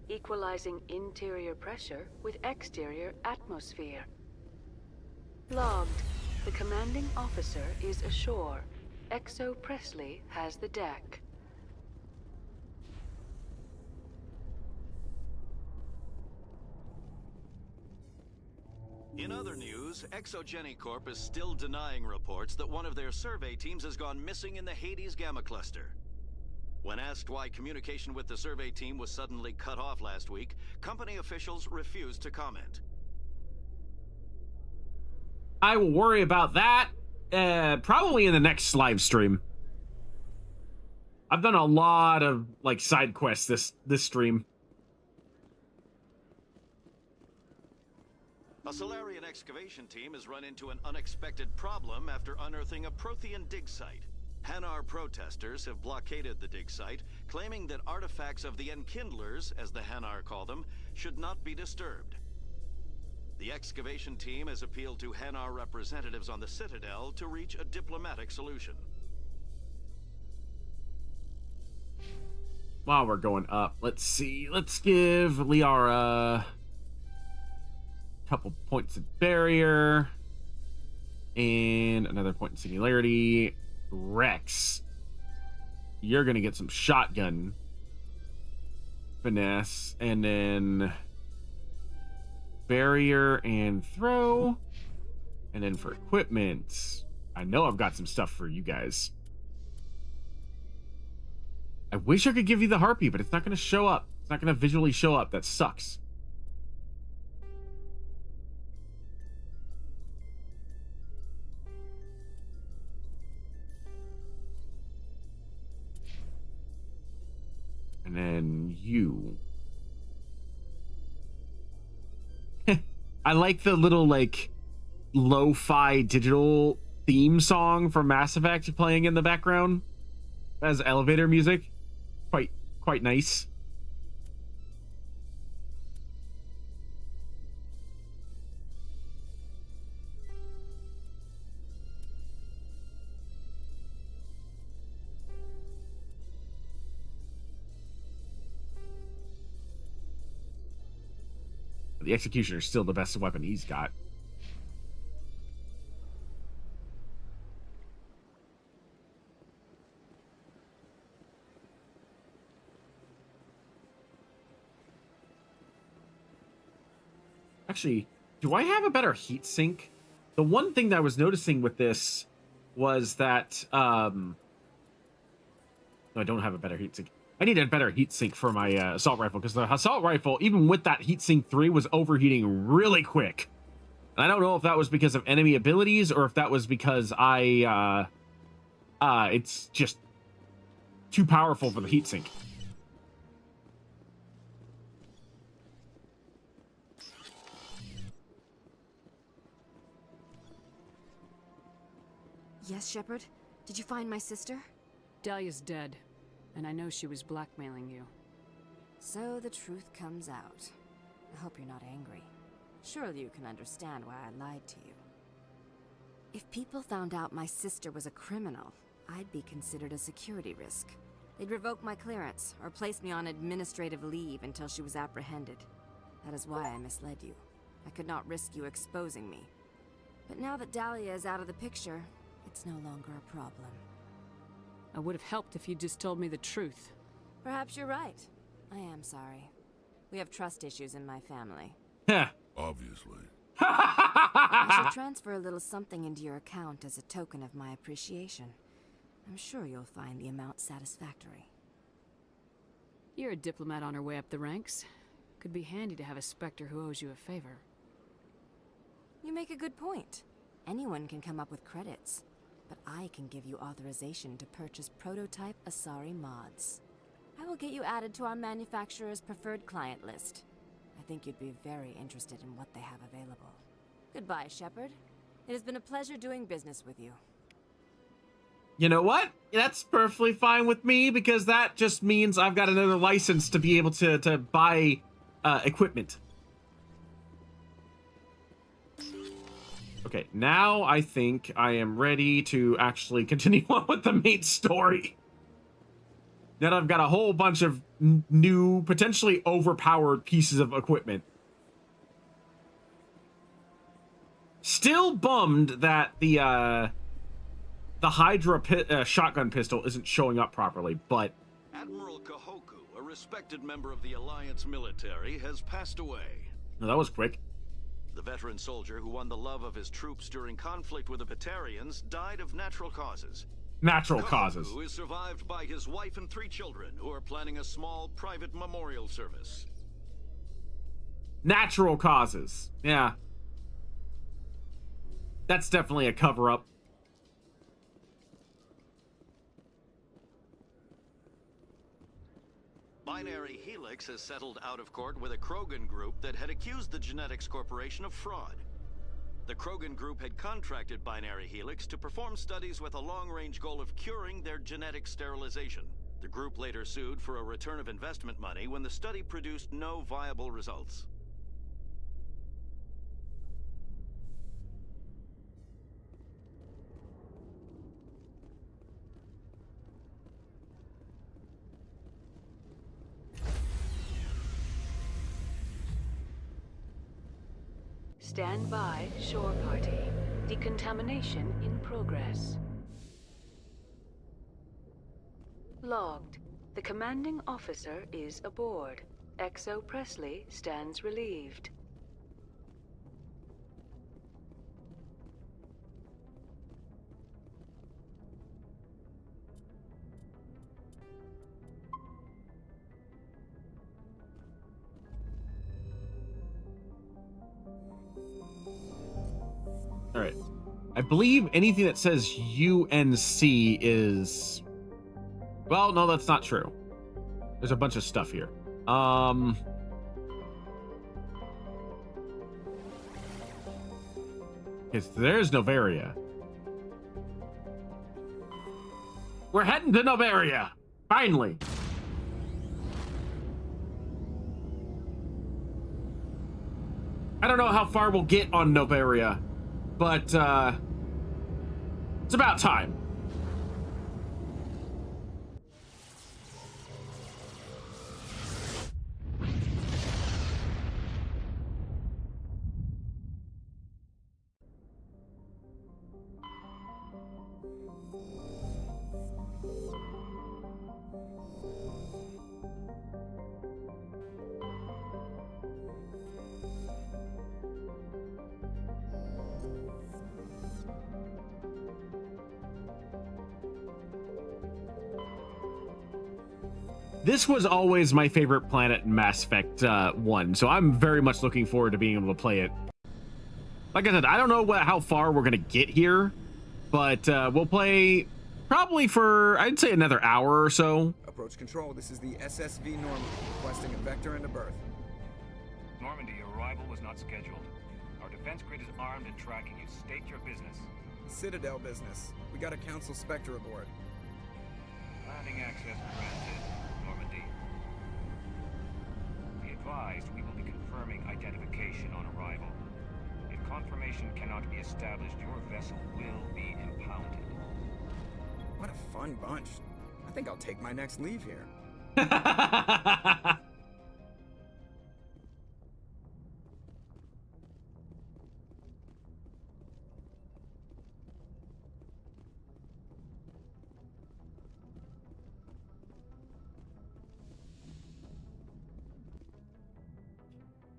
Equalizing interior pressure with exterior atmosphere. Logged. The commanding officer is ashore. Exo Presley has the deck. In other news, Exogeny Corp is still denying reports that one of their survey teams has gone missing in the Hades Gamma Cluster. When asked why communication with the survey team was suddenly cut off last week, company officials refused to comment. I will worry about that probably in the next live stream. I've done a lot of like side quests this stream. A Solarian excavation team has run into an unexpected problem after unearthing a Prothean dig site. Hanar protesters have blockaded the dig site, claiming that artifacts of the Enkindlers, as the Hanar call them, should not be disturbed. The excavation team has appealed to Hanar representatives on the Citadel to reach a diplomatic solution. While we're going up, let's see. Let's give Liara a couple points of barrier and another point in singularity. Rex, you're gonna get some shotgun finesse, and then barrier and throw, and then for equipment, I know I've got some stuff for you guys. I wish I could give you the harpy, but it's not gonna show up. It's not gonna visually show up. That sucks. And then you. I like the little, like, lo-fi digital theme song from Mass Effect playing in the background as elevator music. Quite nice. The Executioner is still the best weapon he's got. Actually, do I have a better heat sink? The one thing that I was noticing with this was that no, I don't have a better heat sink. I need a better heat sink for my assault rifle, because the assault rifle, even with that heat sink 3, was overheating really quick. And I don't know if that was because of enemy abilities or if that was because it's just too powerful for the heat sink. Yes, Shepard? Did you find my sister? Dahlia's dead, and I know she was blackmailing you. So the truth comes out. I hope you're not angry. Surely you can understand why I lied to you. If people found out my sister was a criminal, I'd be considered a security risk. They'd revoke my clearance, or place me on administrative leave until she was apprehended. That is why I misled you. I could not risk you exposing me. But now that Dahlia is out of the picture, it's no longer a problem. I would have helped if you just told me the truth. Perhaps you're right. I am sorry. We have trust issues in my family. Obviously. I should transfer a little something into your account as a token of my appreciation. I'm sure you'll find the amount satisfactory. You're a diplomat on her way up the ranks. Could be handy to have a Spectre who owes you a favor. You make a good point. Anyone can come up with credits. But I can give you authorization to purchase prototype Asari mods. I will get you added to our manufacturer's preferred client list. I think you'd be very interested in what they have available. Goodbye, Shepard. It has been a pleasure doing business with you. You know what? That's perfectly fine with me, because that just means I've got another license to be able to buy equipment. Okay, now I think I am ready to actually continue on with the main story. Now that I've got a whole bunch of new, potentially overpowered pieces of equipment. Still bummed that the Hydra shotgun pistol isn't showing up properly, but... Admiral Kahoku, a respected member of the Alliance military, has passed away. No, that was quick. The veteran soldier who won the love of his troops during conflict with the Batarians died of natural causes. Natural causes. Who is survived by his wife and 3 children, who are planning a small private memorial service. Natural causes. Yeah. That's definitely a cover-up. Binary Helix has settled out of court with a Krogan group that had accused the Genetics Corporation of fraud. The Krogan group had contracted Binary Helix to perform studies with a long-range goal of curing their genetic sterilization. The group later sued for a return of investment money when the study produced no viable results. Stand by, shore party. Decontamination in progress. Logged. The commanding officer is aboard. XO Presley stands relieved. All right. I believe anything that says UNC is... Well, no, that's not true. There's a bunch of stuff here. There's Noveria. We're heading to Noveria! Finally! I don't know how far we'll get on Noveria, but it's about time. This was always my favorite planet in Mass Effect 1, so I'm very much looking forward to being able to play it. Like I said, I don't know how far we're going to get here, but we'll play probably for, I'd say, another hour or so. Approach control, this is the SSV Normandy, requesting a vector and a berth. Normandy, your arrival was not scheduled. Our defense grid is armed and tracking you. State your business. Citadel business. We got a Council Spectre aboard. Landing access granted, Normandy. Be advised, we will be confirming identification on arrival. If confirmation cannot be established, your vessel will be impounded. What a fun bunch. I think I'll take my next leave here.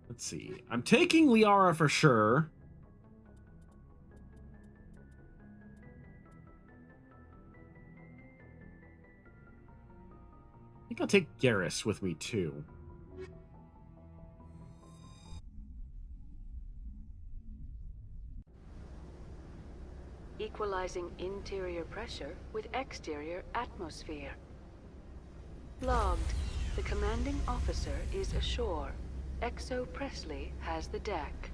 Let's see. I'm taking Liara for sure. I think I'll take Garrus with me too. Equalizing interior pressure with exterior atmosphere. Logged. The commanding officer is ashore. Exo Presley has the deck.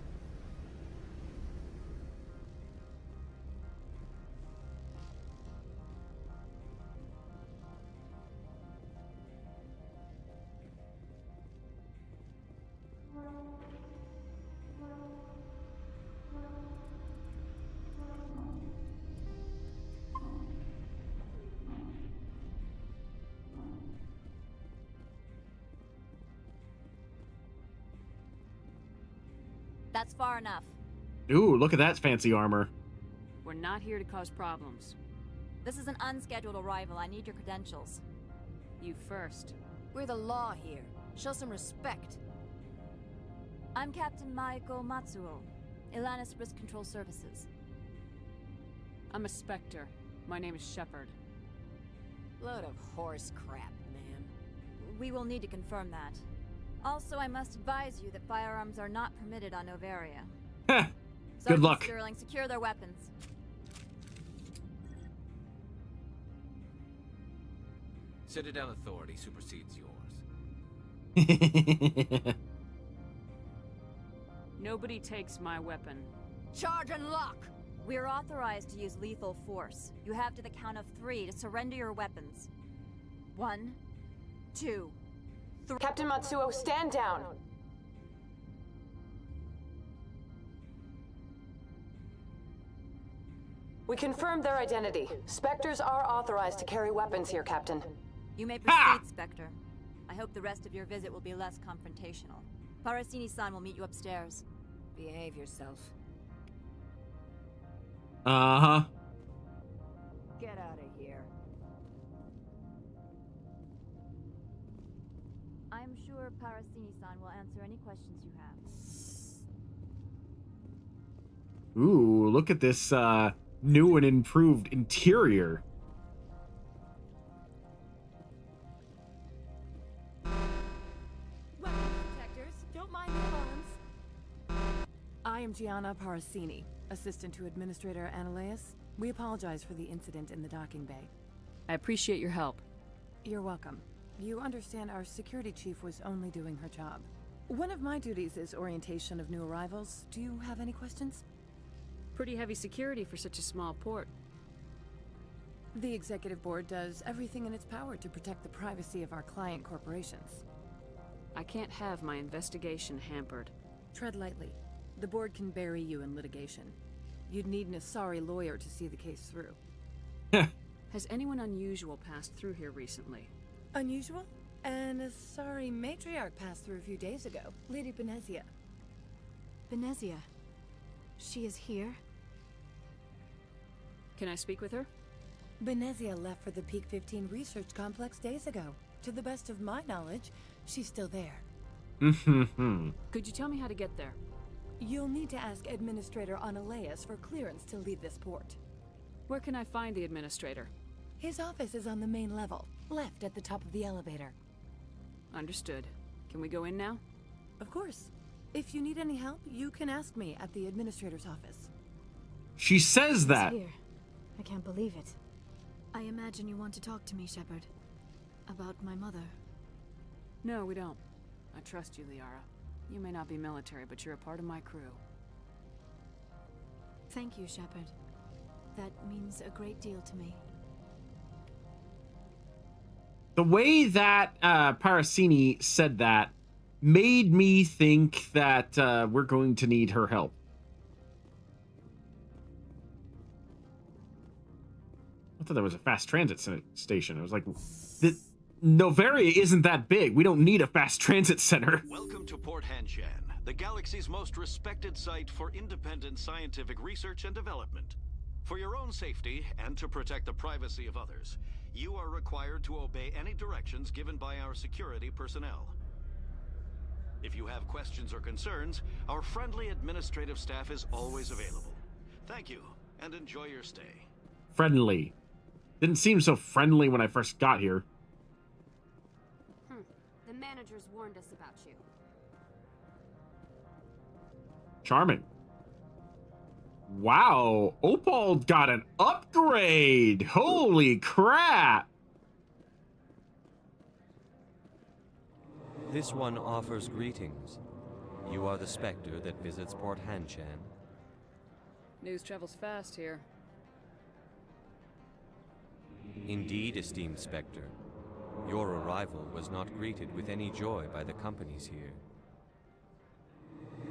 That's far enough. Ooh, look at that fancy armor. We're not here to cause problems. This is an unscheduled arrival. I need your credentials. You first. We're the law here. Show some respect. I'm Captain Maiko Matsuo, Ilanis Risk Control Services. I'm a Spectre. My name is Shepard. Load of horse crap, man. We will need to confirm that. Also, I must advise you that firearms are not permitted on Noveria. Good Sergeant luck. Sterling, secure their weapons. Citadel authority supersedes yours. Nobody takes my weapon. Charge and lock! We're authorized to use lethal force. You have to the count of 3 to surrender your weapons. 1, 2, 3. Captain Matsuo, stand down! We confirmed their identity. Spectres are authorized to carry weapons here, Captain. You may proceed, Spectre. I hope the rest of your visit will be less confrontational. Parasini-san will meet you upstairs. Behave yourself. Uh-huh. Get out of here. I'm sure Parasini-san will answer any questions you have. Ooh, look at this new and improved interior. Weapon detectors, don't mind the alarms. I am Gianna Parasini, assistant to Administrator Ananias. We apologize for the incident in the docking bay. I appreciate your help. You're welcome. You understand our security chief was only doing her job. One of my duties is orientation of new arrivals. Do you have any questions? Pretty heavy security for such a small port. The executive board does everything in its power to protect the privacy of our client corporations. I can't have my investigation hampered. Tread lightly. The board can bury you in litigation. You'd need an Asari lawyer to see the case through. Has anyone unusual passed through here recently? Unusual? An Asari matriarch passed through a few days ago. Lady Benezia. Benezia. She is here? Can I speak with her? Benezia left for the Peak 15 research complex days ago. To the best of my knowledge, she's still there. Could you tell me how to get there? You'll need to ask Administrator Analeas for clearance to leave this port. Where can I find the Administrator? His office is on the main level, left at the top of the elevator. Understood. Can we go in now? Of course. If you need any help, you can ask me at the Administrator's office. She says that. Here. I can't believe it. I imagine you want to talk to me, Shepard. About my mother. No, we don't. I trust you, Liara. You may not be military, but you're a part of my crew. Thank you, Shepard. That means a great deal to me. The way that Parasini said that made me think that we're going to need her help. I thought there was a fast transit station. I was like, Noveria isn't that big. We don't need a fast transit center. Welcome to Port Hanshan, the galaxy's most respected site for independent scientific research and development. For your own safety and to protect the privacy of others, you are required to obey any directions given by our security personnel. If you have questions or concerns, our friendly administrative staff is always available. Thank you, and enjoy your stay. Friendly. Didn't seem so friendly when I first got here. The managers warned us about you. Charming. Wow, Opal got an upgrade. Holy crap. This one offers greetings. You are the Spectre that visits Port Hanshan. News travels fast here. Indeed, esteemed Spectre. Your arrival was not greeted with any joy by the companies here.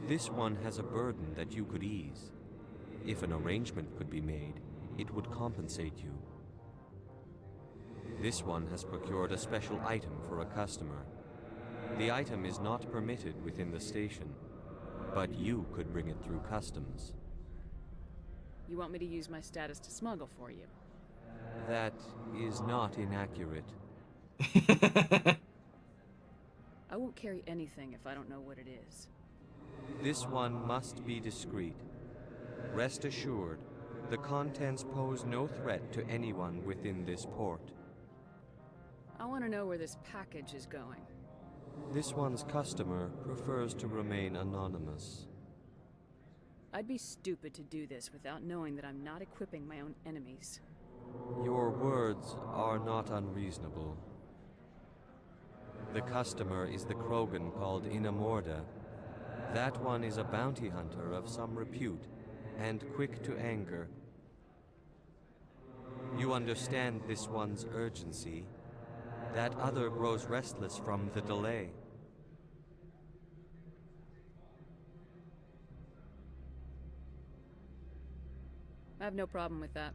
This one has a burden that you could ease. If an arrangement could be made, it would compensate you. This one has procured a special item for a customer. The item is not permitted within the station, but you could bring it through customs. You want me to use my status to smuggle for you? That is not inaccurate. I won't carry anything if I don't know what it is. This one must be discreet. Rest assured, the contents pose no threat to anyone within this port. I want to know where this package is going. This one's customer prefers to remain anonymous. I'd be stupid to do this without knowing that I'm not equipping my own enemies. Your words are not unreasonable. The customer is the Krogan called Inamorda. That one is a bounty hunter of some repute, and quick to anger. You understand this one's urgency. That other grows restless from the delay. I have no problem with that.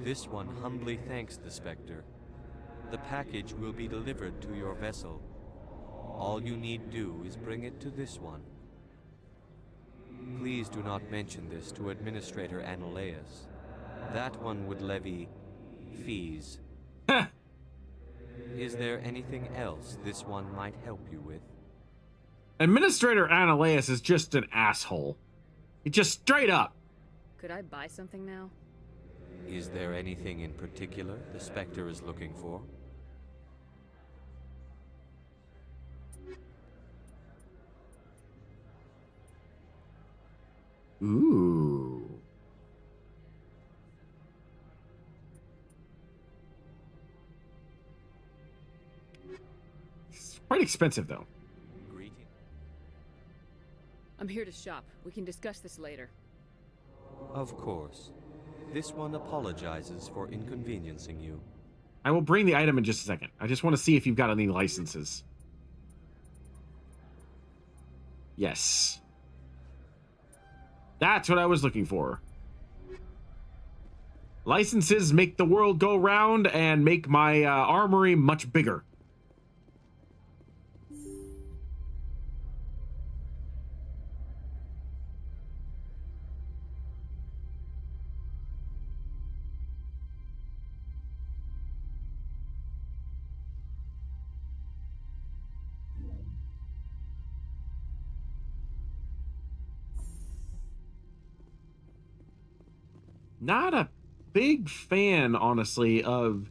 This one humbly thanks the Spectre. The package will be delivered to your vessel. All you need do is bring it to this one. Please do not mention this to Administrator Analeas. That one would levy fees. Is there anything else this one might help you with? Administrator Analeas is just an asshole. He just straight up. Could I buy something now? Is there anything in particular the Spectre is looking for? Ooh. Quite expensive, though. Greeting. I'm here to shop. We can discuss this later. Of course. This one apologizes for inconveniencing you. I will bring the item in just a second. I just want to see if you've got any licenses. Yes. That's what I was looking for. Licenses make the world go round and make my armory much bigger. Not a big fan, honestly, of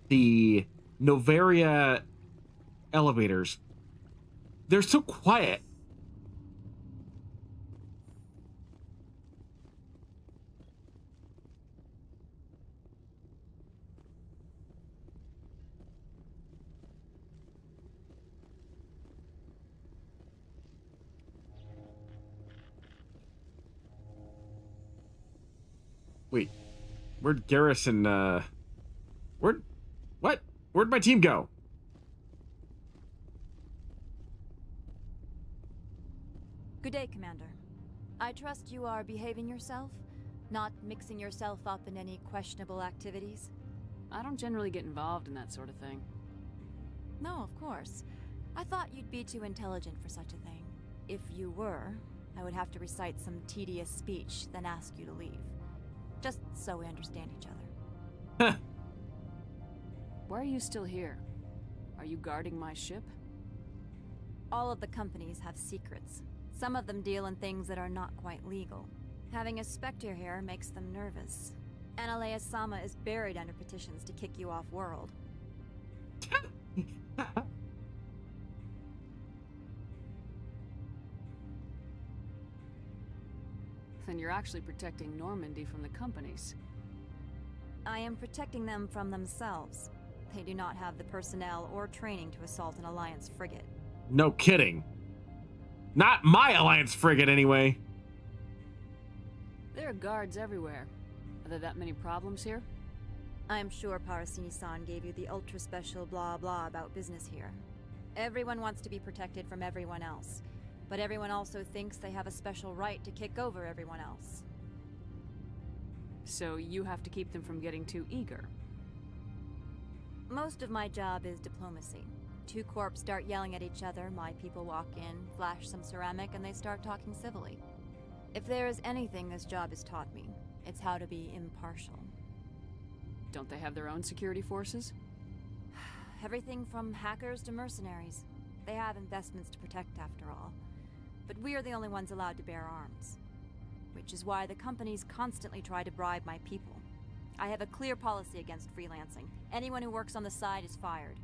the Noveria elevators. They're so quiet. Wait, where'd Garrison, what? Where'd my team go? Good day, Commander. I trust you are behaving yourself, not mixing yourself up in any questionable activities? I don't generally get involved in that sort of thing. No, of course. I thought you'd be too intelligent for such a thing. If you were, I would have to recite some tedious speech, then ask you to leave. Just so we understand each other. Why are you still here? Are you guarding my ship? All of the companies have secrets. Some of them deal in things that are not quite legal. Having a Spectre here makes them nervous. Analea-sama is buried under petitions to kick you off world. Then you're actually protecting Normandy from the companies. I am protecting them from themselves. They do not have the personnel or training to assault an Alliance frigate. No kidding. Not my Alliance frigate, anyway. There are guards everywhere. Are there that many problems here? I am sure Parasini-san gave you the ultra-special blah blah about business here. Everyone wants to be protected from everyone else. But everyone also thinks they have a special right to kick over everyone else. So you have to keep them from getting too eager. Most of my job is diplomacy. Two corps start yelling at each other, my people walk in, flash some ceramic, and they start talking civilly. If there is anything this job has taught me, it's how to be impartial. Don't they have their own security forces? Everything from hackers to mercenaries. They have investments to protect after all. But we are the only ones allowed to bear arms. Which is why the companies constantly try to bribe my people. I have a clear policy against freelancing. Anyone who works on the side is fired.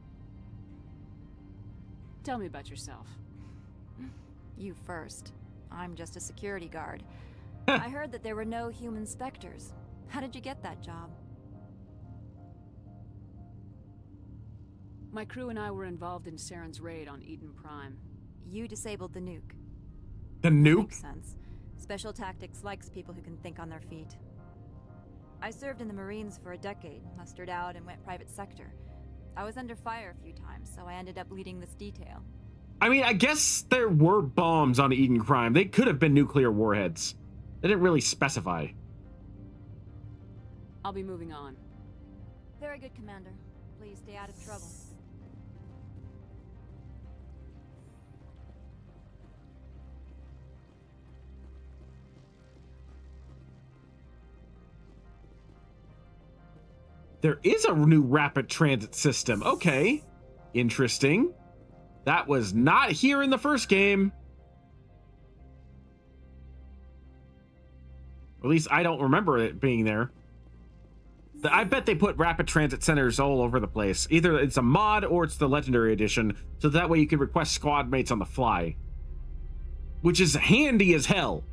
Tell me about yourself. You first. I'm just a security guard. I heard that there were no human Spectres. How did you get that job? My crew and I were involved in Saren's raid on Eden Prime. You disabled the nuke. The nuke? Makes sense. Special Tactics likes people who can think on their feet. I served in the Marines for a decade, mustered out and went private sector. I was under fire a few times, so I ended up leading this detail. I mean, I guess there were bombs on Eden Prime. They could have been nuclear warheads. They didn't really specify. I'll be moving on. Very good, Commander. Please stay out of trouble. There is a new rapid transit system. Okay. Interesting. That was not here in the first game. At least I don't remember it being there. I bet they put rapid transit centers all over the place. Either it's a mod or it's the legendary edition, so that way you can request squad mates on the fly. Which is handy as hell.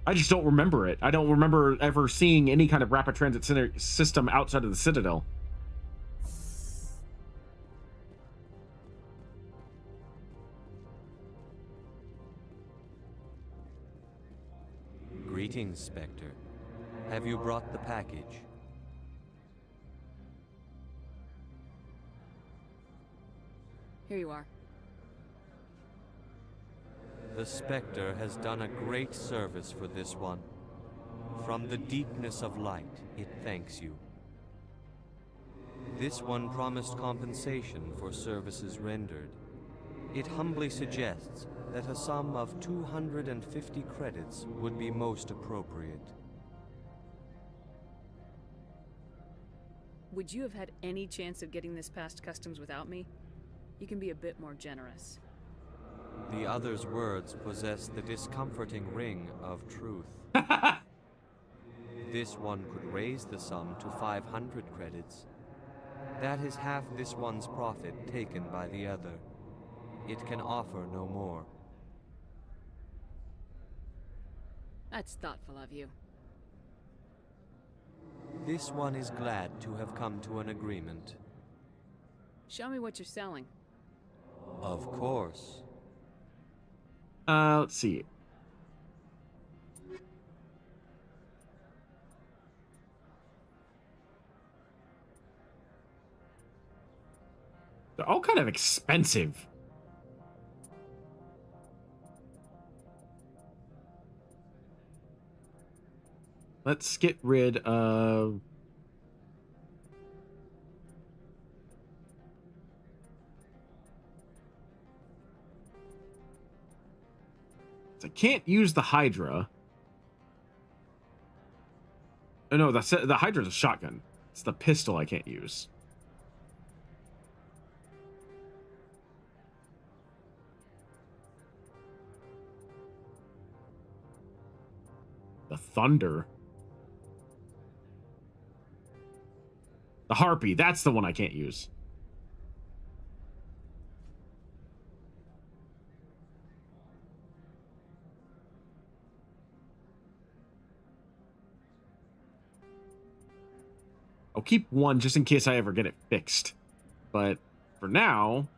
I just don't remember it. I don't remember ever seeing any kind of rapid transit center system outside of the Citadel. Greetings, Spectre. Have you brought the package? Here you are. The Spectre has done a great service for this one. From the deepness of light, it thanks you. This one promised compensation for services rendered. It humbly suggests that a sum of 250 credits would be most appropriate. Would you have had any chance of getting this past customs without me? You can be a bit more generous. The other's words possess the discomforting ring of truth. This one could raise the sum to 500 credits. That is half this one's profit taken by the other. It can offer no more. That's thoughtful of you. This one is glad to have come to an agreement. Show me what you're selling. Of course. Let's see. They're all kind of expensive. Let's get rid of... I can't use the Hydra. Oh no, that's the Hydra's a shotgun. It's the pistol I can't use. The Thunder. The Harpy, that's the one I can't use. I'll keep one just in case I ever get it fixed. But for now...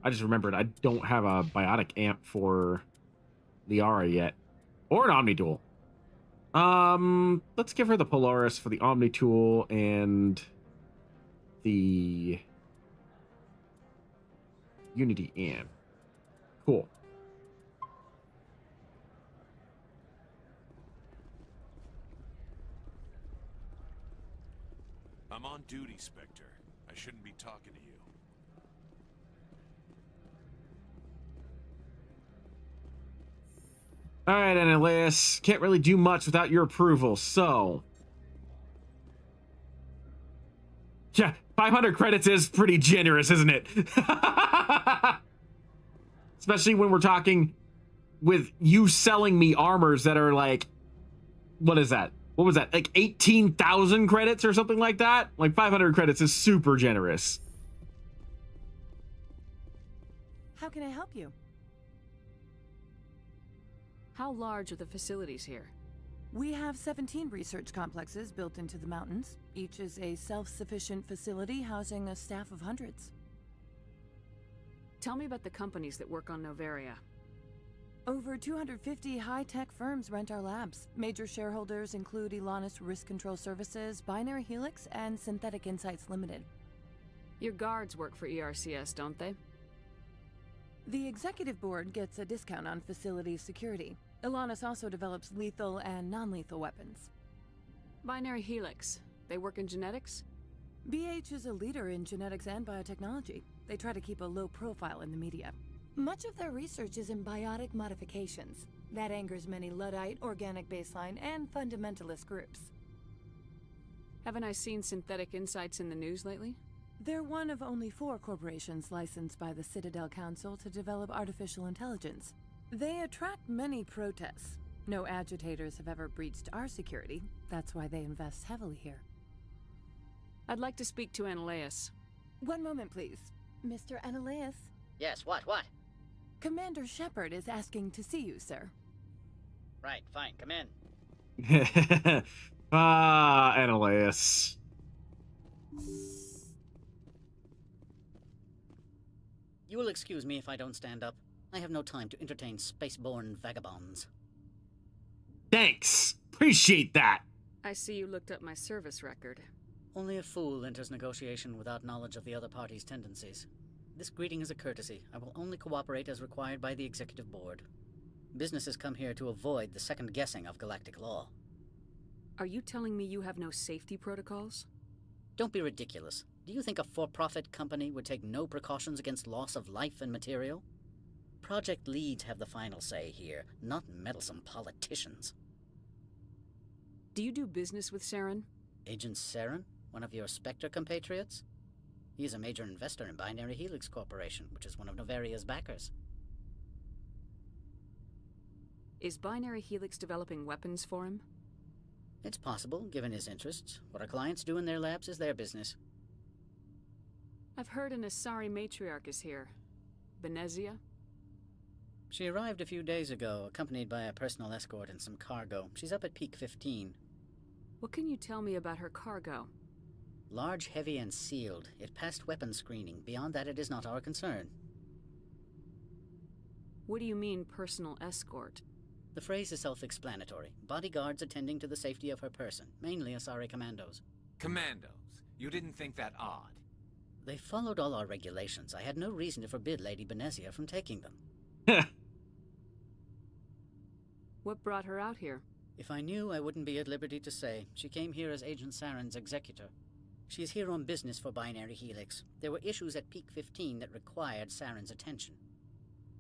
I just remembered I don't have a biotic amp for Liara yet. Or an Omni Duel. Let's give her the Polaris for the Omni Tool and the Unity amp. Cool. I'm on duty, Spectre. I shouldn't be talking to you. All right, Annelias. Can't really do much without your approval, so... Yeah, 500 credits is pretty generous, isn't it? Especially when we're talking with you selling me armors that are like... What is that? What was that? Like 18,000 credits or something like that? Like 500 credits is super generous. How can I help you? How large are the facilities here? We have 17 research complexes built into the mountains. Each is a self-sufficient facility housing a staff of hundreds. Tell me about the companies that work on Noveria. Over 250 high-tech firms rent our labs. Major shareholders include Elanis Risk Control Services, Binary Helix, and Synthetic Insights Limited. Your guards work for ERCS, don't they? The executive board gets a discount on facility security. Elanis also develops lethal and non-lethal weapons. Binary Helix. They work in genetics? BH is a leader in genetics and biotechnology. They try to keep a low profile in the media. Much of their research is in biotic modifications. That angers many Luddite, organic baseline, and fundamentalist groups. Haven't I seen Synthetic Insights in the news lately? They're one of only 4 corporations licensed by the Citadel Council to develop artificial intelligence. They attract many protests. No agitators have ever breached our security. That's why they invest heavily here. I'd like to speak to Annelias. One moment, please. Mr. Annelias? Yes, what? Commander Shepard is asking to see you, sir. Right, fine, come in. Ah, Annihilus. You will excuse me if I don't stand up. I have no time to entertain spaceborne vagabonds. Thanks. Appreciate that. I see you looked up my service record. Only a fool enters negotiation without knowledge of the other party's tendencies. This greeting is a courtesy. I will only cooperate as required by the Executive Board. Businesses come here to avoid the second guessing of galactic law. Are you telling me you have no safety protocols? Don't be ridiculous. Do you think a for-profit company would take no precautions against loss of life and material? Project leads have the final say here, not meddlesome politicians. Do you do business with Saren? Agent Saren? One of your Spectre compatriots? He is a major investor in Binary Helix Corporation, which is one of Noveria's backers. Is Binary Helix developing weapons for him? It's possible, given his interests. What our clients do in their labs is their business. I've heard an Asari matriarch is here. Benezia? She arrived a few days ago, accompanied by a personal escort and some cargo. She's up at Peak 15. What can you tell me about her cargo? Large, heavy, and sealed. It passed weapons screening. Beyond that, it is not our concern. What do you mean, personal escort? The phrase is self-explanatory. Bodyguards attending to the safety of her person, mainly Asari commandos. Commandos? You didn't think that odd? They followed all our regulations. I had no reason to forbid Lady Benezia from taking them. What brought her out here? If I knew, I wouldn't be at liberty to say. She came here as Agent Saren's executor. She is here on business for Binary Helix. There were issues at Peak 15 that required Saren's attention.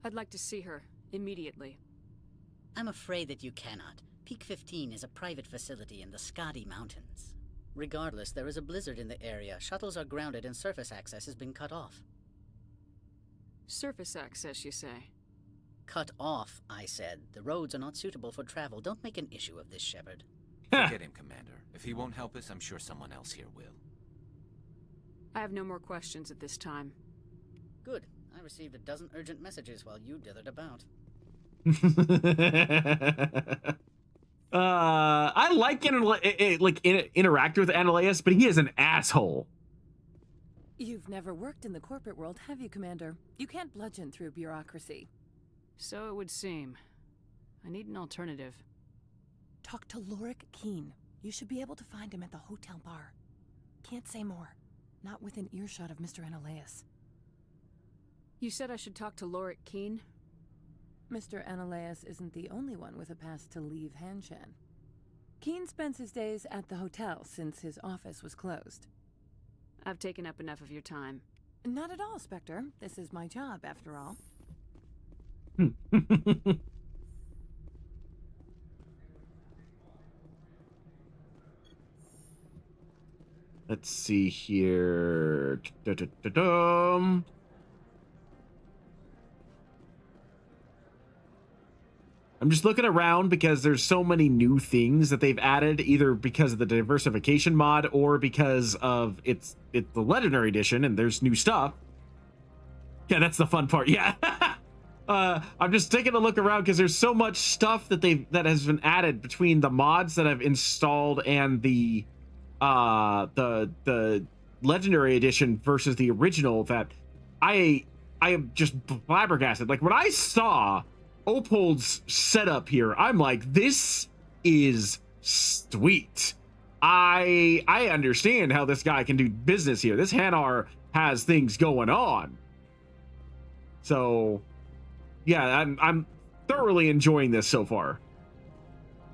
I'd like to see her, immediately. I'm afraid that you cannot. Peak 15 is a private facility in the Skadi Mountains. Regardless, there is a blizzard in the area. Shuttles are grounded and surface access has been cut off. Surface access, you say? Cut off, I said. The roads are not suitable for travel. Don't make an issue of this, Shepard. Forget him, Commander. If he won't help us, I'm sure someone else here will. I have no more questions at this time. Good. I received a dozen urgent messages while you dithered about. I like interact with Annihilus, but he is an asshole. You've never worked in the corporate world, have you, Commander? You can't bludgeon through bureaucracy. So it would seem. I need an alternative. Talk to Lorik Keen. You should be able to find him at the hotel bar. Can't say more. Not within earshot of Mr. Annihilus. You said I should talk to Lorik Keen? Mr. Annihilus isn't the only one with a pass to leave Hanshan. Keen spends his days at the hotel since his office was closed. I've taken up enough of your time. Not at all, Spectre. This is my job, after all. Let's see here. Da-da-da-dum. I'm just looking around because there's so many new things that they've added, either because of the diversification mod or because of it's the legendary edition and there's new stuff. Yeah, that's the fun part. Yeah. I'm just taking a look around because there's so much stuff that has been added between the mods that I've installed and the legendary edition versus the original that I am just flabbergasted. Like when I saw Opold's setup here, I'm like, this is sweet. I understand how this guy can do business here. This Hanar has things going on. So yeah, I'm thoroughly enjoying this so far.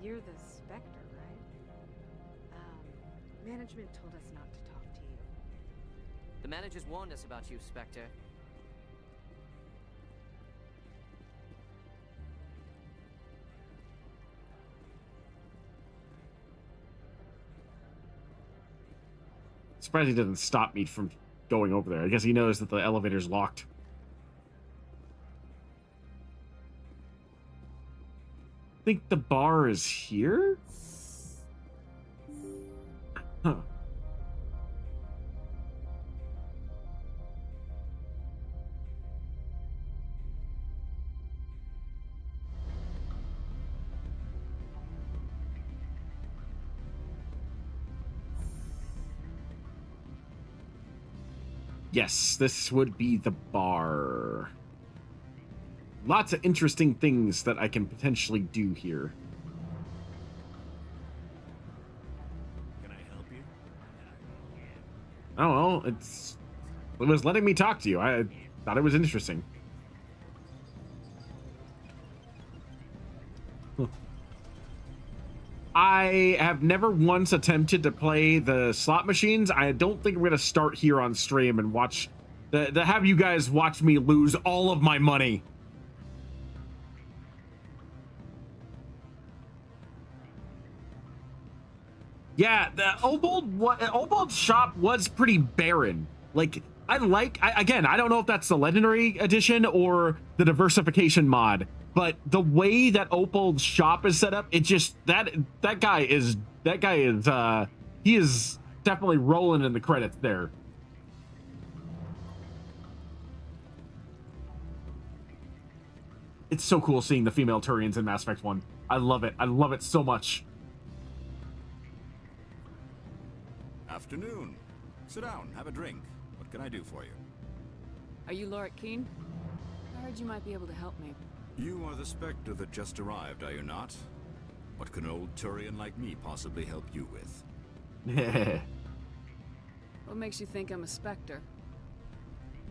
You're the Spectre, right? Management told us not to talk to you. The managers warned us about you, Spectre. Surprised he doesn't stop me from going over there. I guess he knows that the elevator's locked. I think the bar is here? Huh. Yes, this would be the bar. Lots of interesting things that I can potentially do here. Can I help you? I don't know. It was letting me talk to you. I thought it was interesting. I have never once attempted to play the slot machines. I don't think I'm going to start here on stream and watch to have you guys watch me lose all of my money. Yeah, the Obold shop was pretty barren. Like, again, I don't know if that's the Legendary Edition or the Diversification mod, but the way that Obold's shop is set up, it just, that guy is he is definitely rolling in the credits there. It's so cool seeing the female Turians in Mass Effect 1. I love it. I love it so much. Afternoon. Sit down, have a drink. What can I do for you? Are you Liara T'Soni? I heard you might be able to help me. You are the Spectre that just arrived, are you not? What can an old Turian like me possibly help you with? What makes you think I'm a Spectre?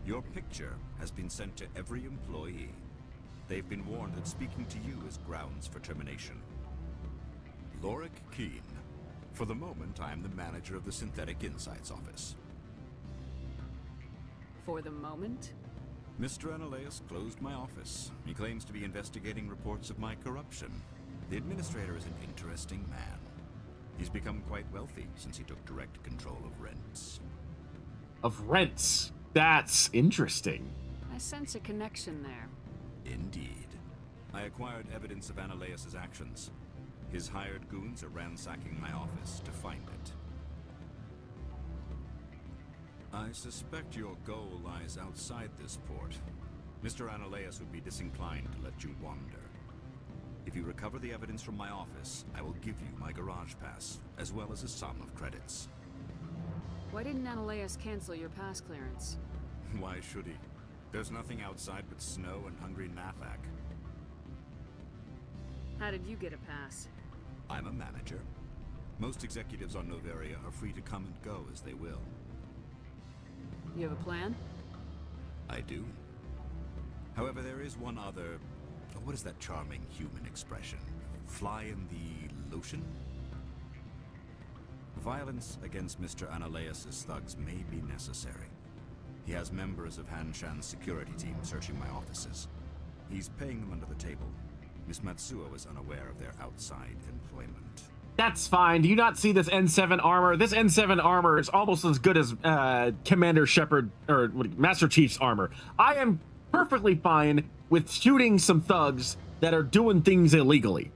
Your picture has been sent to every employee. They've been warned that speaking to you is grounds for termination. Liara T'Soni. For the moment, I am the manager of the Synthetic Insights Office. For the moment? Mr. Analeus closed my office. He claims to be investigating reports of my corruption. The administrator is an interesting man. He's become quite wealthy since he took direct control of rents. Of rents? That's interesting. I sense a connection there. Indeed. I acquired evidence of Analeus's actions. His hired goons are ransacking my office to find it. I suspect your goal lies outside this port. Mr. Analeus would be disinclined to let you wander. If you recover the evidence from my office, I will give you my garage pass, as well as a sum of credits. Why didn't Analeus cancel your pass clearance? Why should he? There's nothing outside but snow and hungry Nafak. How did you get a pass? I'm a manager. Most executives on Noveria are free to come and go as they will. You have a plan? I do. However, there is one other... what is that charming human expression? Fly in the lotion? Violence against Mr. Analeus' thugs may be necessary. He has members of Han Shan's security team searching my offices. He's paying them under the table. Miss Matsuo is unaware of their outside employment. That's fine. Do you not see this N7 armor? This N7 armor is almost as good as Commander Shepard or Master Chief's armor. I am perfectly fine with shooting some thugs that are doing things illegally.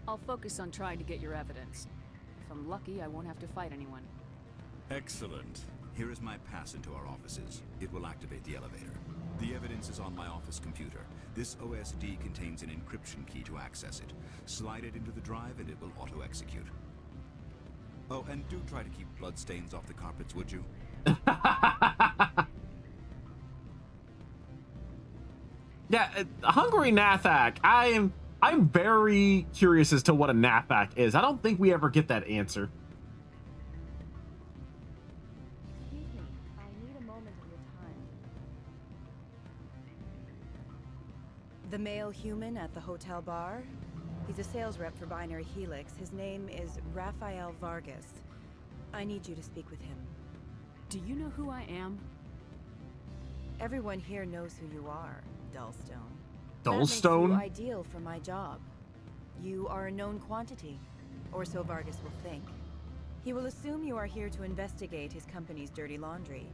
I'll focus on trying to get your evidence. If I'm lucky, I won't have to fight anyone. Excellent. Here is my pass into our offices. It will activate the elevator. The evidence is on my office computer. This OSD contains an encryption key to access it. Slide it into the drive and it will auto-execute. Oh, and do try to keep bloodstains off the carpets, would you? Yeah, Hungry Nathak. I'm very curious as to what a Nathak is. I don't think we ever get that answer. Excuse me, I need a moment of your time. The male human at the hotel bar? He's a sales rep for Binary Helix. His name is Rafael Vargas. I need you to speak with him. Do you know who I am? Everyone here knows who you are, Dullstone. Dullstone? That makes you ideal for my job. You are a known quantity, or so Vargas will think. He will assume you are here to investigate his company's dirty laundry.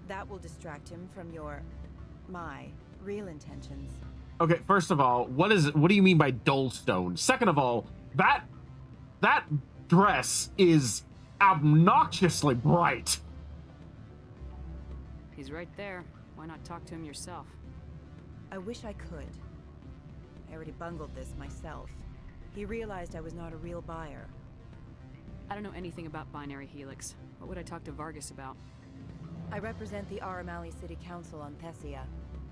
That will distract him from my real intentions. Okay, first of all, what do you mean by Dullstone? Second of all, that dress is obnoxiously bright. He's right there. Why not talk to him yourself? I wish I could. I already bungled this myself. He realized I was not a real buyer. I don't know anything about Binary Helix. What would I talk to Vargas about? I represent the Aramali City Council on Thessia.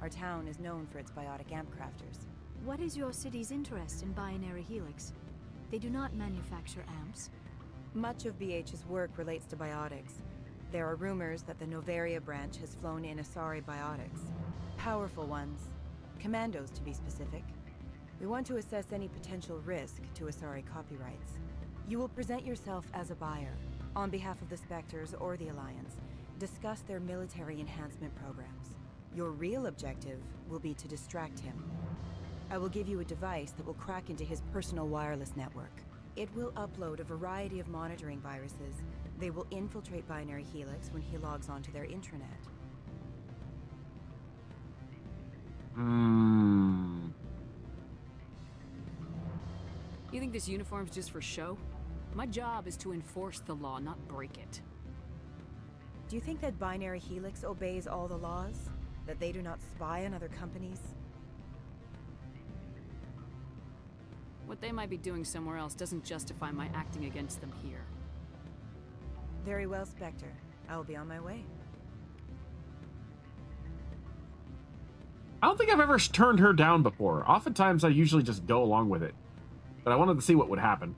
Our town is known for its biotic amp crafters. What is your city's interest in Binary Helix? They do not manufacture amps. Much of BH's work relates to biotics. There are rumors that the Noveria branch has flown in Asari biotics. Powerful ones. Commandos, to be specific. We want to assess any potential risk to Asari copyrights. You will present yourself as a buyer, on behalf of the Spectres or the Alliance. Discuss their military enhancement programs. Your real objective will be to distract him. I will give you a device that will crack into his personal wireless network. It will upload a variety of monitoring viruses. They will infiltrate Binary Helix when he logs onto their intranet. You think this uniform's just for show? My job is to enforce the law, not break it. Do you think that Binary Helix obeys all the laws? That they do not spy on other companies? What they might be doing somewhere else doesn't justify my acting against them here. Very well, Spectre. I will be on my way. I don't think I've ever turned her down before. Oftentimes, I usually just go along with it. But I wanted to see what would happen.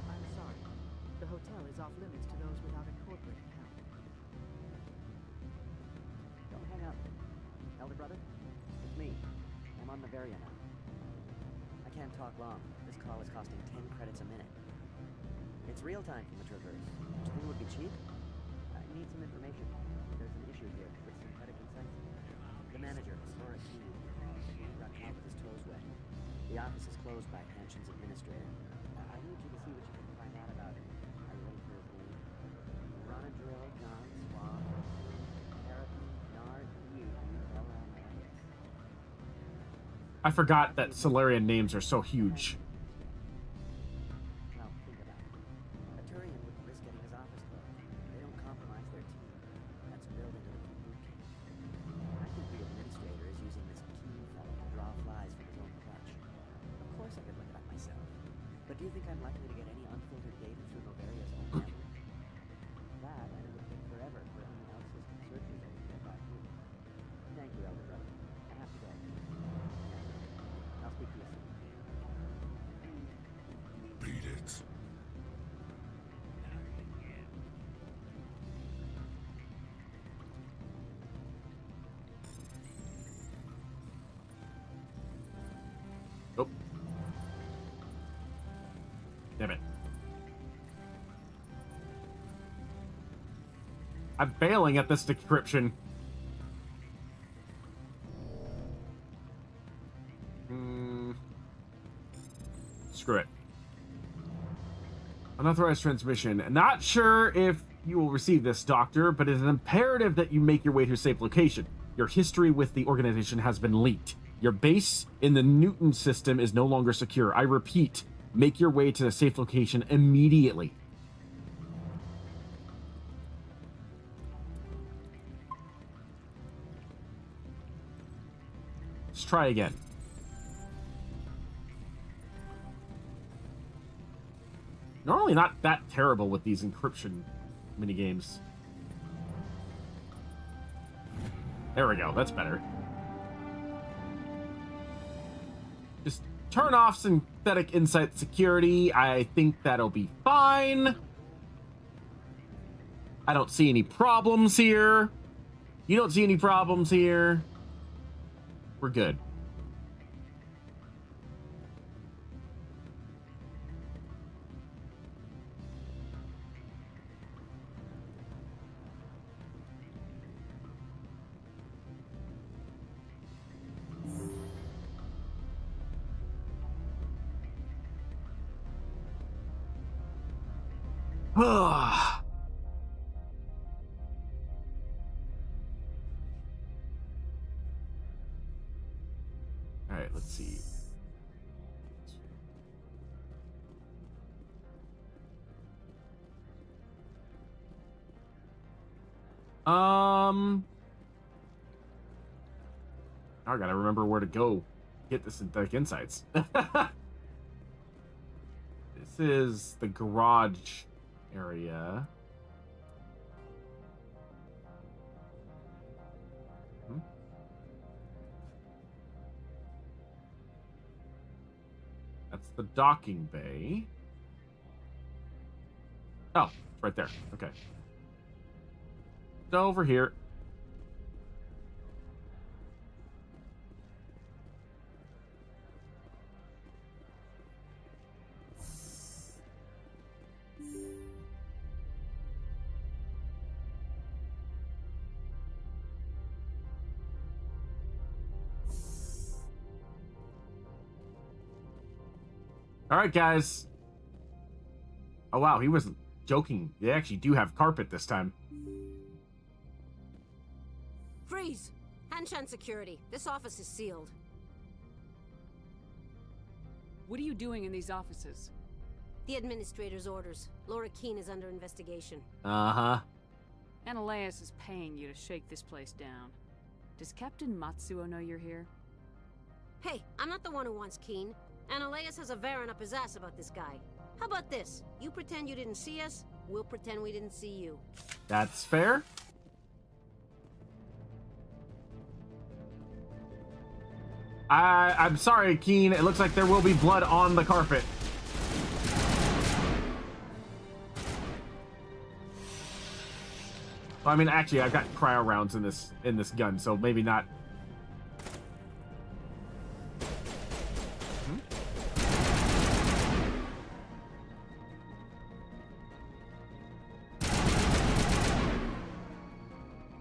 I'm sorry. The hotel is off limits to those without a corporate account. Don't hang up. Elder brother, it's me. I'm on Noveria now. I can't talk long. This call is costing 10 credits a minute. It's real time from the Traverse. Do you think it would be cheap? I need some information. There's an issue here with synthetic insights. The manager, Laura T'Soni, got caught with his toes wet. The office is closed by Hanshin's administrator. I need you to see what you can find out about it. Are you ready for his name? Ronadrill, John, Swan, Therapy, Nard, E-U-L-L-I-S. I forgot that Solarian names are so huge. Now, think about it. A Turian wouldn't risk getting his office closed. They don't compromise their team. That's built into the boot camp. I think the administrator is using this keen fellow to draw flies from his own clutch. Of course I could look it up myself. But do you think I'm likely to get any unfiltered data through Noveria's own network? That, and it would take forever for any outsystem search results to get back here. Thank you, Elder Brother. I have to go. I'll speak to you soon. Beat it. Nope. Damn it. I'm failing at this decryption. Screw it. Unauthorized transmission. Not sure if you will receive this, Doctor, but it is imperative that you make your way to a safe location. Your history with the organization has been leaked. Your base in the Newton system is no longer secure. I repeat, make your way to a safe location immediately. Let's try again. Normally not that terrible with these encryption minigames. There we go, that's better. Just turn off synthetic insight security. I think that'll be fine. I don't see any problems here. You don't see any problems here. We're good. All right, let's see. Now I gotta remember where to go get the synthetic insights. This is the garage area. That's the docking bay. Oh, it's right there. Okay. So over here. All right, guys. Oh, wow. He wasn't joking. They actually do have carpet this time. Freeze! Hanshan security. This office is sealed. What are you doing in these offices? The administrator's orders. Laura Keene is under investigation. Uh-huh. Ananias is paying you to shake this place down. Does Captain Matsuo know you're here? Hey, I'm not the one who wants Keene. Ananias has a Varen up his ass about this guy. How about this? You pretend you didn't see us, we'll pretend we didn't see you. That's fair. I'm sorry, Keen. It looks like there will be blood on the carpet. Well, I mean, actually, I've got cryo rounds in this gun, so maybe not.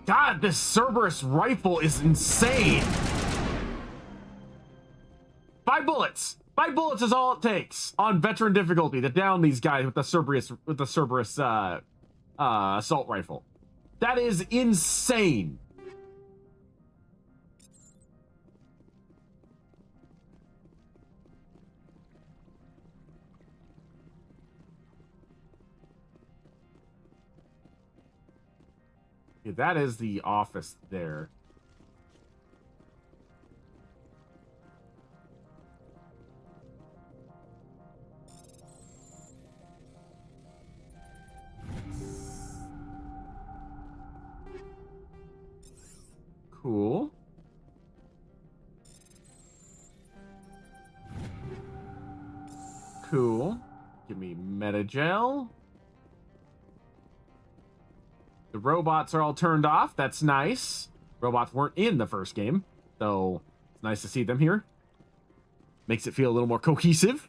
God, this Cerberus rifle is insane. 5 bullets. 5 bullets is all it takes on veteran difficulty to down these guys with the Cerberus assault rifle. That is insane. Yeah, that is the office there. Cool. Cool. Give me Metagel. The robots are all turned off. That's nice. Robots weren't in the first game, so it's nice to see them here. Makes it feel a little more cohesive.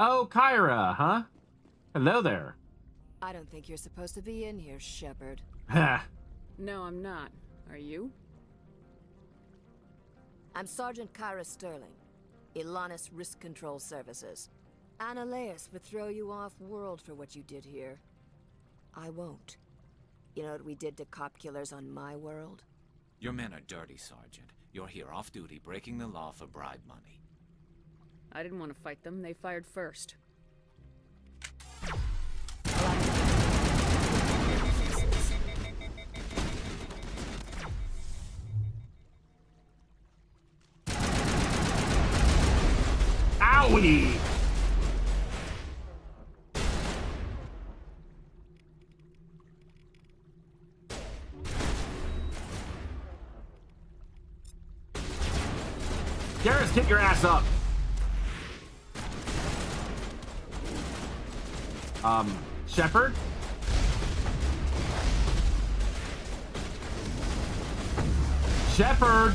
Oh, Kyra, huh? Hello there. I don't think you're supposed to be in here, Shepard. Ha. No, I'm not. Are you? I'm Sergeant Kyra Sterling, Ilanis Risk Control Services. Ananias would throw you off-world for what you did here. I won't. You know what we did to cop killers on my world? Your men are dirty, Sergeant. You're here off-duty, breaking the law for bribe money. I didn't want to fight them. They fired first. Owie! Garrus, get your ass up. Shepard? Shepard!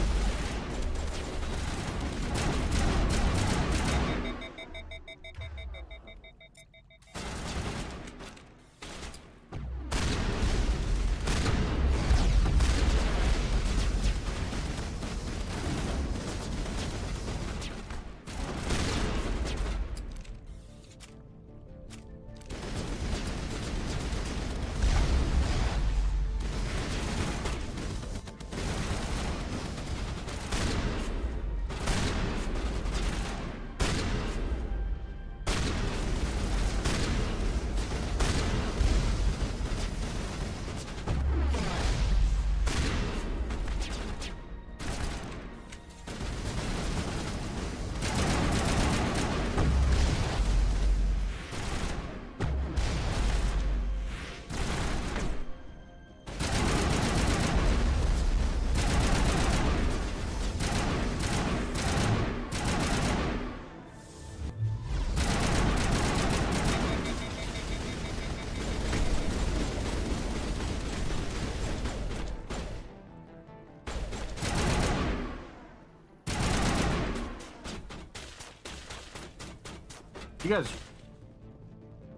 You guys...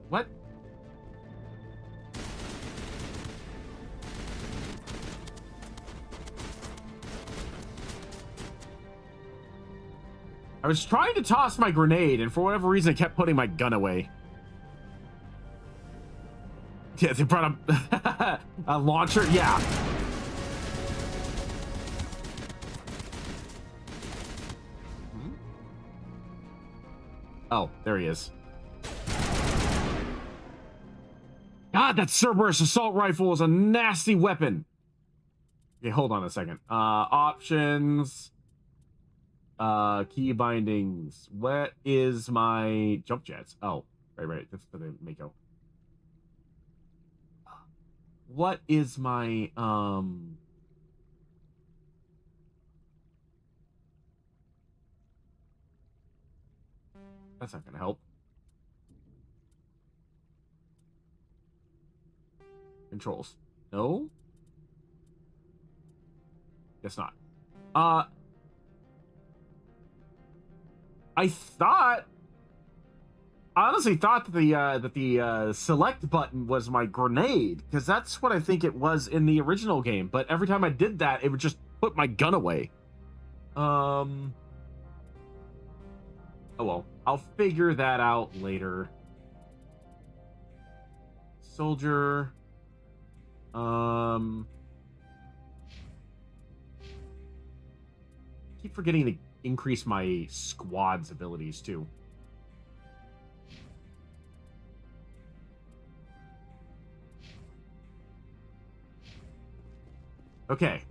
What? I was trying to toss my grenade, and for whatever reason, I kept putting my gun away. Yeah, they brought up a launcher. Yeah. Oh, there he is. God, that Cerberus assault rifle is a nasty weapon. Okay, hold on a second. Options. Key bindings. What is my jump jets? Oh, right. That's for the Mako. What is my That's not gonna help. Controls. No? Guess not. I honestly thought that the select button was my grenade, because that's what I think it was in the original game. But every time I did that, it would just put my gun away. Oh well, I'll figure that out later. Soldier. Keep forgetting to increase my squad's abilities too. Okay.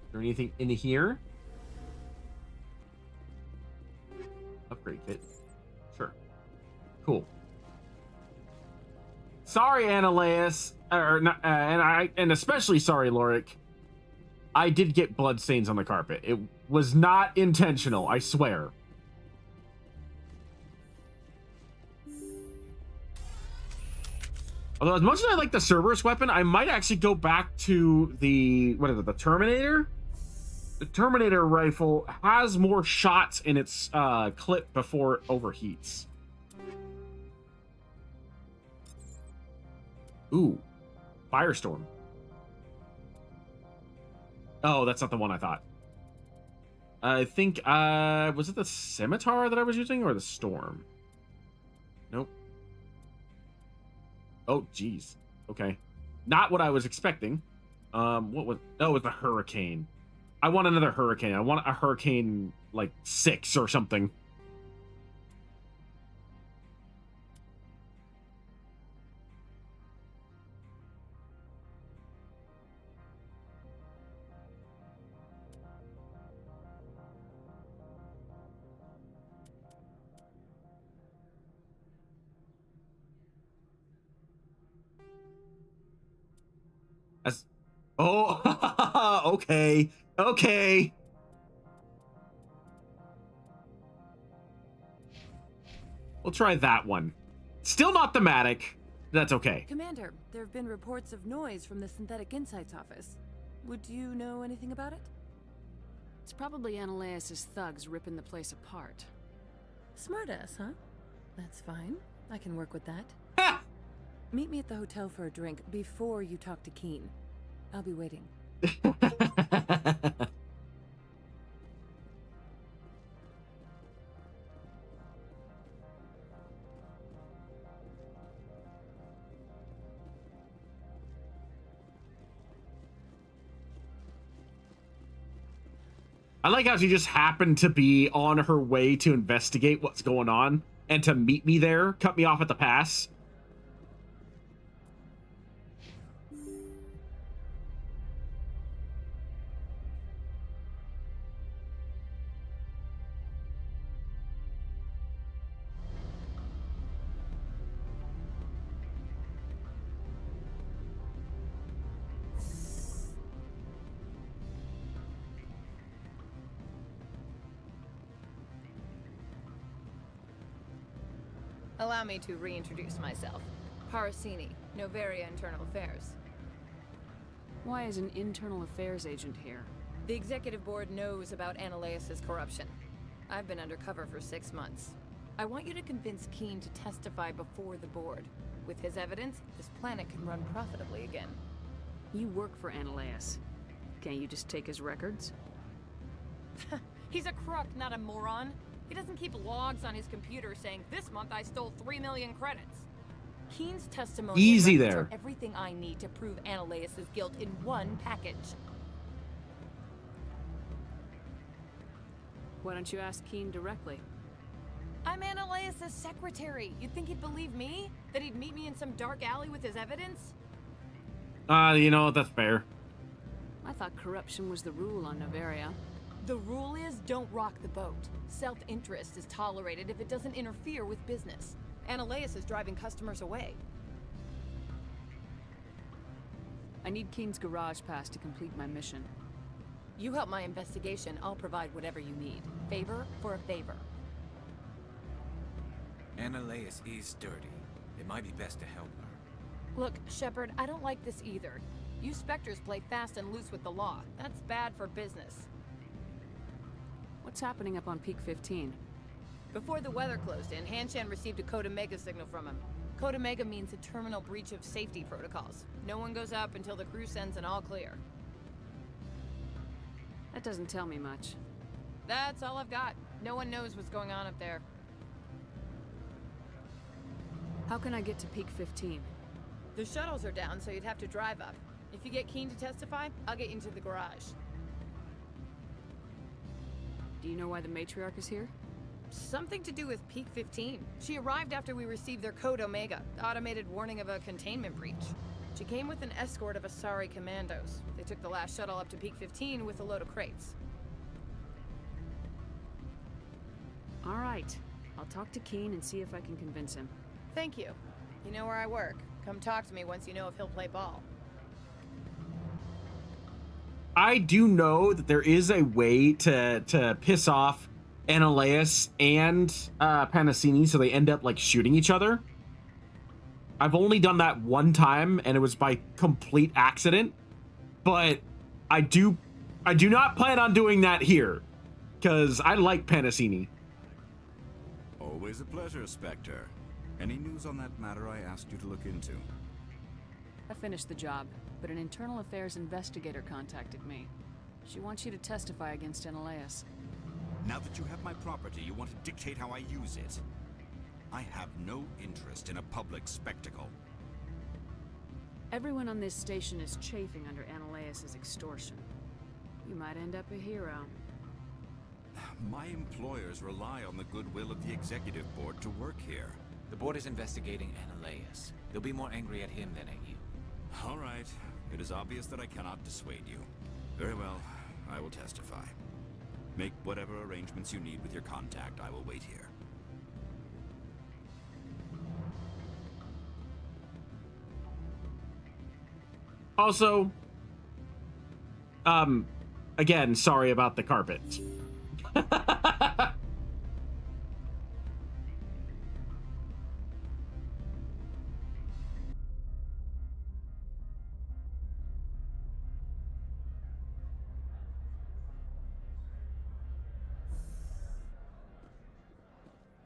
Is there anything in here? Upgrade kit. Sure. Cool. Sorry, Annaleus, and especially sorry, Lorik. I did get bloodstains on the carpet. It was not intentional, I swear. Although, as much as I like the Cerberus weapon, I might actually go back to the, what is it, the Terminator? The Terminator rifle has more shots in its clip before it overheats. Ooh, Firestorm. Oh, that's not the one I thought. I think, was it the Scimitar that I was using or the Storm? Nope. Oh, geez. Okay. Not what I was expecting. What was... Oh, it was the Hurricane. I want another Hurricane. I want a Hurricane, like, 6 or something. Oh, okay. Okay. We'll try that one. Still not thematic. That's okay. Commander, there have been reports of noise from the Synthetic Insights office. Would you know anything about it? It's probably Annaleus' thugs ripping the place apart. Smartass, huh? That's fine. I can work with that. Meet me at the hotel for a drink before you talk to Keen. I'll be waiting. I like how she just happened to be on her way to investigate what's going on and to meet me there, cut me off at the pass. Allow me to reintroduce myself. Harasini, Noveria Internal Affairs. Why is an internal affairs agent here? The executive board knows about Annaleus' corruption. I've been undercover for 6 months. I want you to convince Keen to testify before the board. With his evidence, this planet can run profitably again. You work for Analeus. Can't you just take his records? He's a crook, not a moron. He doesn't keep logs on his computer saying, "This month I stole 3 million credits." Keen's testimony Easy and records there. are everything I need to prove Analeus' guilt in one package. Why don't you ask Keen directly? I'm Analeus' secretary. You'd think he'd believe me? That he'd meet me in some dark alley with his evidence? You know, that's fair. I thought corruption was the rule on Noveria. The rule is don't rock the boat. Self-interest is tolerated if it doesn't interfere with business. Analeus is driving customers away. I need Keen's garage pass to complete my mission. You help my investigation, I'll provide whatever you need. Favor for a favor. Analeus is dirty. It might be best to help her. Look, Shepard, I don't like this either. You Spectres play fast and loose with the law. That's bad for business. What's happening up on Peak 15? Before the weather closed in, Hanshan received a Code Omega signal from him. Code Omega means a terminal breach of safety protocols. No one goes up until the crew sends an all clear. That doesn't tell me much. That's all I've got. No one knows what's going on up there. How can I get to Peak 15? The shuttles are down, so you'd have to drive up. If you get Keen to testify, I'll get you into the garage. Do you know why the Matriarch is here? Something to do with Peak 15. She arrived after we received their Code Omega, automated warning of a containment breach. She came with an escort of Asari commandos. They took the last shuttle up to Peak 15 with a load of crates. All right. I'll talk to Keen and see if I can convince him. Thank you. You know where I work. Come talk to me once you know if he'll play ball. I do know that there is a way to piss off Analeus and Panasini so they end up like shooting each other. I've only done that one time and it was by complete accident, but I do not plan on doing that here because I like Panasini. Always a pleasure, Spectre. Any news on that matter I asked you to look into? I finished the job, but an internal affairs investigator contacted me. She wants you to testify against Analeus. Now that you have my property, you want to dictate how I use it. I have no interest in a public spectacle. Everyone on this station is chafing under Analeus' extortion. You might end up a hero. My employers rely on the goodwill of the executive board to work here. The board is investigating Analeus. They'll be more angry at him than at you. All right. It is obvious that I cannot dissuade you. Very well. I will testify. Make whatever arrangements you need with your contact. I will wait here. Also, again, sorry about the carpet.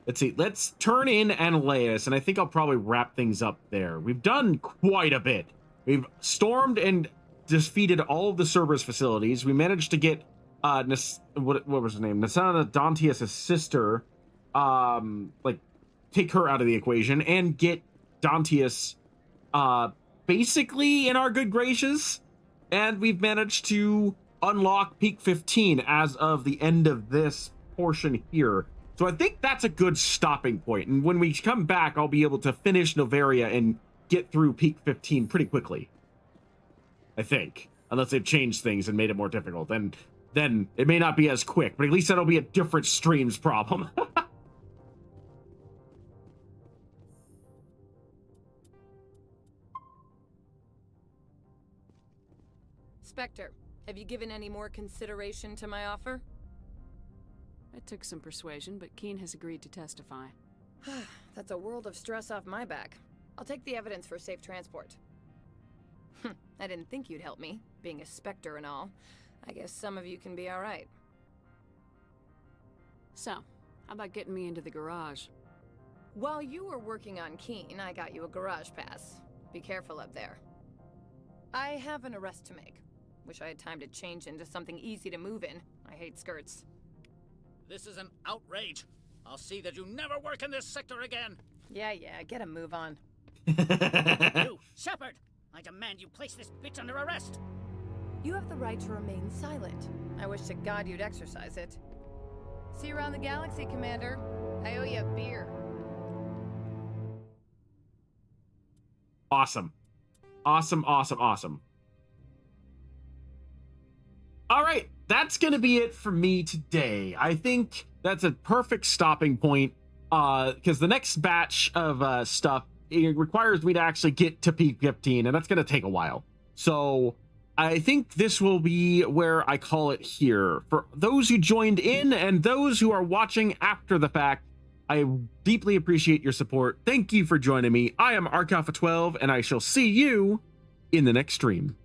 Let's see. Let's turn in Analeus, and I think I'll probably wrap things up there. We've done quite a bit. We've stormed and defeated all of the Cerberus facilities. We managed to get what was her name? Nasana Dantius' sister, like take her out of the equation and get Dantius basically in our good graces. And we've managed to unlock Peak 15 as of the end of this portion here. So I think that's a good stopping point. And when we come back, I'll be able to finish Noveria and get through Peak 15 pretty quickly. I think. Unless they've changed things and made it more difficult. Then it may not be as quick, but at least that'll be a different stream's problem. Spectre, have you given any more consideration to my offer? It took some persuasion, but Keen has agreed to testify. That's a world of stress off my back. I'll take the evidence for safe transport. I didn't think you'd help me, being a Spectre and all. I guess some of you can be alright. So, how about getting me into the garage? While you were working on Keen, I got you a garage pass. Be careful up there. I have an arrest to make. Wish I had time to change into something easy to move in. I hate skirts. This is an outrage. I'll see that you never work in this sector again. Yeah, get a move on. You, Shepard! I demand you place this bitch under arrest. You have the right to remain silent. I wish to God you'd exercise it. See you around the galaxy, Commander. I owe you a beer. Awesome. Awesome. All right, that's going to be it for me today. I think that's a perfect stopping point because the next batch of stuff, it requires me to actually get to peak 15, and that's going to take a while. So I think this will be where I call it here. For those who joined in and those who are watching after the fact, I deeply appreciate your support. Thank you for joining me. I am ArcAlpha12, and I shall see you in the next stream.